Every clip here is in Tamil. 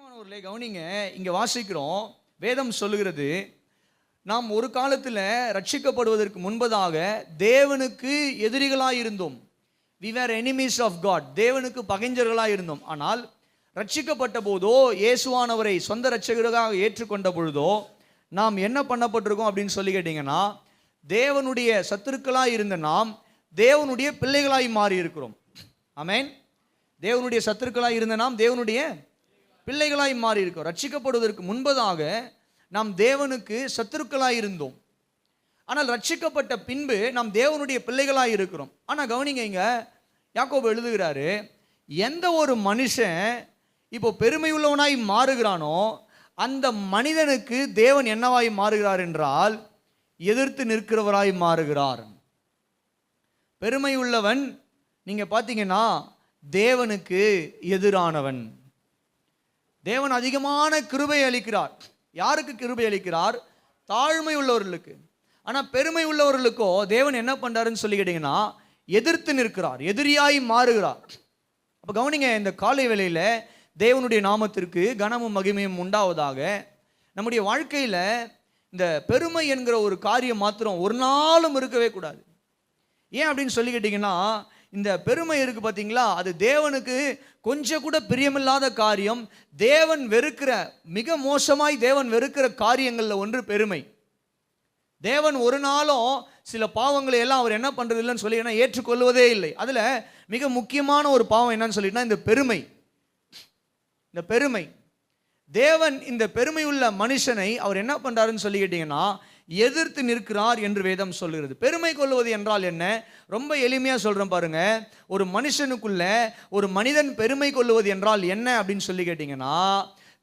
பிரியமானவர்களே கவனிங்க, இங்க வாசிக்கிறோம், வேதம் சொல்லுகிறது, நாம் ஒரு காலத்தில் ரட்சிக்கப்படுவதற்கு முன்பதாக தேவனுக்கு எதிரிகளாய் இருந்தோம். we were enemies of God. தேவனுக்கு பகைஞர்களாய் இருந்தோம். ஆனால் ரட்சிக்கப்பட்ட போதோ, இயேசுவானவரை சொந்த ரட்சகராக ஏற்றுக்கொண்ட பொழுதோ நாம் என்ன பண்ணப்பட்டிருக்கோம் அப்படின்னு சொல்லி கேட்டீங்கன்னா, தேவனுடைய சத்துருக்களாய் இருந்த நாம் தேவனுடைய பிள்ளைகளாய் மாறி இருக்கிறோம். ஆமென். தேவனுடைய சத்துருக்களாய் இருந்த நாம் தேவனுடைய பிள்ளைகளாய் மாறி இருக்கிறோம். ரட்சிக்கப்படுவதற்கு முன்பதாக நாம் தேவனுக்கு சத்துருக்களாய் இருந்தோம். ஆனால் ரட்சிக்கப்பட்ட பின்பு நாம் தேவனுடைய பிள்ளைகளாய் இருக்கிறோம். ஆனால் கவனிங்க, இங்க யாக்கோபு எழுதுகிறாரு, எந்த ஒரு மனுஷன் இப்போ பெருமை உள்ளவனாய் மாறுகிறானோ அந்த மனிதனுக்கு தேவன் என்னவாய் மாறுகிறார் என்றால் எதிர்த்து நிற்கிறவராய் மாறுகிறார். பெருமை உள்ளவன் நீங்க பார்த்தீங்கன்னா தேவனுக்கு எதிரானவன். தேவன் அதிகமான கிருபை அளிக்கிறார். யாருக்கு கிருபை அளிக்கிறார்? தாழ்மை உள்ளவர்களுக்கு. ஆனால் பெருமை உள்ளவர்களுக்கோ தேவன் என்ன பண்றாருன்னு சொல்லி கேட்டீங்கன்னா எதிர்த்து நிற்கிறார், எதிரியாய் மாறுகிறார். அப்போ கவனிங்க, இந்த காலை வேளையில தேவனுடைய நாமத்திற்கு கனமும் மகிமையும் உண்டாவதாக. நம்முடைய வாழ்க்கையில் இந்த பெருமை என்கிற ஒரு காரியம் மாத்திரம் ஒரு நாளும் இருக்கவே கூடாது. ஏன் அப்படின்னு சொல்லி கேட்டிங்கன்னா, இந்த பெருமை இருக்கு பார்த்தீங்களா, அது தேவனுக்கு கொஞ்சம் கூட பிரியமில்லாத காரியம். தேவன் வெறுக்கிற, மிக மோசமாய் தேவன் வெறுக்கிற காரியங்களில் ஒன்று பெருமை. தேவன் ஒரு நாளும் சில பாவங்களை எல்லாம் அவர் என்ன பண்றது இல்லைன்னு சொல்லி ஏற்றுக்கொள்வதே இல்லை. அதில் மிக முக்கியமான ஒரு பாவம் என்னன்னு சொல்லிட்டுனா இந்த பெருமை. இந்த பெருமை, தேவன் இந்த பெருமை உள்ள மனுஷனை அவர் என்ன பண்றாருன்னு சொல்லி கேட்டீங்கன்னா எதிர்த்து நிற்கிறார் என்று வேதம் சொல்லுகிறது. பெருமை கொள்வது என்றால் என்ன? ரொம்ப எளிமையா சொல்றேன் பாருங்க. ஒரு மனுஷனுக்குள்ள ஒரு மனிதன் பெருமை கொள்வது என்றால் என்ன அப்படின்னு சொல்லி கேட்டீங்கன்னா,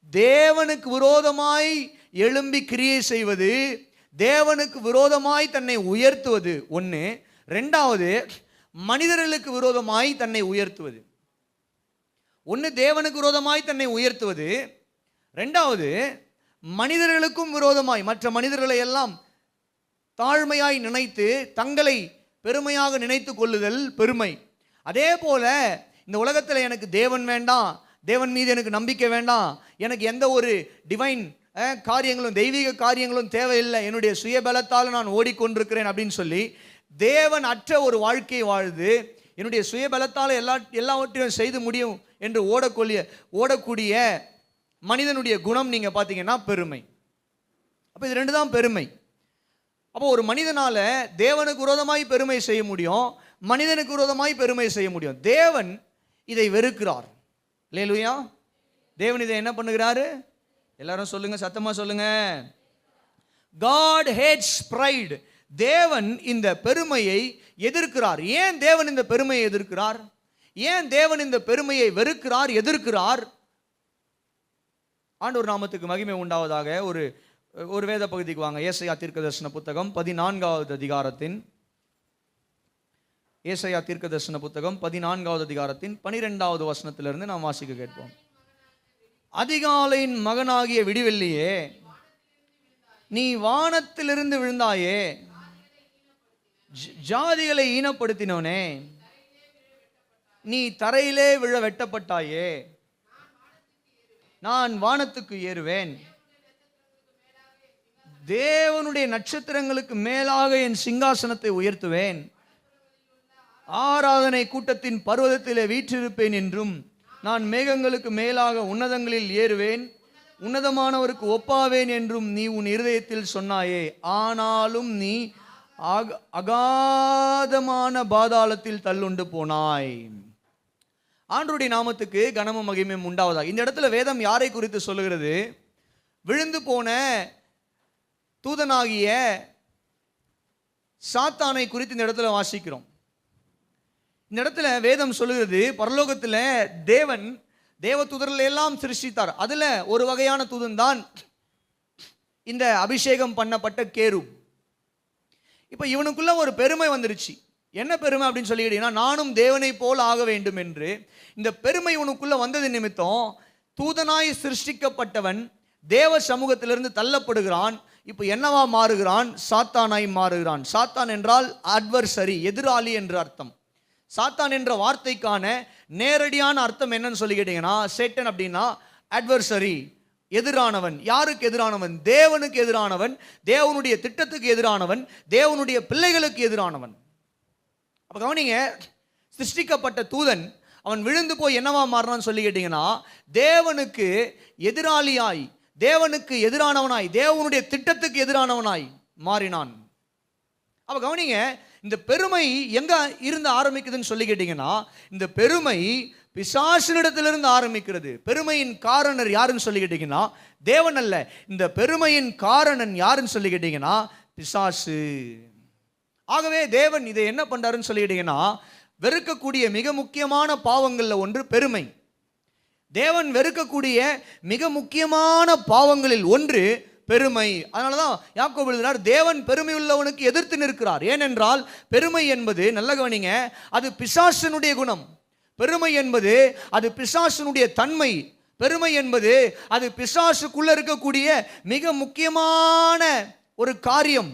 தேவனுக்கு விரோதமாய் எழும்பி கிரியை செய்வது, தேவனுக்கு விரோதமாய் தன்னை உயர்த்துவது ஒன்று. ரெண்டாவது, மனிதர்களுக்கு விரோதமாய் தன்னை உயர்த்துவது. ஒன்று தேவனுக்கு விரோதமாய் தன்னை உயர்த்துவது, ரெண்டாவது மனிதர்களுக்கும் விரோதமாய் மற்ற மனிதர்களை எல்லாம் தாழ்மையாய் நினைத்து தங்களை பெருமையாக நினைத்து கொள்ளுதல் பெருமை. அதே போல இந்த உலகத்தில் எனக்கு தேவன் வேண்டாம், தேவன் மீது எனக்கு நம்பிக்கை வேண்டாம், எனக்கு எந்த ஒரு டிவைன் காரியங்களும் தெய்வீக காரியங்களும் தேவையில்லை, என்னுடைய சுயபலத்தால் நான் ஓடிக்கொண்டிருக்கிறேன் அப்படின்னு சொல்லி தேவன் அற்ற ஒரு வாழ்க்கையை வாழ்ந்து என்னுடைய சுயபலத்தால் எல்லாவற்றையும் செய்து முடியும் என்று ஓடக்கூடிய மனிதனுடைய குணம் நீங்க பார்த்தீங்கன்னா பெருமை. அப்போ இது ரெண்டு தான் பெருமை. அப்போ ஒரு மனிதனால தேவனுக்கு விரோதமாய் பெருமை செய்ய முடியும், மனிதனுக்கு விரோதமாய் பெருமை செய்ய முடியும். தேவன் இதை வெறுக்கிறார். அல்லேலூயா. தேவன் இதை என்ன பண்ணுகிறாரு? எல்லாரும் சொல்லுங்க, சத்தமா சொல்லுங்க. God hates pride. தேவன் இந்த பெருமையை எதிர்க்கிறார். ஏன் தேவன் இந்த பெருமையை எதிர்க்கிறார்? ஏன் தேவன் இந்த பெருமையை வெறுக்கிறார், எதிர்க்கிறார்? ஆண்டவர் நாமத்துக்கு மகிமை உண்டாவதாக. ஒரு வேத பகுதிக்கு வாங்க. ஏசாயா தீர்க்கதரிசன புத்தகம் 14வது அதிகாரத்தின், ஏசாயா தீர்க்கதரிசன புத்தகம் 14வது அதிகாரத்தின் 12வது வசனத்திலிருந்து நாம் வாசிக்க கேட்போம். அதிகாலையின் மகனாகிய விடிவெள்ளியே, நீ வானத்திலிருந்து விழுந்தாயே, ஜாதிகளை ஈனப்படுத்தினோனே, நீ தரையிலே விழ வெட்டப்பட்டாயே, நான் வானத்துக்கு ஏறுவேன், தேவனுடைய நட்சத்திரங்களுக்கு மேலாக என் சிங்காசனத்தை உயர்த்துவேன், ஆராதனை கூட்டத்தின் பர்வதத்திலே வீற்றிருப்பேன் என்றும், நான் மேகங்களுக்கு மேலாக உன்னதங்களில் ஏறுவேன், உன்னதமானவருக்கு ஒப்பாவேன் என்றும் நீ உன் இருதயத்தில் சொன்னாயே, ஆனாலும் நீ அகாதமான பாதாளத்தில் தள்ளுண்டு போனாய். ஆண்டவருடைய நாமத்துக்கு கனமும் மகிமையும் உண்டாவதாக. இந்த இடத்துல வேதம் யாரை குறித்து சொல்லுகிறது? விழுந்து போன தூதனாகிய சாத்தானை குறித்து இந்த இடத்துல வாசிக்கிறோம். இந்த இடத்துல வேதம் சொல்லுகிறது, பரலோகத்தில் தேவன் தேவ தூதர்கள் எல்லாம் சிருஷ்டித்தார். அதுல ஒரு வகையான தூதன் தான் இந்த அபிஷேகம் பண்ணப்பட்ட கேரு. இப்ப இவனுக்குள்ள ஒரு பெருமை வந்துருச்சு. என்ன பெருமை அப்படின்னு சொல்லிக்கிட்டீங்கன்னா, நானும் தேவனை போல் ஆக வேண்டும் என்று இந்த பெருமை உனக்குள்ள வந்தது நிமித்தம் தூதனாய் சிருஷ்டிக்கப்பட்டவன் தேவ சமூகத்திலிருந்து தள்ளப்படுகிறான். இப்போ என்னவா மாறுகிறான்? சாத்தானாய் மாறுகிறான். சாத்தான் என்றால் அட்வர்சரி, எதிராளி என்று அர்த்தம். சாத்தான் என்ற வார்த்தைக்கான நேரடியான அர்த்தம் என்னன்னு சொல்லி கேட்டீங்கன்னா, சேட்டன் அப்படின்னா அட்வர்சரி, எதிரானவன். யாருக்கு எதிரானவன்? தேவனுக்கு எதிரானவன், தேவனுடைய திட்டத்துக்கு எதிரானவன், தேவனுடைய பிள்ளைகளுக்கு எதிரானவன். அப்ப கவனிங்க, சிருஷ்டிக்கப்பட்ட தூதன் அவன் விழுந்து போய் என்னவா மாறினான்னு சொல்லி கேட்டீங்கன்னா, தேவனுக்கு எதிராளியாய், தேவனுக்கு எதிரானவனாய், தேவனுடைய திட்டத்துக்கு எதிரானவனாய் மாறினான். அப்ப கவனிங்க, இந்த பெருமை எங்க இருந்து ஆரம்பிக்குதுன்னு சொல்லி கேட்டீங்கன்னா, இந்த பெருமை பிசாசினிடத்திலிருந்து ஆரம்பிக்கிறது. பெருமையின் காரணர் யாருன்னு சொல்லி கேட்டீங்கன்னா தேவன் அல்ல. இந்த பெருமையின் காரணன் யாருன்னு சொல்லி கேட்டீங்கன்னா பிசாசு. ஆகவே தேவன் இதை என்ன பண்றாருன்னு சொல்லி கேட்டீங்கன்னா, வெறுக்கக்கூடிய மிக முக்கியமான பாவங்கள்ல ஒன்று பெருமை. தேவன் வெறுக்கக்கூடிய மிக முக்கியமான பாவங்களில் ஒன்று பெருமை. அதனாலதான் யாக்கோபு எழுதினார், தேவன் பெருமை உள்ளவனுக்கு எதிர்த்து நிற்கிறார். ஏனென்றால் பெருமை என்பது, நல்ல கவனிங்க, அது பிசாசனுடைய குணம். பெருமை என்பது அது பிசாசனுடைய தன்மை. பெருமை என்பது அது பிசாசுக்குள்ள இருக்கக்கூடிய மிக முக்கியமான ஒரு காரியம்.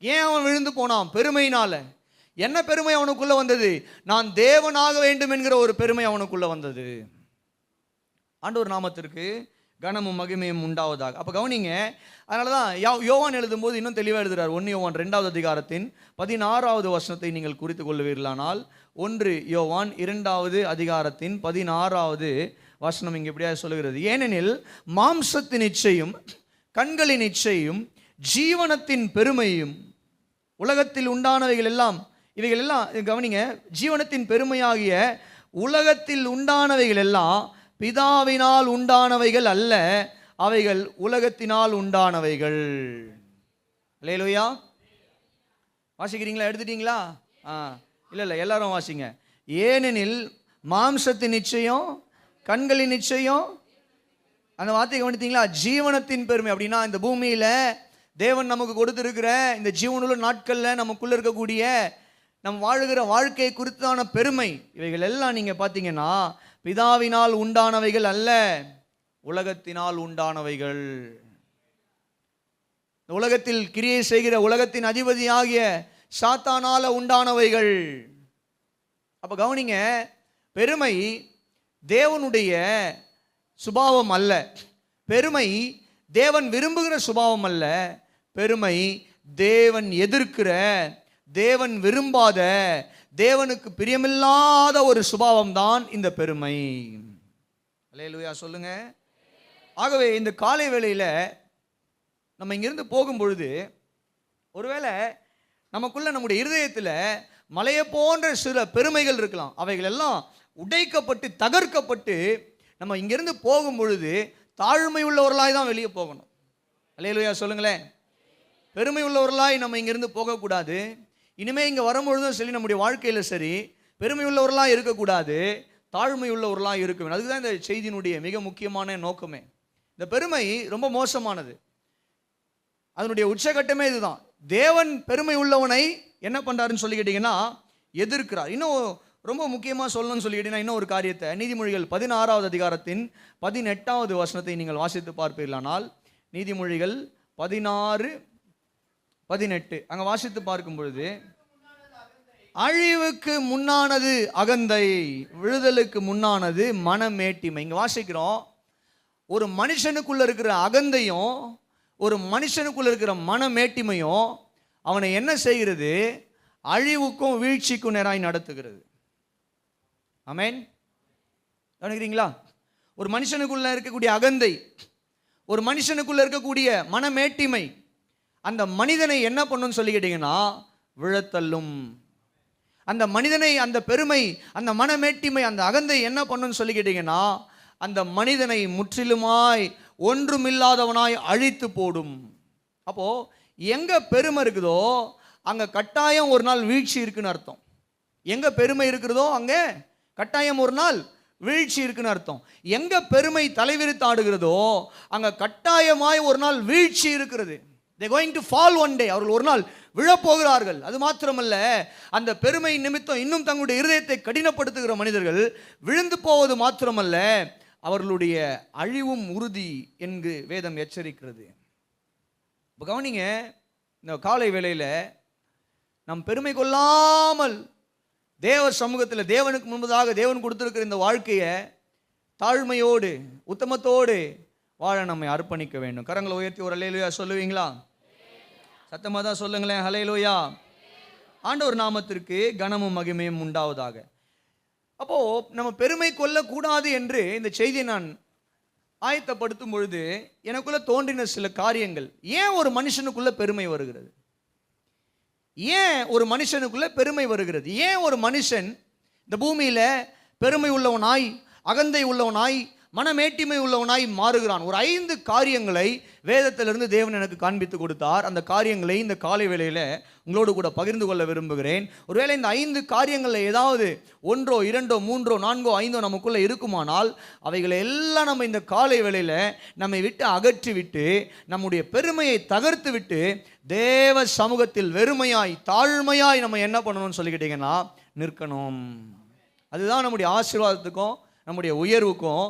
ஏன் அவன் விழுந்து போனான்? பெருமையினால. என்ன பெருமை அவனுக்குள்ள வந்தது? நான் தேவனாக வேண்டும் என்கிற ஒரு பெருமை அவனுக்குள்ள வந்தது. ஆண்டவர் நாமத்திற்கு கனமும் மகிமையும் உண்டாவதாக. அப்ப கவனிங்க, அதனாலதான் யோவான் எழுதும்போது இன்னும் தெளிவாக எழுதுறார். 1 யோவான் 2வது அதிகாரத்தின் 16வது வசனத்தை நீங்கள் குறித்துக் கொள்வீர்களானால், 1 யோவான் 2வது அதிகாரத்தின் 16வது வசனம் இங்கே இப்படியா சொல்லுகிறது, ஏனெனில் மாம்சத்தின் இச்சையும் கண்களின் இச்சையும் ஜீவனத்தின் பெருமையும் உலகத்தில் உண்டானவைகள் எல்லாம், இவைகள் எல்லாம் கவனிங்க, ஜீவனத்தின் பெருமையாகிய உலகத்தில் உண்டானவைகள் எல்லாம் பிதாவினால் உண்டானவைகள் அல்ல, அவைகள் உலகத்தினால் உண்டானவைகள். அல்லேலூயா. வாசிக்கிறீங்களா? எடுத்துட்டீங்களா? இல்லை எல்லாரும் வாசிங்க. ஏனெனில் மாம்சத்தின் நிச்சயம் கண்களின் நிச்சயம், அந்த வார்த்தையை கவனித்தீங்களா? ஜீவனத்தின் பெருமை. அப்படின்னா இந்த பூமியில தேவன் நமக்கு கொடுத்திருக்கிற இந்த ஜீவனுள்ள நாட்கள்ல நமக்குள்ள இருக்கக்கூடிய நம் வாழுகிற வாழ்க்கை குறித்தான பெருமை, இவைகள் எல்லாம் நீங்க பார்த்தீங்கன்னா பிதாவினால் உண்டானவைகள் அல்ல, உலகத்தினால் உண்டானவைகள். உலகத்தில் கிரியை செய்கிற உலகத்தின் அதிபதியாகிய சாத்தானால உண்டானவைகள். அப்ப கவனிங்க, பெருமை தேவனுடைய சுபாவம் அல்ல. பெருமை தேவன் விரும்புகிற சுபாவம் அல்ல. பெருமை தேவன் எதிர்க்கிற, தேவன் விரும்பாத, தேவனுக்கு பிரியமில்லாத ஒரு சுபாவம் தான் இந்த பெருமை. அல்லேலூயா சொல்லுங்க. ஆகவே இந்த காலை வேளையில நம்ம இங்கிருந்து போகும் பொழுது, ஒருவேளை நமக்குள்ள நம்முடைய இருதயத்தில் மலையை போன்ற சில பெருமைகள் இருக்கலாம். அவைகள் எல்லாம் உடைக்கப்பட்டு தகர்க்கப்பட்டு நம்ம இங்கிருந்து போகும் பொழுது தாழ்மை உள்ளவர்களாய் தான் வெளியே போகணும். அல்லேலூயா சொல்லுங்களேன். பெருமை உள்ளவர்களாய் நம்ம இங்கிருந்து போகக்கூடாது. இனிமே இங்கே வரும்பொழுதும் சரி, நம்முடைய வாழ்க்கையில் சரி, பெருமை உள்ளவர்களாக இருக்கக்கூடாது, தாழ்மை உள்ளவர்களாக இருக்க வேண்டும். அதுக்கு தான் இந்த செய்தியினுடைய மிக முக்கியமான நோக்கமே. இந்த பெருமை ரொம்ப மோசமானது. அதனுடைய உச்சகட்டமே இதுதான். தேவன் பெருமை உள்ளவனை என்ன பண்றாருன்னு சொல்லி கேட்டீங்கன்னா எதிர்க்கிறார். இன்னும் ரொம்ப முக்கியமாக சொல்லணும்னு சொல்லி கேட்டீங்கன்னா இன்னும் ஒரு காரியத்தை, நீதிமொழிகள் 16வது அதிகாரத்தின் 18வது வசனத்தை நீங்கள் வாசித்து பார்ப்பீர்களானால், நீதிமொழிகள் 16:18 அங்க வாசித்து பார்க்கும் பொழுது, அழிவுக்கு முன்னானது அகந்தை, விழுதலுக்கு முன்னானது மனமேட்டிமை. இங்க வாசிக்கிறோம், ஒரு மனுஷனுக்குள்ள இருக்கிற அகந்தையும் ஒரு மனுஷனுக்குள்ள இருக்கிற மனமேட்டிமையும் அவனை என்ன செய்கிறது? அழிவுக்கும் வீழ்ச்சிக்கும் நேராய் நடத்துகிறது. ஆமென். கவனிக்கிறீங்களா? ஒரு மனுஷனுக்குள்ள இருக்கக்கூடிய அகந்தை, ஒரு மனுஷனுக்குள்ள இருக்கக்கூடிய மனமேட்டிமை அந்த மனிதனை என்ன பண்ணுன்னு சொல்லி கேட்டீங்கன்னா விழத்தள்ளும். அந்த மனிதனை, அந்த பெருமை, அந்த மனமேட்டிமை, அந்த அகந்தை என்ன பண்ணுன்னு சொல்லி கேட்டீங்கன்னா அந்த மனிதனை முற்றிலுமாய் ஒன்றுமில்லாதவனாய் அழித்து போடும். அப்போ எங்க பெருமை இருக்குதோ அங்க கட்டாயம் ஒரு நாள் வீழ்ச்சி இருக்குன்னு அர்த்தம். எங்க பெருமை இருக்கிறதோ அங்க கட்டாயம் ஒரு நாள் வீழ்ச்சி இருக்குன்னு அர்த்தம். எங்க பெருமை தலைவிரித்து ஆடுகிறதோ அங்க கட்டாயமாய் ஒரு நாள் வீழ்ச்சி இருக்கிறது. They are going to fall one day. அவர்கள் ஒரு நாள் விழப்போகிறார்கள். அது மாத்திரமல்ல, அந்த பெருமை நிமித்தம் இன்னும் தங்களுடைய இருதயத்தை கடினப்படுத்துகிற மனிதர்கள் விழுந்து போவது மாத்திரமல்ல, அவர்களுடைய அழிவும் உறுதி என்று வேதம் எச்சரிக்கிறது. இப்போ கவனிங்க, இந்த காலை வேளையில் நம் பெருமை கொள்ளாமல் தேவ சமூகத்தில் தேவனுக்கு முன்பதாக தேவன் கொடுத்திருக்கிற இந்த வாழ்க்கையை தாழ்மையோடு உத்தமத்தோடு வாழ நம்மை அர்ப்பணிக்க வேண்டும். கரங்களை உயர்த்தி ஒரு ஹல்லேலூயா சொல்லுவீங்களா? சத்தமாக தான் சொல்லுங்களேன், ஹல்லேலூயா. ஆண்டவர் நாமத்திற்கு கனமும் மகிமையும் உண்டாவதாக. அப்போ நம்ம பெருமை கொள்ளக்கூடாது என்று இந்த செய்தியை நான் ஆயத்தப்படுத்தும் பொழுது எனக்குள்ள தோன்றின சில காரியங்கள். ஏன் ஒரு மனுஷனுக்குள்ள பெருமை வருகிறது? ஏன் ஒரு மனுஷனுக்குள்ள பெருமை வருகிறது? ஏன் ஒரு மனுஷன் இந்த பூமியில பெருமை உள்ளவனாய், அகந்தை உள்ளவனாய், மனமேட்டிமை உள்ளவனாய் மாறுகிறான்? ஒரு 5 காரியங்களை வேதத்திலிருந்து தேவன் எனக்கு காண்பித்து கொடுத்தார். அந்த காரியங்களை இந்த காலை வேளையில் உங்களோடு கூட பகிர்ந்து கொள்ள விரும்புகிறேன். ஒருவேளை இந்த 5 காரியங்களில் ஏதாவது 1, 2, 3, 4, 5 நமக்குள்ளே இருக்குமானால் அவைகளை எல்லாம் நம்ம இந்த காலை வேளையில் நம்மை விட்டு அகற்றி விட்டு நம்முடைய பெருமையை தகர்த்து விட்டு தேவ சமூகத்தில் வெறுமையாய் தாழ்மையாய் நம்ம என்ன பண்ணணும்னு சொல்லிக்கிட்டீங்கன்னா நிற்கணும். அதுதான் நம்முடைய ஆசீர்வாதத்துக்கும் நம்முடைய உயர்வுக்கும்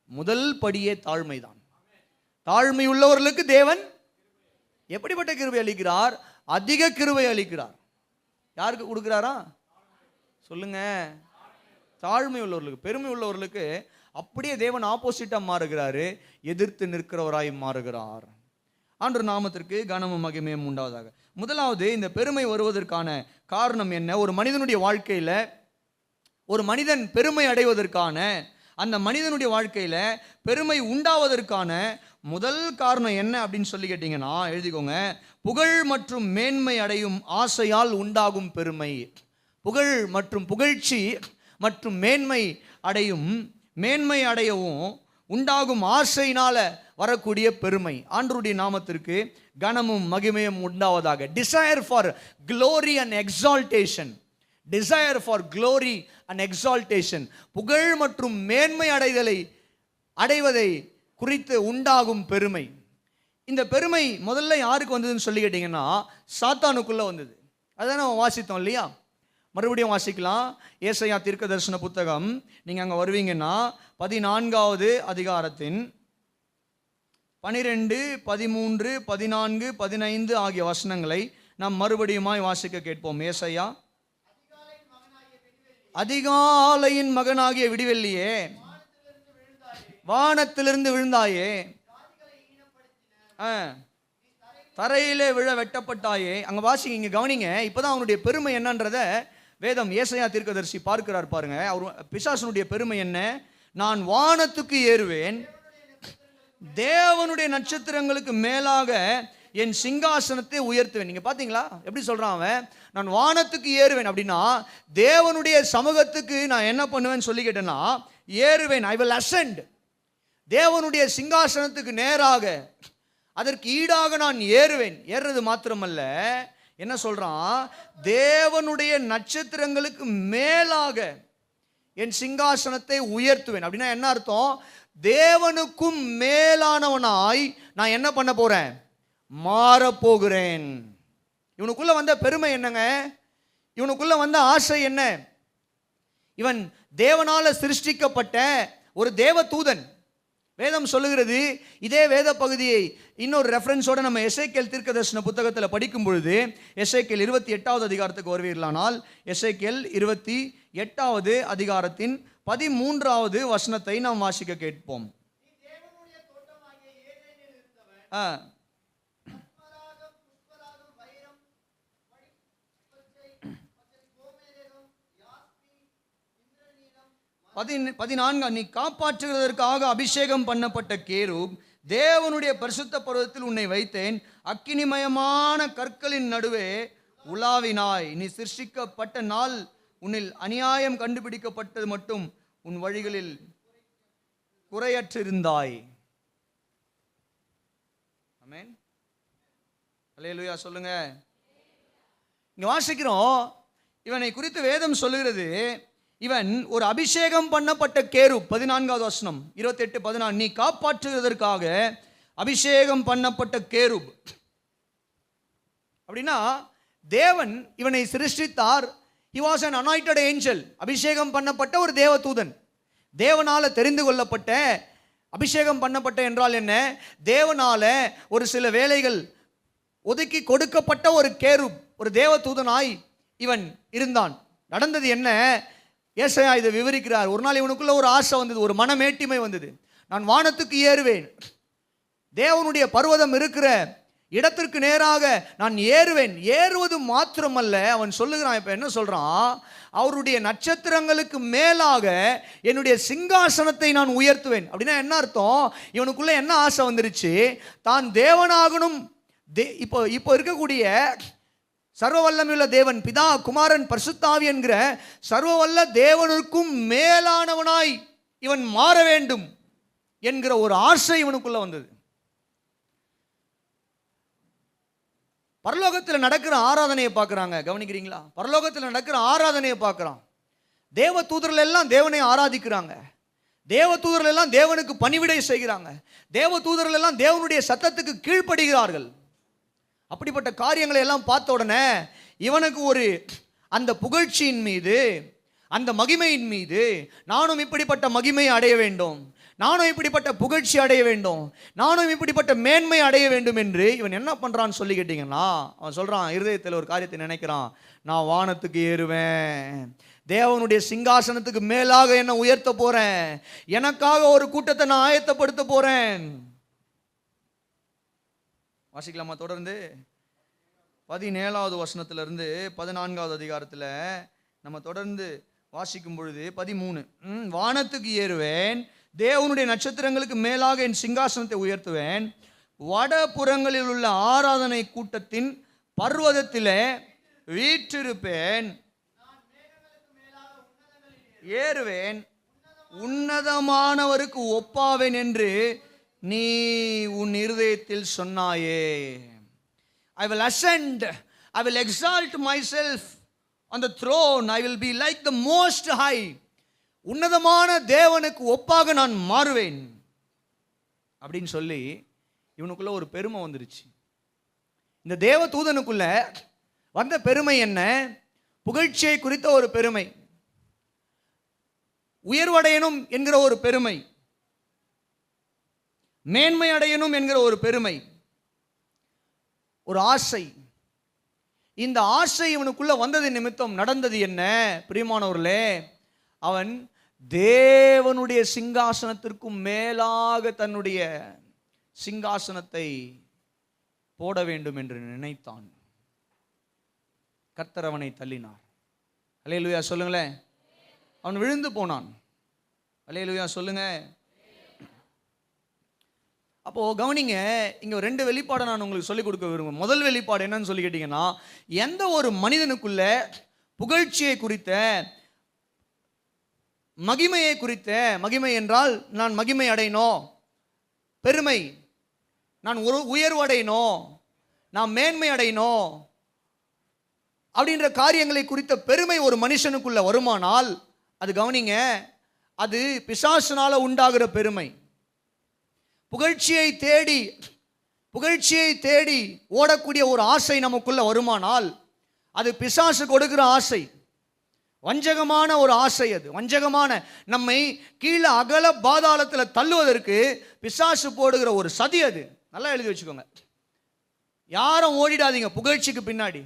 முதல் படியே தாழ்மை தான். தாழ்மை உள்ளவர்களுக்கு தேவன் எப்படிப்பட்ட கிருபை அளிக்கிறார்? அதிக கிருபை அளிக்கிறார். யாருக்கு கொடுக்கிறாரா சொல்லுங்க? தாழ்மை உள்ளவர்களுக்கு. பெருமை உள்ளவர்களுக்கு அப்படியே தேவன் ஆப்போசிட்டா மாறுகிறாரு, எதிர்த்து நிற்கிறவராய் மாறுகிறார். ஆண்டவர் நாமத்திற்கு கனமும் மகிமையும் உண்டாவதாக. முதலாவது, இந்த பெருமை வருவதற்கான காரணம் என்ன? ஒரு மனிதனுடைய வாழ்க்கையில ஒரு மனிதன் பெருமை அடைவதற்கான, அந்த மனிதனுடைய வாழ்க்கையில பெருமை உண்டாவதற்கான முதல் காரணம் என்ன அப்படின்னு சொல்லி கேட்டீங்கன்னா எழுதிக்கோங்க. புகழ் மற்றும் மேன்மை அடையும் ஆசையால் உண்டாகும் பெருமை. புகழ் மற்றும் புகழ்ச்சி மற்றும் மேன்மை அடையவும் உண்டாகும் ஆசையினால வரக்கூடிய பெருமை. ஆண்டவருடைய நாமத்திற்கு கனமும் மகிமையும் உண்டாவதாக. Desire for glory and exaltation. Desire for glory and exaltation. புகழ் மற்றும் மேன்மை அடைவதை குறித்து உண்டாகும் பெருமை. இந்த பெருமை முதல்ல யாருக்கு வந்ததுன்னு சொல்லி கேட்டிங்கன்னா சாத்தானுக்குள்ளே வந்தது. அதான் நம்ம வாசித்தோம் இல்லையா? மறுபடியும் வாசிக்கலாம். ஏசாயா தீர்க்க தரிசன புத்தகம், நீங்கள் அங்கே வருவீங்கன்னா 14வது அதிகாரத்தின் 12, 13, 14, 15 ஆகிய வசனங்களை நாம் மறுபடியுமாய் வாசிக்க கேட்போம். ஏசாயா, அதிகாலையின் மகனாகிய விடிவெள்ளியே, வானத்திலிருந்து விழுந்தாயே, தரையிலே விழ வெட்டப்பட்டாயே. அங்க வாசிங்க, இங்க கவனிங்க. இப்பதான் அவனுடைய பெருமை என்னன்றத வேதம் ஏசாயா தீர்க்கதரிசி பார்க்கிறார். பாருங்க, அவர் பிசாசனுடைய பெருமை என்ன? நான் வானத்துக்கு ஏறுவேன், தேவனுடைய நட்சத்திரங்களுக்கு மேலாக என் சிங்காசனத்தை உயர்த்துவேன். நீங்க பாத்தீங்களா எப்படி சொல்றான் அவன்? நான் வானத்துக்கு ஏறுவேன் அப்படின்னா தேவனுடைய சமூகத்துக்கு நான் என்ன பண்ணுவேன்னு சொல்லி கேட்டேன்னா ஏறுவேன். I will ascend. தேவனுடைய சிங்காசனத்துக்கு நேராக, அதற்கு ஈடாக நான் ஏறுவேன். ஏறுறது மாத்திரமல்ல, என்ன சொல்றான்? தேவனுடைய நட்சத்திரங்களுக்கு மேலாக என் சிங்காசனத்தை உயர்த்துவேன். அப்படின்னா என்ன அர்த்தம்? தேவனுக்கும் மேலானவனாய் நான் என்ன பண்ண போறேன்? மாறப்போகிறேன். இவனுக்குள்ள வந்த பெருமை என்னங்க? இவனுக்குள்ள வந்த ஆசை என்ன? இவன் தேவனால சிருஷ்டிக்கப்பட்ட ஒரு தேவ தூதன். வேதம் சொல்லுகிறது, இதே வேத பகுதியை இன்னொரு ரெஃபரன்ஸோட நம்ம எசேக்கியேல் தீர்க்கதரிசன புத்தகத்தில் படிக்கும் பொழுது எசேக்கியேல் 28வது அதிகாரத்துக்கு வருவீர்களானால் எசேக்கியேல் 28வது அதிகாரத்தின் 13வது வசனத்தை நாம் வாசிக்க கேட்போம். நீ காப்பாற்றுவதற்காக அபிஷேகம் பண்ணப்பட்ட கேரூப், தேவனுடைய பரிசுத்த பர்வதத்தில் உன்னை வைத்தேன், அக்கினிமயமான கற்களின் நடுவே உலாவினாய். நீ சிருஷ்டிக்கப்பட்ட நாள் உன்னில் அநியாயம் கண்டுபிடிக்கப்பட்டது மட்டும் உன் வழிகளில் குறையற்றிருந்தாய். ஆமென். அல்லேலூயா சொல்லுங்க. இங்க வாசிக்கிறோம், இவனை குறித்து வேதம் சொல்லுகிறது, இவன் ஒரு அபிஷேகம் பண்ணப்பட்ட கேரூப். 14வது வசனம் 28, 14. நீ காப்பாற்றுவதற்காக அபிஷேகம் பண்ணப்பட்ட கேரூப். அப்படின்னா தேவன் இவனை சிருஷ்டித்தார். He was an anointed angel. அபிஷேகம் பண்ணப்பட்ட ஒரு தேவ தூதன், தேவனால தெரிந்து கொள்ளப்பட்ட. அபிஷேகம் பண்ணப்பட்ட என்றால் என்ன? தேவனால ஒரு சில வேலைகள் ஒதுக்கி கொடுக்கப்பட்ட ஒரு கேரூப், ஒரு தேவ தூதனாய் இவன் இருந்தான். நடந்தது என்ன? ஏசாயா இதை விவரிக்கிறார். ஒரு நாள் இவனுக்குள்ள ஒரு ஆசை வந்தது, ஒரு மனமேட்டிமை வந்தது. நான் வானத்துக்கு ஏறுவேன், தேவனுடைய பர்வதம் இருக்கிற இடத்திற்கு நேராக நான் ஏறுவேன். ஏறுவது மாத்திரமல்ல, அவன் சொல்லுகிறான், இப்ப என்ன சொல்றான், அவருடைய நட்சத்திரங்களுக்கு மேலாக என்னுடைய சிங்காசனத்தை நான் உயர்த்துவேன். அப்படின்னா என்ன அர்த்தம்? இவனுக்குள்ள என்ன ஆசை வந்துருச்சு, தான் தேவனாகணும். இப்போ இருக்கக்கூடிய சர்வ வல்லமையுள்ள தேவன் பிதா, குமாரன், பரிசுத்தாவி என்கிற சர்வ வல்ல தேவனுக்கும் மேலானவனாய் இவன் மாற வேண்டும் என்கிற ஒரு ஆசை இவனுக்குள்ள வந்தது. பரலோகத்தில் நடக்கிற ஆராதனையை பார்க்குறாங்க, கவனிக்கிறீங்களா? பரலோகத்தில் நடக்கிற ஆராதனையை பார்க்குறான். தேவ தூதர்கள் எல்லாம் தேவனை ஆராதிக்கிறாங்க, தேவ தூதர்கள் எல்லாம் தேவனுக்கு பணிவிடை செய்கிறாங்க, தேவ தூதர்கள் எல்லாம் தேவனுடைய சத்தத்துக்கு கீழ்ப்படுகிறார்கள். அப்படிப்பட்ட காரியங்களை எல்லாம் பார்த்த உடனே இவனுக்கு ஒரு அந்த புகழ்ச்சியின் மீது, அந்த மகிமையின் மீது, நானும் இப்படிப்பட்ட மகிமையை அடைய வேண்டும், நானும் இப்படிப்பட்ட புகழ்ச்சி அடைய வேண்டும், நானும் இப்படிப்பட்ட மேன்மை அடைய வேண்டும் என்று இவன் என்ன பண்றான்னு சொல்லி கேட்டீங்கன்னா, அவன் சொல்றான், இருதயத்தில் ஒரு காரியத்தை நினைக்கிறான், நான் வானத்துக்கு ஏறுவேன், தேவனுடைய சிங்காசனத்துக்கு மேலாக என்ன உயர்த்த போறேன், எனக்காக ஒரு கூட்டத்தை நான் ஆயத்தப்படுத்த போறேன். வாசிக்கலாமா? தொடர்ந்து 17வது வசனத்திலிருந்து 14வது அதிகாரத்தில் நம்ம தொடர்ந்து வாசிக்கும் பொழுது 13, வானத்துக்கு ஏறுவேன், தேவனுடைய நட்சத்திரங்களுக்கு மேலாக என் சிங்காசனத்தை உயர்த்துவேன், வடபுறங்களில் உள்ள ஆராதனை கூட்டத்தின் பர்வதத்திலே வீற்றிருப்பேன், ஏறுவேன், உன்னதமானவருக்கு ஒப்பாவேன் என்று நீ உன் இருதயத்தில் சொன்னாயே. I will ascend, I will exalt myself on the throne, I will be like the most high. உன்னதமான தேவனுக்கு ஒப்பாக நான் மாறுவேன் அப்படின்னு சொல்லி இவனுக்குள்ள ஒரு பெருமை வந்துருச்சு. இந்த தேவ தூதனுக்குள்ள வந்த பெருமை என்ன? புகழ்ச்சியை குறித்த ஒரு பெருமை, உயர்வடையணும் என்கிற ஒரு பெருமை, மேன்மை அடையணும் என்கிற ஒரு பெருமை, ஒரு ஆசை. இந்த ஆசை இவனுக்குள்ள வந்தது நிமித்தம் நடந்தது என்ன பிரியமானவர்களே? அவன் தேவனுடைய சிங்காசனத்திற்கும் மேலாக தன்னுடைய சிங்காசனத்தை போட வேண்டும் என்று நினைத்தான். கர்த்தர் அவனை தள்ளினார். அல்லேலூயா சொல்லுங்களேன். அவன் விழுந்து போனான். அல்லேலூயா சொல்லுங்க. அப்போ கவனிங்க, இங்க 2 வெளிப்பாடை நான் உங்களுக்கு சொல்லிக் கொடுக்க விரும்புகிறேன். முதல் வெளிப்பாடு என்னன்னு சொல்லி கேட்டீங்கன்னா, எந்த ஒரு மனிதனுக்குள்ள புகழ்ச்சியை குறித்த, மகிமையை குறித்த, மகிமை என்றால் நான் மகிமை அடையணும், பெருமை, நான் உயர்வு அடையணும், நான் மேன்மை அடையணும் அப்படின்ற காரியங்களை குறித்த பெருமை ஒரு மனுஷனுக்குள்ள வருமானால், அது கவனிங்க, அது பிசாசினால உண்டாகிற பெருமை. புகழ்ச்சியை தேடி ஓடக்கூடிய ஒரு ஆசை நமக்குள்ள வருமானால், அது பிசாசு கொடுக்கிற ஆசை, வஞ்சகமான ஒரு ஆசை. அது வஞ்சகமான, நம்மை கீழே அகல பாதாளத்தில் தள்ளுவதற்கு பிசாசு போடுகிற ஒரு சதி. அது நல்லா எழுதி வச்சுக்கோங்க. யாரும் ஓடிடாதீங்க புகழ்ச்சிக்கு பின்னாடி.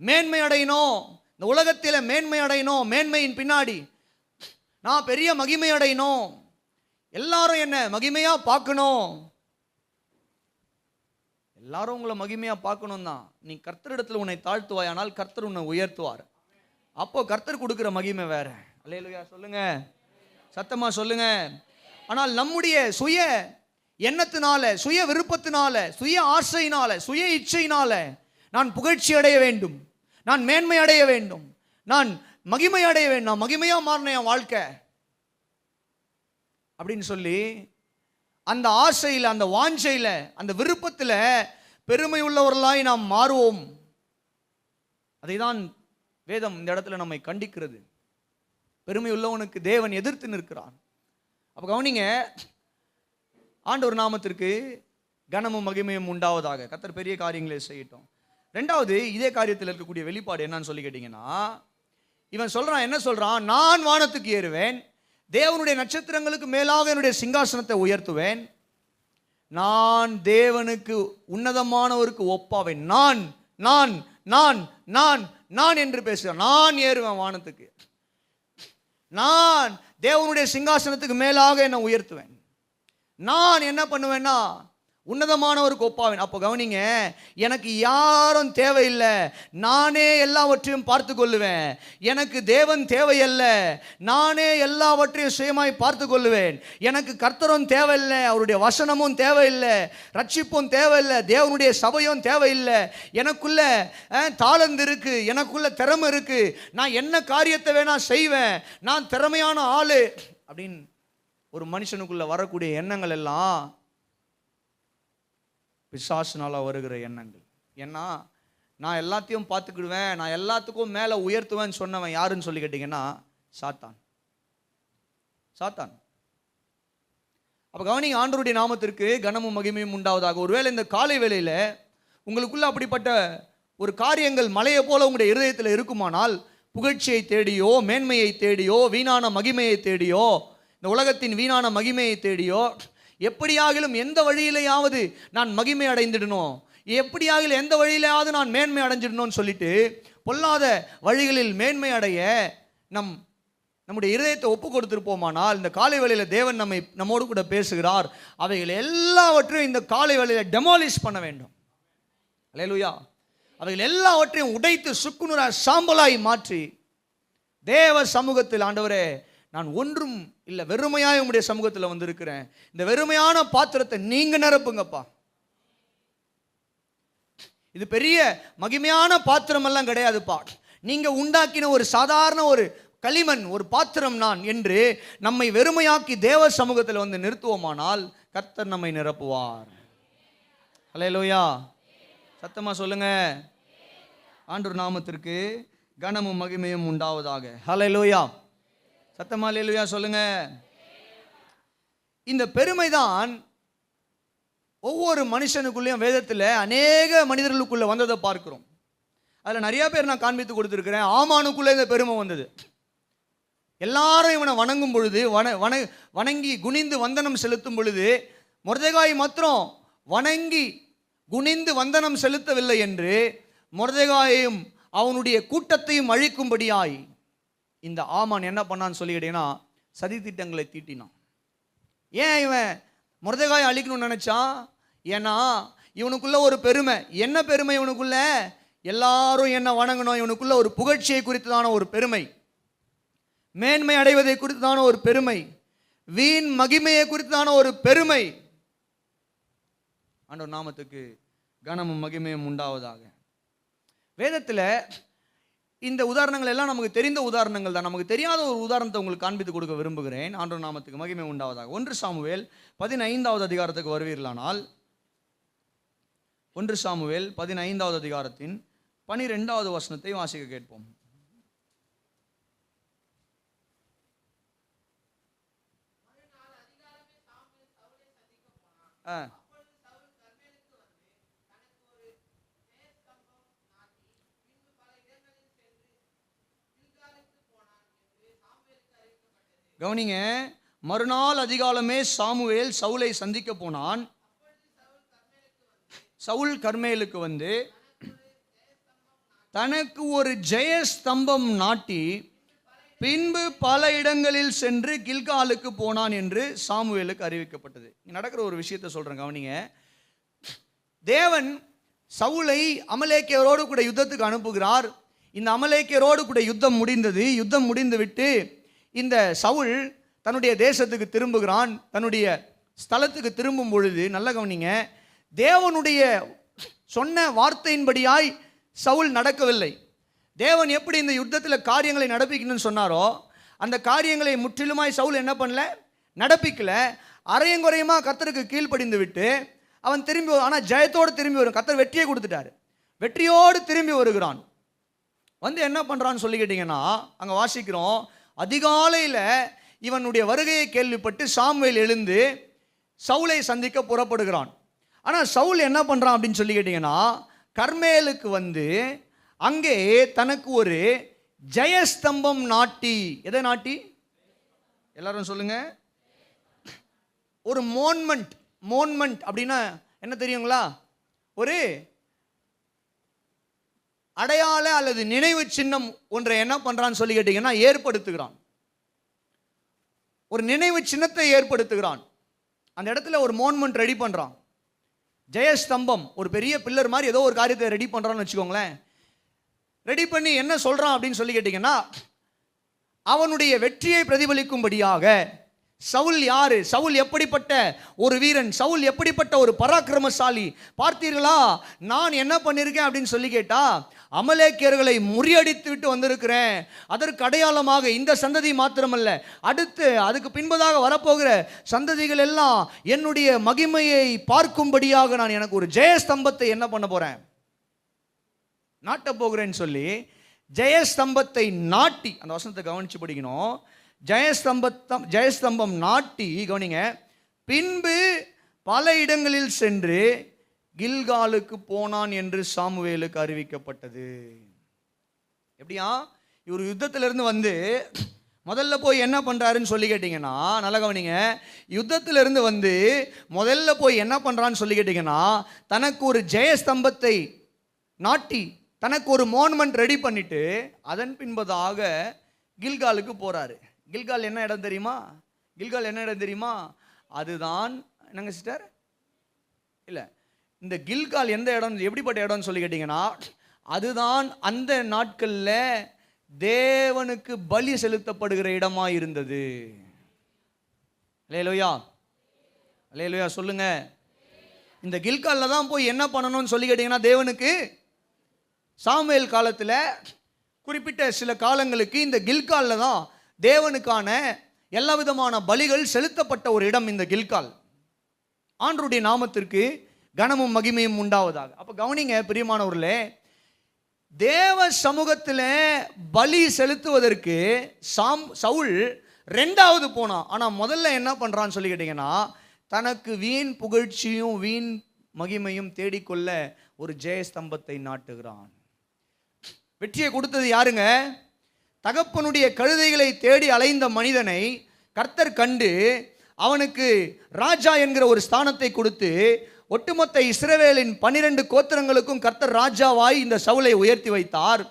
மேன்மை அடையணும், இந்த உலகத்தில் மேன்மை அடையணும், மேன்மையின் பின்னாடி நான் பெரிய மகிமை அடையணும், எல்லாரும் என்ன மகிமையா பார்க்கணும், எல்லாரும் உங்களை மகிமையா பார்க்கணும் தான். நீ கர்த்தரிடத்தில் உன்னை தாழ்த்துவாயானால் கர்த்தர் உன்னை உயர்த்துவார். அப்போ கர்த்தர் கொடுக்கிற மகிமை வேற. அல்லேலூயா சொல்லுங்க, சத்தமா சொல்லுங்க. ஆனால் நம்முடைய சுய எண்ணத்தினால, சுய விருப்பத்தினால, சுய ஆசையினால, சுய இச்சையினால நான் புகழ்ச்சி அடைய வேண்டும், நான் மேன்மை அடைய வேண்டும், நான் மகிமை அடைய வேண்டும், நான் மகிமையா மாறின என் வாழ்க்கை அப்படின்னு சொல்லி அந்த ஆசையில், அந்த வாஞ்சையில், அந்த விருப்பத்தில் பெருமை உள்ளவர்களாய் நாம் மாறுவோம். அதை தான் வேதம் இந்த இடத்துல நம்மை கண்டிக்கிறது. பெருமை உள்ளவனுக்கு தேவன் எதிர்த்து நிற்கிறான். அப்போ கவனிங்க, ஆண்டவர் நாமத்திற்கு கனமும் மகிமையும் உண்டாவதாக. கர்த்தர் பெரிய காரியங்களை செய்யட்டும். 2வது, இதே காரியத்தில் இருக்கக்கூடிய வெளிப்பாடு என்னன்னு சொல்லி கேட்டீங்கன்னா, இவன் சொல்றான், என்ன சொல்றான்? நான் வானத்துக்கு ஏறுவேன், தேவனுடைய நட்சத்திரங்களுக்கு மேலாக என்னுடைய சிங்காசனத்தை உயர்த்துவேன், நான் தேவனுக்கு உன்னதமானவருக்கு ஒப்பாவேன். நான் நான் நான் நான் நான் என்று பேசுகிறேன். நான் ஏறுவேன் வானத்துக்கு, நான் தேவனுடைய சிங்காசனத்துக்கு மேலாக என்னை உயர்த்துவேன், நான் என்ன பண்ணுவேன்னா உன்னதமானவருக்கு ஒப்பாவேன். அப்போ கவனிங்க, எனக்கு யாரும் தேவையில்லை, நானே எல்லாவற்றையும் பார்த்து கொள்ளுவேன். எனக்கு தேவன் தேவையல்ல, நானே எல்லாவற்றையும் சுயமாய் பார்த்து கொள்ளுவேன். எனக்கு கர்த்தரும் தேவையில்லை, அவருடைய வசனமும் தேவையில்லை, ரட்சிப்பும் தேவையில்லை, தேவனுடைய சபையும் தேவையில்லை. எனக்குள்ள தாளந்து இருக்கு, எனக்குள்ள திறமை இருக்கு, நான் என்ன காரியத்தை வேணா செய்வேன், நான் திறமையான ஆளு அப்படின்னு ஒரு மனுஷனுக்குள்ள வரக்கூடிய எண்ணங்கள் எல்லாம் பிசாசுனால வருகிற எண்ணங்கள். ஏன்னா நான் எல்லாத்தையும் பார்த்துக்கிடுவேன், நான் எல்லாத்துக்கும் மேலே உயர்த்துவேன்னு சொன்னவன் யாருன்னு சொல்லி கேட்டிங்கன்னா சாத்தான். சாத்தான். அப்போ கவனிங்க, ஆண்டவருடைய நாமத்திற்கு கனமும் மகிமையும் உண்டாவதாக. ஒருவேளை இந்த காலை வேளையில் உங்களுக்குள்ள அப்படிப்பட்ட ஒரு காரியங்கள் மலையை போல உங்களுடைய இருதயத்தில் இருக்குமானால், புகழ்ச்சியை தேடியோ, மேன்மையை தேடியோ, வீணான மகிமையை தேடியோ, இந்த உலகத்தின் வீணான மகிமையை தேடியோ, எப்படியாகிலும் எந்த வழியிலையாவது நான் மகிமை அடைந்துடணும், எப்படியாகிலும் எந்த வழியிலாவது நான் மேன்மை அடைஞ்சிடணும்னு சொல்லிட்டு பொல்லாத வழிகளில் மேன்மை அடைய நம்முடைய இருதயத்தை ஒப்பு கொடுத்துருப்போமானால், இந்த காலை வேளையில் தேவன் நம்மோடு கூட பேசுகிறார். அவைகள் எல்லாவற்றையும் இந்த காலை வேளையில் டெமாலிஷ் பண்ண வேண்டும். அல்லேலூயா. அவைகள் எல்லாவற்றையும் உடைத்து சுக்குநூறா சாம்பலாய் மாற்றி தேவ சமூகத்தில், ஆண்டவரே நான் ஒன்றும் இல்லை, வெறுமையாய் உங்களுடைய சமூகத்தில் வந்திருக்கிறேன், இந்த வெறுமையான பாத்திரத்தை நீங்க நிரப்புங்கப்பா. இது பெரிய மகிமையான பாத்திரம் எல்லாம் கிடையாதுப்பா, நீங்க உண்டாக்கின ஒரு சாதாரண ஒரு களிமண், ஒரு பாத்திரம் நான் என்று நம்மை வெறுமையாக்கி தேவ சமூகத்தில் வந்து நிறுத்துவோமானால் கர்த்தர் நம்மை நிரப்புவார். அல்லேலூயா. சத்தமா சொல்லுங்க. ஆண்டவர் நாமத்திற்கு கனமும் மகிமையும் உண்டாவதாக. அல்லேலூயா. சத்தமா அல்லேலூயா சொல்லுங்க. இந்த பெருமை தான் ஒவ்வொரு மனுஷனுக்குள்ளேயும் வேதத்தில் அநேக மனிதர்களுக்குள்ள வந்ததை பார்க்கிறோம். அதில் நிறைய பேர் நான் காண்பித்து கொடுத்துருக்கிறேன். ஆமானுக்குள்ளே இந்த பெருமை வந்தது. எல்லாரும் இவனை வணங்கும் பொழுது, வணங்கி குனிந்து வந்தனம் செலுத்தும் பொழுது, மொர்தெகாய் மாத்திரம் வணங்கி குனிந்து வந்தனம் செலுத்தவில்லை என்று மொர்தெகாயையும் அவனுடைய கூட்டத்தையும் அழிக்கும்படியாய் இந்த ஆமான் என்ன பண்ணான்னு சொல்லிக்கிட்டீங்கன்னா சதி திட்டங்களை தீட்டினான். ஏன் இவன் மொர்தெகாயை அழிக்கணும்னு நினைச்சான்? ஏன்னா இவனுக்குள்ள ஒரு பெருமை. என்ன பெருமை இவனுக்குள்ள? எல்லாரும் என்ன வணங்கணும், இவனுக்குள்ள ஒரு புகழ்ச்சியை குறித்ததான ஒரு பெருமை, மேன்மை அடைவதை குறித்ததான ஒரு பெருமை, வீண் மகிமையை குறித்ததான ஒரு பெருமை. ஆண்டவர் நாமத்துக்கு கனமும் மகிமையும் உண்டாவதாக. வேதத்தில் இந்த உதாரணங்கள் எல்லாம் நமக்கு தெரிந்த உதாரணங்கள் தான். நமக்கு தெரியாத ஒரு உதாரணத்தை உங்களுக்கு காண்பித்து கொடுக்க விரும்புகிறேன். ஆண்டவர் நாமத்துக்கு மகிமை உண்டாவதாக. 1 சாமுவேல் 15வது அதிகாரத்துக்கு வருவீர்களானால், 1 சாமுவேல் 15வது அதிகாரத்தின் 12வது வசனத்தை வாசிக்க கேட்போம். கவனிங்க, மறுநாள் அதிகாலமே சாமுவேல் சவுலை சந்திக்க போனான். சவுல் கர்மேலுக்கு வந்து தனக்கு ஒரு ஜெயஸ்தம்பம் நாட்டி பின்பு பல இடங்களில் சென்று கில்காலுக்கு போனான் என்று சாமுவேலுக்கு அறிவிக்கப்பட்டது. நடக்கிற ஒரு விஷயத்தை சொல்றேன், கவனிங்க. தேவன் சவுலை அமலேக்கியரோடு கூட யுத்தத்துக்கு அனுப்புகிறார். இந்த அமலேக்கியரோடு கூட யுத்தம் முடிந்தது. யுத்தம் முடிந்து விட்டு இந்த சவுல் தன்னுடைய தேசத்துக்கு திரும்புகிறான். தன்னுடைய ஸ்தலத்துக்கு திரும்பும் பொழுது நல்ல கவனிங்க, தேவனுடைய சொன்ன வார்த்தையின்படியாய் சவுல் நடக்கவில்லை. தேவன் எப்படி இந்த யுத்தத்தில் காரியங்களை நடப்பிக்கணும்னு சொன்னாரோ அந்த காரியங்களை முற்றிலுமாய் சவுல் என்ன பண்ணல, நடப்பிக்கல. அரையங்குறையமா கர்த்தருக்கு கீழ்ப்படிந்து விட்டு அவன் திரும்பி, ஆனால் ஜெயத்தோடு திரும்பி வரும். கர்த்தர் வெற்றியை கொடுத்துட்டாரு. வெற்றியோடு திரும்பி வருகிறான். வந்து என்ன பண்ணுறான்னு சொல்லி கேட்டிங்கன்னா, அங்கே வாசிக்கிறோம், அதிகாலையில் இவனுடைய வருகையை கேள்விப்பட்டு சாமுவேல் எழுந்து சவுலை சந்திக்க புறப்படுகிறான். ஆனால் சவுல் என்ன பண்ணுறான் அப்படின்னு சொல்லி கேட்டிங்கன்னா, கர்மேலுக்கு வந்து அங்கே தனக்கு ஒரு ஜெயஸ்தம்பம் நாட்டி, எதை நாட்டி? எல்லாரும் சொல்லுங்க. ஒரு மோன்மெண்ட் அப்படின்னா என்ன தெரியுங்களா? ஒரு அடையாள அல்லது நினைவு சின்னம் ஒன்றை என்ன பண்றான்னு சொல்லி கேட்டீங்கன்னா ஏற்படுத்துகிறான். ஒரு நினைவு சின்னத்தை ஏற்படுத்துகிறான். அந்த இடத்துல ஒரு மோன்மெண்ட் ரெடி பண்றான். ஜெயஸ்தம்பம், ஒரு பெரிய பில்லர் மாதிரி ஏதோ ஒரு காரியத்தை ரெடி பண்றான்னு வச்சுக்கோங்களேன். ரெடி பண்ணி என்ன சொல்றான் அப்படின்னு சொல்லி கேட்டீங்கன்னா, அவனுடைய வெற்றியை பிரதிபலிக்கும்படியாக சவுல் யாரு, சவுல் எப்படிப்பட்ட ஒரு வீரன், சவுல் எப்படிப்பட்ட ஒரு பராக்கிரமசாலி பார்த்தீர்களா, நான் என்ன பண்ணியிருக்கேன் அப்படின்னு சொல்லி கேட்டா, அமலேக்கியர்களை முறியடித்து விட்டு வந்திருக்கிறேன். அதற்கு அடையாளமாக இந்த சந்ததி மாத்திரமல்ல, அடுத்து அதுக்கு பின்பதாக வரப்போகிற சந்ததிகள் எல்லாம் என்னுடைய மகிமையை பார்க்கும்படியாக நான் எனக்கு ஒரு ஜெயஸ்தம்பத்தை என்ன பண்ண போறேன், நாட்ட போகிறேன்னு சொல்லி ஜெயஸ்தம்பத்தை நாட்டி, அந்த வசனத்தை கவனிச்சு படிக்கணும். ஜெயஸ்தம்பம் நாட்டி, கவனிங்க, பின்பு பல இடங்களில் சென்று கில்காலுக்கு போனான் என்று சாமுவேலுக்கு அறிவிக்கப்பட்டது. எப்படியா, இவர் யுத்தத்திலிருந்து வந்து முதல்ல போய் என்ன பண்றாருன்னு சொல்லி கேட்டீங்கன்னா, நல்ல கவனிங்க, யுத்தத்திலிருந்து வந்து முதல்ல போய் என்ன பண்றான்னு சொல்லி கேட்டீங்கன்னா, தனக்கு ஒரு ஜெயஸ்தம்பத்தை நாட்டி தனக்கு ஒரு மோனுமெண்ட் ரெடி பண்ணிட்டு அதன் பின்பதாக கில்காலுக்கு போறாரு. கில்கால் என்ன இடம் தெரியுமா? கில்கால் என்ன இடம் தெரியுமா? அதுதான் என்னங்க சிஸ்டர், இல்ல, இந்த கில்கால் எந்த இடம், எப்படிப்பட்ட இடம்னு சொல்லி கேட்டீங்கன்னா, அதுதான் அந்த நாட்கள்ல தேவனுக்கு பலி செலுத்தப்படுகிற இடமா இருந்தது. அல்லேலூயா, அல்லேலூயா சொல்லுங்க. இந்த கில்கால்ல தான் போய் என்ன பண்ணணும்னு சொல்லி கேட்டீங்கன்னா, தேவனுக்கு சாமுவேல் காலத்தில் குறிப்பிட்ட சில காலங்களுக்கு இந்த கில்கால்ல தான் தேவனுக்கான எல்லா விதமான பலிகள் செலுத்தப்பட்ட ஒரு இடம் இந்த கில்கால். ஆண்டவருடைய நாமத்திற்கு கனமும் மகிமையும் உண்டாவதாக. அப்ப கவனிங்க பிரியமானவர்களே, தேவ சமூகத்தில் பலி செலுத்துவதற்கு சவுல் ரெண்டாவது போனான். ஆனா முதல்ல என்ன பண்றான்னு சொல்லி கேட்டீங்கன்னா, தனக்கு வீண் புகழ்ச்சியும் வீண் மகிமையும் தேடிக்கொள்ள ஒரு ஜெயஸ்தம்பத்தை நாட்டுகிறான். வெற்றியை கொடுத்தது யாருங்க? தகப்பனுடைய கழுதைகளை தேடி அலைந்த மனிதனை கர்த்தர் கண்டு அவனுக்கு ராஜா என்கிற ஒரு ஸ்தானத்தை கொடுத்து, ஒட்டுமொத்த இஸ்ரவேலின் 12 கோத்திரங்களுக்கும் கர்த்தர் ராஜாவாய் இந்த சவுலை உயர்த்தி வைத்தார்.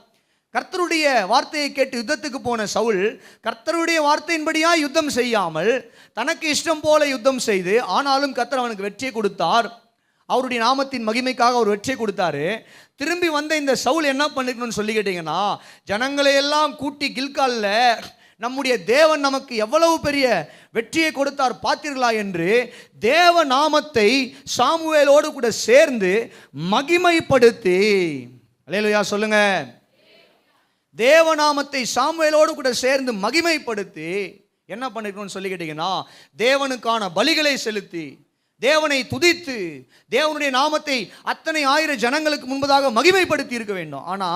கர்த்தருடைய வார்த்தையை கேட்டு யுத்தத்துக்கு போன சவுல் கர்த்தருடைய வார்த்தையின்படியா யுத்தம் செய்யாமல் தனக்கு இஷ்டம் போல யுத்தம் செய்து, ஆனாலும் கர்த்தர் அவனுக்கு வெற்றியை கொடுத்தார். அவருடைய நாமத்தின் மகிமைக்காக அவர் வெற்றியை கொடுத்தாரு. திரும்பி வந்த இந்த சவுல் என்ன பண்ணிக்கணும்னு சொல்லி கேட்டீங்கன்னா, ஜனங்களை எல்லாம் கூட்டி கில்கால்ல நம்முடைய தேவன் நமக்கு எவ்வளவு பெரிய வெற்றியை கொடுத்தார் பார்த்தீர்களா என்று தேவ நாமத்தை சாமுவேலோடு கூட சேர்ந்து மகிமைப்படுத்தி, அல்லேலூயா சொல்லுங்க, தேவநாமத்தை சாமுவேலோடு கூட சேர்ந்து மகிமைப்படுத்தி என்ன பண்ணிக்கணும்னு சொல்லி கேட்டீங்கன்னா, தேவனுக்கான பலிகளை செலுத்தி தேவனை துதித்து தேவனுடைய நாமத்தை அத்தனை ஆயிரம் ஜனங்களுக்கு முன்பதாக மகிமைப்படுத்தி இருக்க வேண்டும். ஆனா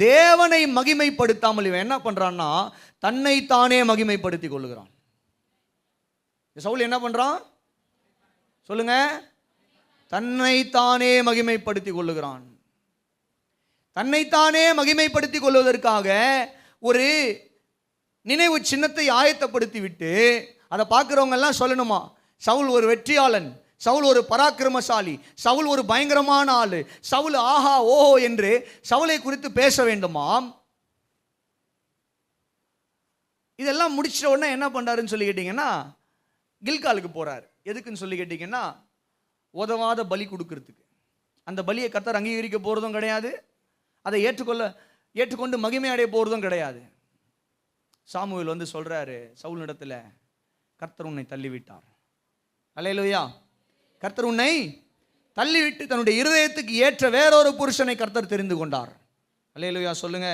தேவனை மகிமைப்படுத்தாமல் இவன் என்ன பண்றான்னா, தன்னை தானே மகிமைப்படுத்தி கொள்ளுகிறான். சவுல் என்ன பண்றான் சொல்லுங்க? தன்னை தானே மகிமைப்படுத்தி கொள்ளுகிறான். தன்னைத்தானே மகிமைப்படுத்தி கொள்வதற்காக ஒரு நினைவு சின்னத்தை ஆயத்தப்படுத்தி விட்டு அதை பார்க்கிறவங்க எல்லாம் சொல்லணுமா, சவுல் ஒரு வெற்றியாளன், சவுல் ஒரு பராக்கிரமசாலி, சவுல் ஒரு பயங்கரமான ஆளு, சவுல் ஆஹா ஓஹோ என்று சவுலை குறித்து பேச வேண்டுமாம். இதெல்லாம் முடிச்ச உடனே என்ன பண்றாருன்னு சொல்லி கேட்டீங்கன்னா, கில்காலுக்கு போறாரு. எதுக்குன்னு சொல்லி கேட்டீங்கன்னா, உதவாத பலி கொடுக்கறதுக்கு. அந்த பலியை கர்த்தர் அங்கீகரிக்க போறதும் கிடையாது, அதை ஏற்றுக்கொண்டு மகிமை அடைய போறதும் கிடையாது. சாமுவேல் வந்து சொல்றாரு சவுல் இடத்துல, கர்த்தர் உன்னை தள்ளிவிட்டார். அல்லேலூயா, கர்த்தர் உன்னை தள்ளிவிட்டு தன்னுடைய இருதயத்துக்கு ஏற்ற வேறொரு புருஷனை கர்த்தர் தெரிந்து கொண்டார். அல்லேலூயா சொல்லுங்க.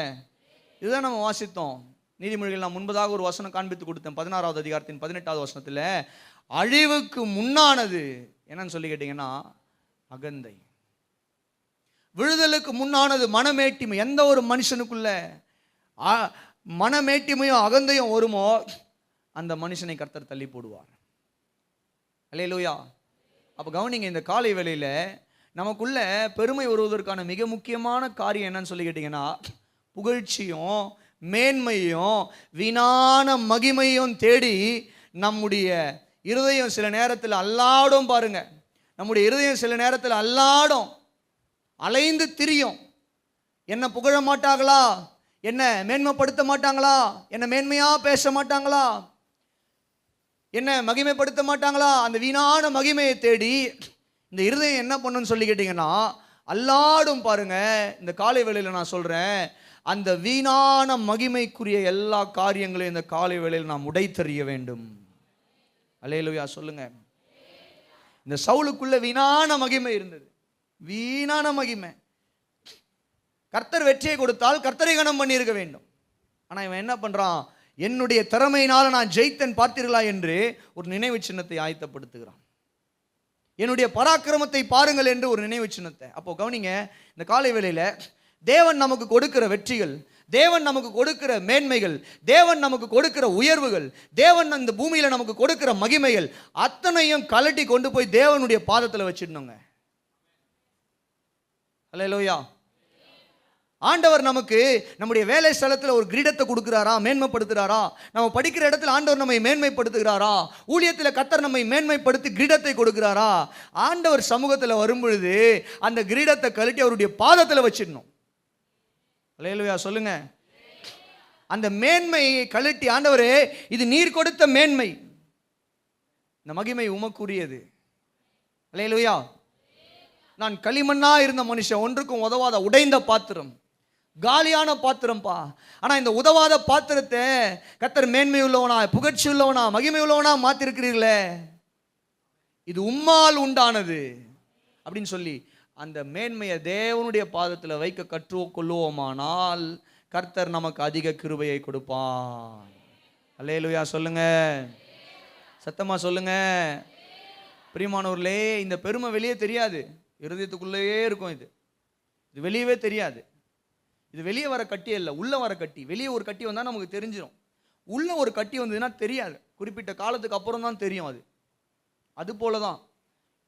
இதுதான் நம்ம வாசித்தோம் நீதிமொழிகள். நான் முன்பதாக ஒரு வசனம் காண்பித்து கொடுத்தேன், 16வது அதிகாரத்தின் 18வது வசனத்தில், அழிவுக்கு முன்னானது என்னன்னு சொல்லி கேட்டீங்கன்னா அகந்தை, விழுதலுக்கு முன்னானது மனமேட்டிமை. எந்த ஒரு மனுஷனுக்குள்ள மனமேட்டிமையும் அகந்தையும் வருமோ அந்த மனுஷனை கர்த்தர் தள்ளி போடுவார். அல்லேலூயா. அப்போ கவனிங்க, இந்த காலை வேளையில நமக்குள்ள பெருமை வருவதற்கான மிக முக்கியமான காரியம் என்னன்னு சொல்லி கேட்டீங்கன்னா, புகழ்ச்சியும் மேன்மையும் வீணான மகிமையும் தேடி நம்முடைய இருதயம் சில நேரத்தில் அல்லாடும். பாருங்க, நம்முடைய இருதயம் சில நேரத்தில் அல்லாடும், அலைந்து திரியும். என்ன புகழ மாட்டாங்களா? என்ன மேன்மைப்படுத்த மாட்டாங்களா? என்ன மேன்மையா பேச மாட்டாங்களா? என்ன மகிமைப்படுத்த மாட்டாங்களா? அந்த வீணான மகிமையை தேடி இந்த இருதயம் என்ன பண்ணுன்னு சொல்லி கேட்டீங்கன்னா அல்லாடும் பாருங்க. இந்த காலை வேளையில் நான் சொல்றேன், அந்த வீணான மகிமைக்குரிய எல்லா காரியங்களையும் இந்த காலை வேளையில் நாம் உடைத்தெறிய வேண்டும். அல்லேலூயா சொல்லுங்க. இந்த சவுலுக்குள்ள வீணான மகிமை இருந்தது, வீணான மகிமை. கர்த்தர் வெற்றியை கொடுத்தால் கர்த்தரை கனம் பண்ணியிருக்க வேண்டும். ஆனால் இவன் என்ன பண்றான்? என்னுடைய திறமையினால நான் ஜெயித்தன் பார்த்தீர்களா என்று ஒரு நினைவு சின்னத்தை ஆயத்தப்படுத்துகிறான். என்னுடைய பராக்கிரமத்தை பாருங்கள் என்று ஒரு நினைவு சின்னத்தை. அப்போ கவனிங்க, இந்த காலை வேளையில தேவன் நமக்கு கொடுக்கிற வெற்றிகள், தேவன் நமக்கு கொடுக்கிற மேன்மைகள், தேவன் நமக்கு கொடுக்கிற உயர்வுகள், தேவன் இந்த பூமியில நமக்கு கொடுக்கிற மகிமைகள் அத்தனையும் கலட்டி கொண்டு போய் தேவனுடைய பாதத்தில் வச்சிடணுங்க. அல்லேலூயா. ஆண்டவர் நமக்கு நம்முடைய வேலை ஸ்தலத்தில் ஒரு கிரீடத்தை கொடுக்கிறாரா, மேன்மைப்படுத்துகிறாரா? நம்ம படிக்கிற இடத்துல ஆண்டவர் நம்மை மேன்மைப்படுத்துகிறாரா? ஊழியத்தில் கர்த்தர் நம்மை மேன்மைப்படுத்தி கிரீடத்தை கொடுக்கிறாரா? ஆண்டவர் சமூகத்தில் வரும்பொழுது அந்த கிரீடத்தை கழட்டி அவருடைய பாதத்தில் வச்சிடணும். அல்லேலூயா சொல்லுங்க. அந்த மேன்மையை கழட்டி, ஆண்டவரே இது நீர் கொடுத்த மேன்மை, இந்த மகிமை உமக்குரியது. அல்லேலூயா. நான் களிமண்ணா இருந்த மனுஷன், ஒன்றுக்கும் உதவாத உடைந்த பாத்திரம், காலியான பாத்திரம்பா. ஆனா இந்த உதவாத பாத்திரத்தை கர்த்தர் மேன்மை உள்ளவனா, புகழ்ச்சி உள்ளவனா, மகிமை உள்ளவனா மாத்திருக்கிறீர்களே, இது உம்மால் உண்டானது அப்படின்னு சொல்லி அந்த மேன்மையை தேவனுடைய பாதத்தில் வைக்க கற்றுக்கொள்வோமானால் கர்த்தர் நமக்கு அதிக கிருபையை கொடுப்பான். அல்லேலூயா சொல்லுங்க, சத்தமா சொல்லுங்க. பிரியமானவர்களே, இந்த பெருமை வெளியே தெரியாது, இருதயத்துக்குள்ளேயே இருக்கும். இது வெளியவே தெரியாது. இது வெளியே வர கட்டி இல்லை, உள்ள வர கட்டி. வெளியே ஒரு கட்டி வந்தால் நமக்கு தெரிஞ்சிடும், உள்ள ஒரு கட்டி வந்ததுன்னா தெரியாது. குறிப்பிட்ட காலத்துக்கு அப்புறம் தான் தெரியும். அது போல தான்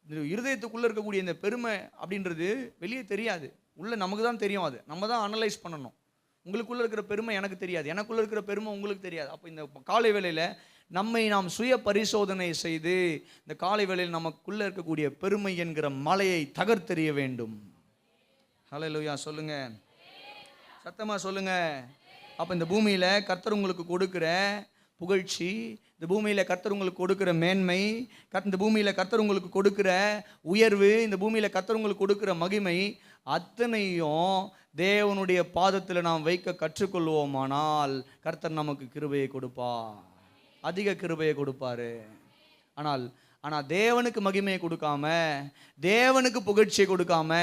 இந்த இருதயத்துக்குள்ளே இருக்கக்கூடிய இந்த பெருமை அப்படின்றது வெளியே தெரியாது, உள்ள நமக்கு தான் தெரியும். அது நம்ம தான் அனலைஸ் பண்ணணும். உங்களுக்குள்ளே இருக்கிற பெருமை எனக்கு தெரியாது, எனக்குள்ளே இருக்கிற பெருமை உங்களுக்கு தெரியாது. அப்போ இந்த காலை வேளையில் நம்மை நாம் சுய பரிசோதனை செய்து இந்த காலை வேளையில் நமக்குள்ளே இருக்கக்கூடிய பெருமை என்கிற மலையை தகர்த்தெறிய வேண்டும். ஹல்லேலூயா சொல்லுங்க, சத்தமா சொல்லுங்க. அப்போ இந்த பூமியில் கர்த்தர் உங்களுக்கு கொடுக்கிற புகழ்ச்சி, இந்த பூமியில் கர்த்தர் உங்களுக்கு கொடுக்கிற மேன்மை, இந்த பூமியில் கர்த்தர் உங்களுக்கு கொடுக்கிற உயர்வு, இந்த பூமியில் கர்த்தர் உங்களுக்கு கொடுக்கிற மகிமை அத்தனையும் தேவனுடைய பாதத்தில் நாம் வைக்க கற்றுக்கொள்வோமானால் கர்த்தர் நமக்கு கிருபையை கொடுப்பார், அதிக கிருபையை கொடுப்பாரு. ஆனால் தேவனுக்கு மகிமையை கொடுக்காம, தேவனுக்கு புகழ்ச்சியை கொடுக்காம,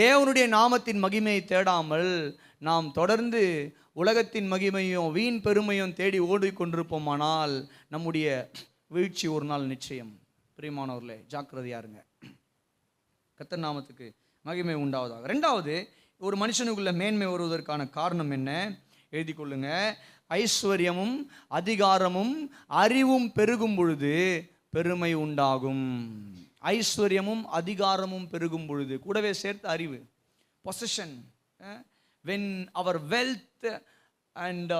தேவனுடைய நாமத்தின் மகிமையை தேடாமல் நாம் தொடர்ந்து உலகத்தின் மகிமையும் வீண் பெருமையும் தேடி ஓடிக்கொண்டிருப்போமானால் நம்முடைய வீழ்ச்சி ஒரு நாள் நிச்சயம். பிரியமானவர்களே, ஜாக்கிரதையா இருங்க. கர்த்தர் நாமத்துக்கு மகிமை உண்டாவதாக. ரெண்டாவது, ஒரு மனுஷனுக்குள்ள மேன்மை வருவதற்கான காரணம் என்ன? எழுதி கொள்ளுங்க. ஐஸ்வர்யமும் அதிகாரமும் அறிவும் பெருகும் பொழுது பெருமை உண்டாகும். ஐஸ்வர்யமும் அதிகாரமும் பெருகும் பொழுது, கூடவே சேர்த்து அறிவு, possession. when our wealth and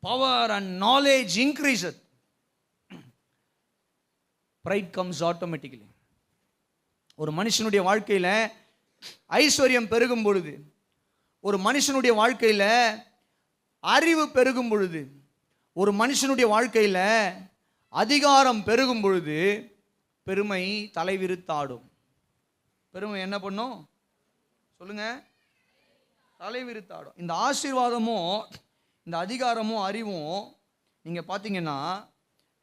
power and knowledge increases, pride comes automatically. ஒரு மனுஷனுடைய வாழ்க்கையில ஐஸ்வர்யம் பெருகும் பொழுது, ஒரு மனுஷனுடைய வாழ்க்கையில அறிவு பெருகும் பொழுது, ஒரு மனுஷனுடைய வாழ்க்கையில அதிகாரம் பெருகும் பொழுது பெருமை தலைவிரித்தாடும். பெருமை என்ன பண்ணும் சொல்லுங்க? தலைவிரித்தாடும். இந்த ஆசீர்வாதமும் இந்த அதிகாரமும் அறிவும் நீங்கள் பார்த்தீங்கன்னா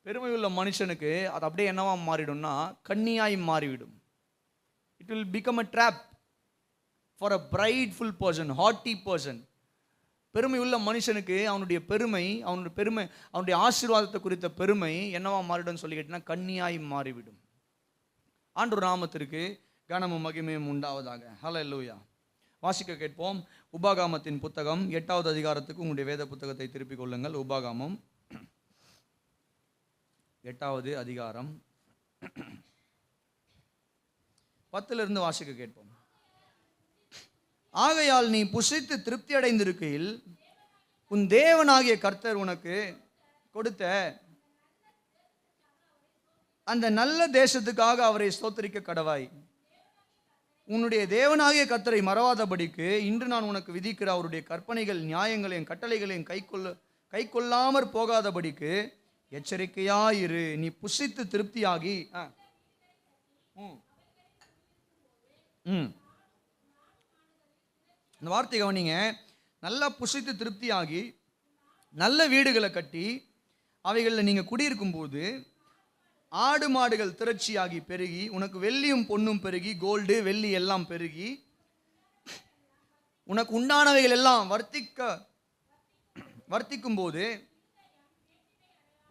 பெருமை உள்ள மனுஷனுக்கு அது அப்படியே என்னவா மாறிடும்னா கண்ணியாய் மாறிவிடும். It will become a drop for a brightful person, ஹாட்டி person. பெருமை உள்ள மனுஷனுக்கு அவனுடைய பெருமை, அவனுடைய ஆசீர்வாதத்தை குறித்த பெருமை என்னவா மாறிடும் சொல்லி கேட்டீங்கன்னா கண்ணியாய் மாறிவிடும். ஆண்டவர் நாமத்திற்கு கனமும் மகிமையும் உண்டாவதாக. ஹல்லேலூயா. வாசிக்க கேட்போம். உபாகமத்தின் புத்தகம் 8வது அதிகாரத்துக்கு உங்களுடைய வேத புத்தகத்தை திருப்பிக் கொள்ளுங்கள். உபாகமம் 8வது அதிகாரம் 10 வாசிக்க கேட்போம். ஆகையால் நீ புசித்து திருப்தி அடைந்திருக்கையில் உன் தேவனாகிய கர்த்தர் உனக்கு கொடுத்த அந்த நல்ல தேசத்துக்காக அவரை ஸ்தோத்திரிக்க கடவாய். உன்னுடைய தேவனாகிய கர்த்தரை மறவாதபடிக்கு இன்று நான் உனக்கு விதிக்கிற அவருடைய கற்பனைகள் நியாயங்களையும் கட்டளைகளையும் கை கொள்ளாமற் போகாதபடிக்கு எச்சரிக்கையாயிரு. நீ புசித்து திருப்தியாகி இந்த வார்த்தை கவனிங்க. நல்லா புசித்து திருப்தியாகி நல்ல வீடுகளை கட்டி அவைகளில் நீங்கள் குடியிருக்கும் போது ஆடு மாடுகள் திரட்சியாகி பெருகி உனக்கு வெள்ளியும் பொன்னும் பெருகி கோல்டு வெள்ளி எல்லாம் பெருகி உனக்கு உண்டானவைகள் எல்லாம் வர்த்திக்கும் போது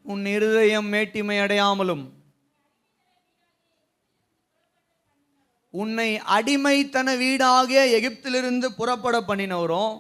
உன் இருதயம் மேட்டிமை அடையாமலும் உன்னை அடிமைத்தன வீடாகிய எகிப்திலிருந்து புறப்பட பண்ணினவரும்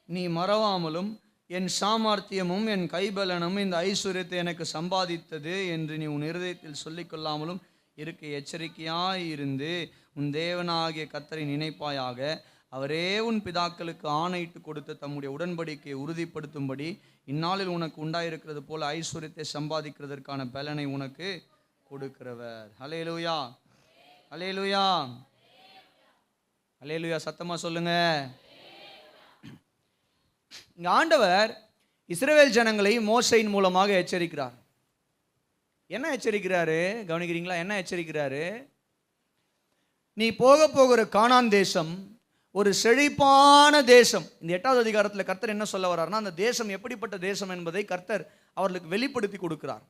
நீ மறவாமலும் என் சாமர்த்தியமும் என் கைபலனும் இந்த ஐஸ்வர்யத்தை எனக்கு சம்பாதித்தது என்று நீ உன் இருதயத்தில் சொல்லிக்கொள்ளாமலும் இருக்க எச்சரிக்கையாயிருந்து உன் தேவனாகிய கர்த்தரை நினைப்பாயாக. அவரே உன் பிதாக்களுக்கு ஆணையிட்டு கொடுத்த தம்முடைய உடன்படிக்கையை உறுதிப்படுத்தும்படி இந்நாளில் உனக்கு உண்டாயிருக்கிறது போல ஐஸ்வர்யத்தை சம்பாதிக்கிறதற்கான பலனை உனக்கு கொடுக்கிறவர். ஹல்லேலூயா, ஹல்லேலூயா, ஹல்லேலூயா. சத்தமா சொல்லுங்க. இங்க ஆண்டவர் இஸ்ரவேல் ஜனங்களை மோசையின் மூலமாக எச்சரிக்கிறார். என்ன எச்சரிக்கிறாரு கவனிக்கிறீங்களா? என்ன எச்சரிக்கிறாரு? நீ போகிற கானான் தேசம் ஒரு செழிப்பான தேசம். இந்த 8வது அதிகாரத்தில் கர்த்தர் என்ன சொல்ல வர்றாருன்னா, அந்த தேசம் எப்படிப்பட்ட தேசம் என்பதை கர்த்தர் அவர்களுக்கு வெளிப்படுத்தி கொடுக்கிறார்.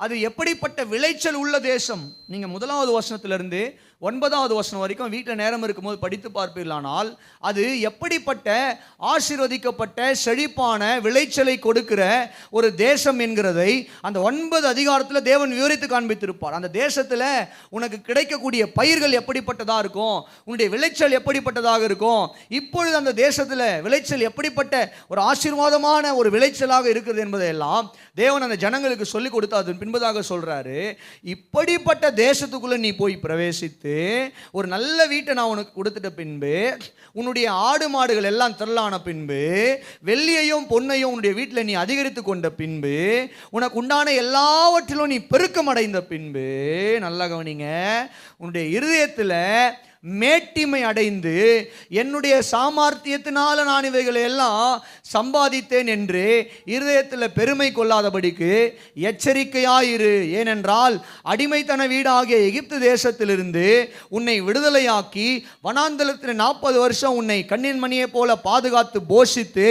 அது எப்படிப்பட்ட விளைச்சல் உள்ள தேசம். நீங்க 1வது வசனத்திலிருந்து 9வது வசனம் வரைக்கும் வீட்டில் நேரம் இருக்கும்போது படித்து பார்ப்பீர்களானால் அது எப்படிப்பட்ட ஆசீர்வதிக்கப்பட்ட செழிப்பான விளைச்சலை கொடுக்கிற ஒரு தேசம் என்கிறதை அந்த 9 அதிகாரத்தில் தேவன் விவரித்து காண்பித்திருப்பார். அந்த தேசத்தில் உனக்கு கிடைக்கக்கூடிய பயிர்கள் எப்படிப்பட்டதாக இருக்கும், உன்னுடைய விளைச்சல் எப்படிப்பட்டதாக இருக்கும், இப்பொழுது அந்த தேசத்தில் விளைச்சல் எப்படிப்பட்ட ஒரு ஆசீர்வாதமான ஒரு விளைச்சலாக இருக்கிறது என்பதையெல்லாம் தேவன் அந்த ஜனங்களுக்கு சொல்லிக் கொடுத்து அதன் பின்பதாக சொல்றாரு, இப்படிப்பட்ட தேசத்துக்குள்ள நீ போய் பிரவேசித்து ஒரு நல்ல வீட்டை நான் உனக்கு கொடுத்துட்ட பின்பு உன்னுடைய ஆடு மாடுகள் எல்லாம் திரளான பின்பு வெள்ளியையும் பொன்னையும் உன்னுடைய வீட்டில் நீ அதிகரித்து கொண்ட பின்பு உனக்கு உண்டான எல்லாவற்றிலும் நீ பெருக்கம் அடைந்த பின்பு, நல்லா கவனிங்க, உன்னுடைய இருதயத்தில் மேட்டிமை அடைந்து என்னுடைய சாமர்த்தியத்தினால நான் இவைகளை எல்லாம் சம்பாதித்தேன் என்று இருதயத்தில் பெருமை கொள்ளாதபடிக்கு எச்சரிக்கையாயிரு. ஏனென்றால் அடிமைத்தன வீடாகிய எகிப்து தேசத்திலிருந்து உன்னை விடுதலையாக்கி வனாந்தரத்தில் 40 வருஷம் உன்னை கண்ணின் மணியை போல பாதுகாத்து போஷித்து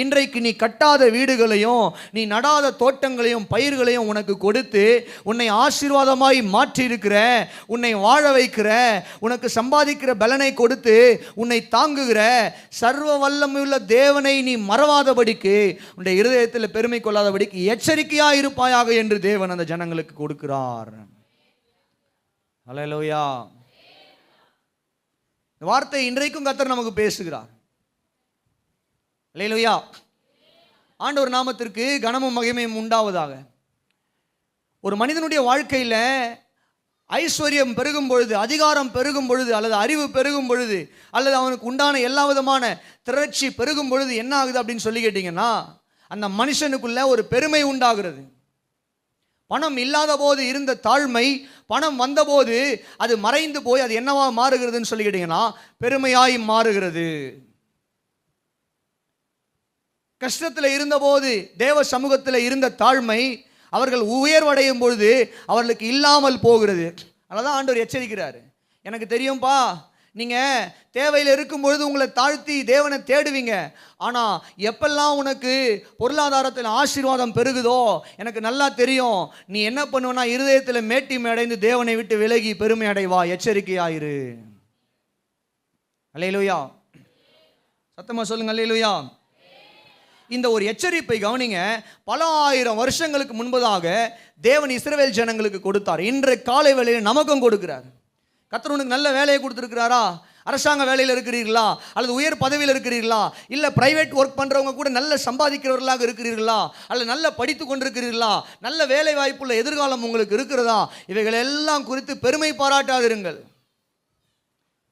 இன்றைக்கு நீ கட்டாத வீடுகளையும் நீ நடாத தோட்டங்களையும் பயிர்களையும் உனக்கு கொடுத்து உன்னை ஆசீர்வாதமாய் மாற்றி இருக்கிற, உன்னை வாழ வைக்கிற, உனக்கு சம்பாதிக்கிற பலனை கொடுத்து உன்னை தாங்குகிற சர்வ வல்லமையுள்ள தேவனை நீ மறவாதபடிக்கு உன்னுடைய இருதயத்தில் பெருமை கொள்ளாதபடிக்கு எச்சரிக்கையாக இருப்பாயாக என்று தேவன் அந்த ஜனங்களுக்கு கொடுக்கிறார். ஹல்லேலூயா. இந்த வார்த்தை இன்றைக்கும் கர்த்தர் நமக்கு பேசுகிறார். ஹல்லேலூயா. ஆண்டவர் நாமத்திற்கு கனமும் மகிமையும் உண்டாவதாக. ஒரு மனிதனுடைய வாழ்க்கையில் ஐஸ்வர்யம் பெருகும் பொழுது, அதிகாரம் பெருகும் பொழுது, அல்லது அறிவு பெருகும் பொழுது, அல்லது அவனுக்கு உண்டான எல்லா விதமான திரட்சி பெருகும் பொழுது என்ன ஆகுது அப்படின்னு சொல்லி கேட்டீங்கன்னா, அந்த மனுஷனுக்குள்ள ஒரு பெருமை உண்டாகிறது. பணம் இல்லாத போது இருந்த தாழ்மை பணம் வந்தபோது அது மறைந்து போய் அது என்னவா மாறுகிறதுன்னு சொல்லி கேட்டீங்கன்னா பெருமையாய் மாறுகிறது. கஷ்டத்தில் இருந்தபோது தேவ சமூகத்தில் இருந்த தாழ்மை அவர்கள் உயர்வடையும் பொழுது அவர்களுக்கு இல்லாமல் போகிறது. அதனால ஆண்டவர் எச்சரிக்கிறாரு, எனக்கு தெரியும்பா, நீங்கள் தேவையில் இருக்கும் பொழுது உங்களை தாழ்த்தி தேவனை தேடுவீங்க, ஆனால் எப்பெல்லாம் உனக்கு பொருளாதாரத்தில் ஆசீர்வாதம் பெருகுதோ எனக்கு நல்லா தெரியும், நீ என்ன பண்ணுவனா இருதயத்தில் மேட்டிமை அடைந்து தேவனை விட்டு விலகி பெருமை அடைவா. எச்சரிக்கையாயிரு. அல்லேலூயா. சத்தமாக சொல்லுங்க அல்லேலூயா. இந்த ஒரு எச்சரிப்பை கவனிங்க. பல ஆயிரம் வருஷங்களுக்கு முன்பதாக தேவன் இஸ்ரவேல் ஜனங்களுக்கு கொடுத்தார். இன்றைய காலை வேளையில் நமக்கும் கொடுக்கிறார். கர்த்தர் உனக்கு நல்ல வேலையை கொடுத்துருக்கிறாரா? அரசாங்க வேலையில் இருக்கிறீர்களா, அல்லது உயர் பதவியில் இருக்கிறீர்களா, இல்லை பிரைவேட் ஒர்க் பண்ணுறவங்க கூட நல்ல சம்பாதிக்கிறவர்களாக இருக்கிறீர்களா, அல்லது நல்ல படித்து கொண்டிருக்கிறீர்களா, நல்ல வேலை வாய்ப்புள்ள எதிர்காலம் உங்களுக்கு இருக்கிறதா, இவைகள் எல்லாம் குறித்து பெருமை பாராட்டாதிருங்கள்.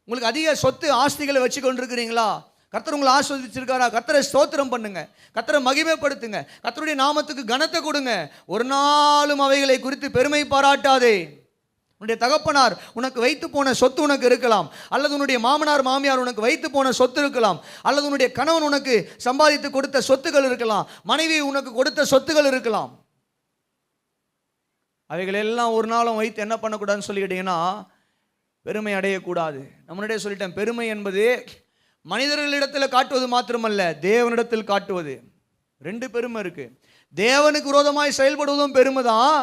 உங்களுக்கு அதிக சொத்து ஆஸ்திகளை வச்சு கொண்டிருக்கிறீங்களா, கர்த்தர் உங்களை ஆஸ்வதிச்சிருக்காரா, கர்த்தரை ஸ்தோத்திரம் பண்ணுங்க, கர்த்தரை மகிமைப்படுத்துங்க, கர்த்தருடைய நாமத்துக்கு கனத்தை கொடுங்க. ஒரு நாளும் அவைகளை குறித்து பெருமை பாராட்டாதே. உன்னுடைய தகப்பனார் உனக்கு வைத்து போன சொத்து உனக்கு இருக்கலாம், அல்லது உன்னுடைய மாமனார் மாமியார் உனக்கு வைத்து போன சொத்து இருக்கலாம், அல்லது உன்னுடைய கணவன் உனக்கு சம்பாதித்து கொடுத்த சொத்துக்கள் இருக்கலாம், மனைவி உனக்கு கொடுத்த சொத்துக்கள் இருக்கலாம். அவைகள் எல்லாம் ஒரு நாளும் வைத்து என்ன பண்ணக்கூடாதுன்னு சொல்லிக்கிட்டீங்கன்னா பெருமை அடையக்கூடாது. நம்மளுடைய சொல்லிட்டேன், பெருமை என்பது மனிதர்களிடத்தில் காட்டுவது மாத்திரமல்ல, தேவனிடத்தில் காட்டுவது. ரெண்டு பெருமை இருக்கு. தேவனுக்கு விரோதமாய் செயல்படுவதும் பெருமை தான்,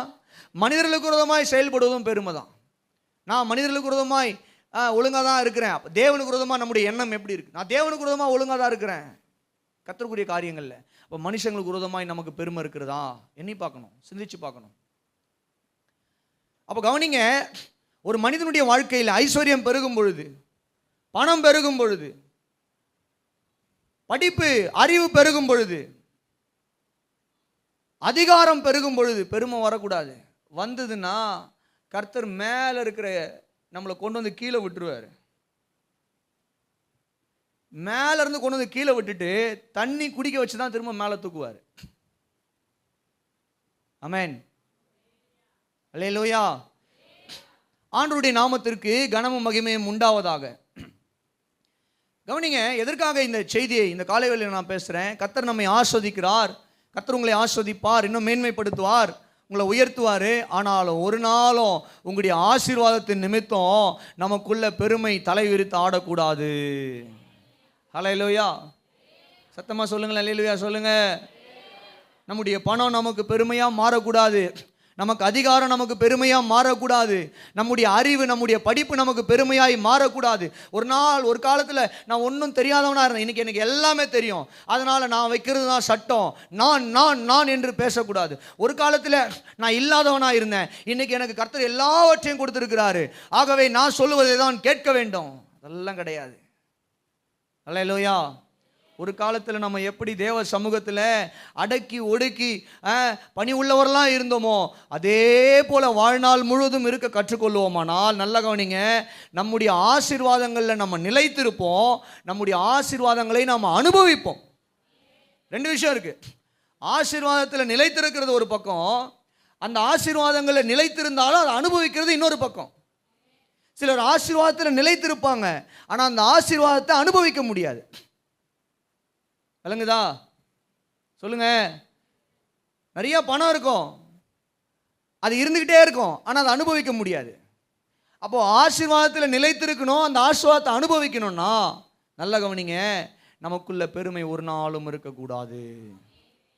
மனிதர்களுக்கு விரோதமாய் செயல்படுவதும் பெருமை தான். நான் மனிதர்களுக்கு விரோதமாய் ஒழுங்காக தான் இருக்கிறேன், தேவனுக்கு விரோதமாக நம்முடைய எண்ணம் எப்படி இருக்கு? நான் தேவனுக்கு விரோதமாக ஒழுங்காக தான் இருக்கிறேன் கர்த்தருக்குரிய காரியங்கள்ல. அப்போ மனுஷங்களுக்கு விரோதமாய் நமக்கு பெருமை இருக்கிறதா எண்ணி பார்க்கணும், சிந்திச்சு பார்க்கணும். அப்போ கவனிங்க, ஒரு மனிதனுடைய வாழ்க்கையில் ஐஸ்வர்யம் பெருகும் பொழுது, பணம் பெருகும் பொழுது, படிப்பு அறிவு பெருகும் பொழுது, அதிகாரம் பெருகும் பொழுது பெருமை வரக்கூடாது. வந்ததுன்னா கர்த்தர் மேலே இருக்கிற நம்மளை கொண்டு வந்து கீழே விட்டுருவார். மேல இருந்து கொண்டு வந்து கீழே விட்டுட்டு தண்ணி குடிக்க வச்சு தான் திரும்ப மேலே தூக்குவார். ஆமென், அல்லேலூயா. ஆண்டவருடைய நாமத்திற்கு கனமும் மகிமையும் உண்டாவதாக. கவனிங்க, எதற்காக இந்த செய்தியை இந்த காலை வேளையில் நான் பேசுகிறேன்? கர்த்தர் நம்மை ஆஸ்வதிக்கிறார், கர்த்தர் உங்களை ஆஸ்வதிப்பார், இன்னும் மேன்மைப்படுத்துவார், உங்களை உயர்த்துவார். ஆனாலும் ஒரு நாளும் உங்களுடைய ஆசீர்வாதத்தின் நிமித்தம் நமக்குள்ள பெருமை தலை விரித்து ஆடக்கூடாது. ஹல்லேலூயா, சத்தமாக சொல்லுங்களேன், அல்லேலூயா சொல்லுங்க. நம்முடைய பணம் நமக்கு பெருமையாக மாறக்கூடாது, நமக்கு அதிகாரம் நமக்கு பெருமையாக மாறக்கூடாது, நம்முடைய அறிவு நம்முடைய படிப்பு நமக்கு பெருமையாய் மாறக்கூடாது. ஒரு நாள் ஒரு காலத்தில் நான் ஒன்றும் தெரியாதவனாக இருந்தேன், இன்னைக்கு எனக்கு எல்லாமே தெரியும், அதனால் நான் வைக்கிறது தான் சட்டம், நான் நான் நான் என்று பேசக்கூடாது. ஒரு காலத்தில் நான் இல்லாதவனாக இருந்தேன், இன்னைக்கு எனக்கு கர்த்தர் எல்லாவற்றையும் கொடுத்துருக்கிறாரு, ஆகவே நான் சொல்லுவதை தான் கேட்க வேண்டும், அதெல்லாம் கிடையாது. அல்லேலூயா. ஒரு காலத்தில் நம்ம எப்படி தேவ சமூகத்தில் அடக்கி ஒடுக்கி பணி உள்ளவரெல்லாம் இருந்தோமோ அதே போல் வாழ்நாள் முழுவதும் இருக்க கற்றுக்கொள்வோமானால், நல்ல கவனிங்க, நம்முடைய ஆசீர்வாதங்களில் நம்ம நிலைத்திருப்போம், நம்முடைய ஆசீர்வாதங்களை நாம் அனுபவிப்போம். ரெண்டு விஷயம் இருக்கு. ஆசீர்வாதத்தில் நிலைத்திருக்கிறது ஒரு பக்கம், அந்த ஆசீர்வாதங்களில் நிலைத்திருந்தாலும் அதை அனுபவிக்கிறது இன்னொரு பக்கம். சிலர் ஆசீர்வாதத்தில் நிலைத்திருப்பாங்க, ஆனால் அந்த ஆசீர்வாதத்தை அனுபவிக்க முடியாது. விளங்குதா? சொல்லுங்க. நிறைய பணம் இருக்கும், அது இருந்துக்கிட்டே இருக்கும், ஆனால் அதை அனுபவிக்க முடியாது. அப்போ ஆசீர்வாதத்தில் நிலைத்திருக்கணும், அந்த ஆசீர்வாதத்தை அனுபவிக்கணும்னா நல்ல கவனிங்க, நமக்குள்ள பெருமை ஒரு நாளும் இருக்கக்கூடாது.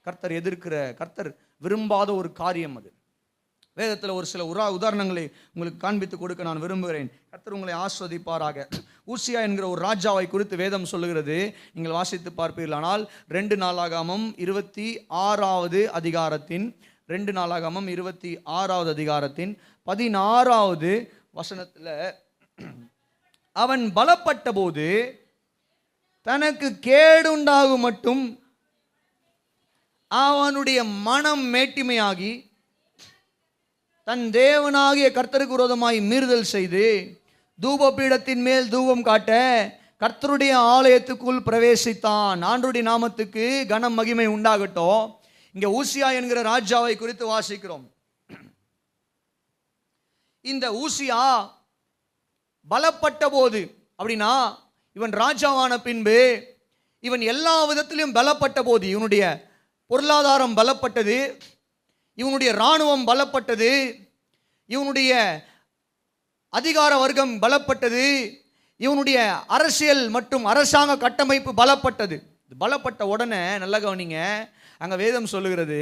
கர்த்தர் எதிர்க்கிற, கர்த்தர் விரும்பாத ஒரு காரியம் அது. வேதத்தில் ஒரு சில உதாரணங்களை உங்களுக்கு காண்பித்து கொடுக்க நான் விரும்புகிறேன். கர்த்தர் உங்களை ஆஸ்வதிப்பாராக. ஊசியா என்கிற ஒரு ராஜாவை குறித்து வேதம் சொல்லுகிறது, நீங்கள் வாசித்து பார்ப்பீர்களானால் 2 நாளாகமம் 26வது அதிகாரத்தின் 2 நாளாகமம் 26வது அதிகாரத்தின் 16வது வசனத்தில், அவன் பலப்பட்ட போது தனக்கு கேடுண்டாகும் மட்டும் அவனுடைய மனம் மேட்டிமையாகி தன் தேவனாகிய கர்த்தருக்கு விரோதமாய் மீறுதல் செய்து தூபபீடத்தின் மேல் தூபம் காட்ட கர்த்தருடைய ஆலயத்துக்குள் பிரவேசித்தான். ஆண்டவருடைய நாமத்துக்கு கனம் மகிமை உண்டாகட்டும். இங்க ஊசியா என்கிற ராஜாவை குறித்து வாசிக்கிறோம். இந்த ஊசியா பலப்பட்ட போது, அப்படின்னா இவன் ராஜாவான பின்பு இவன் எல்லா விதத்திலும் பலப்பட்ட போது, இவனுடைய பொருளாதாரம் பலப்பட்டது, இவனுடைய இராணுவம் பலப்பட்டது, இவனுடைய அதிகார வர்க்கம் பலப்பட்டது, இவனுடைய அரசியல் மற்றும் அரசாங்க கட்டமைப்பு பலப்பட்டது. பலப்பட்ட உடனே நல்ல கவனிங்க, அங்கே வேதம் சொல்லுகிறது,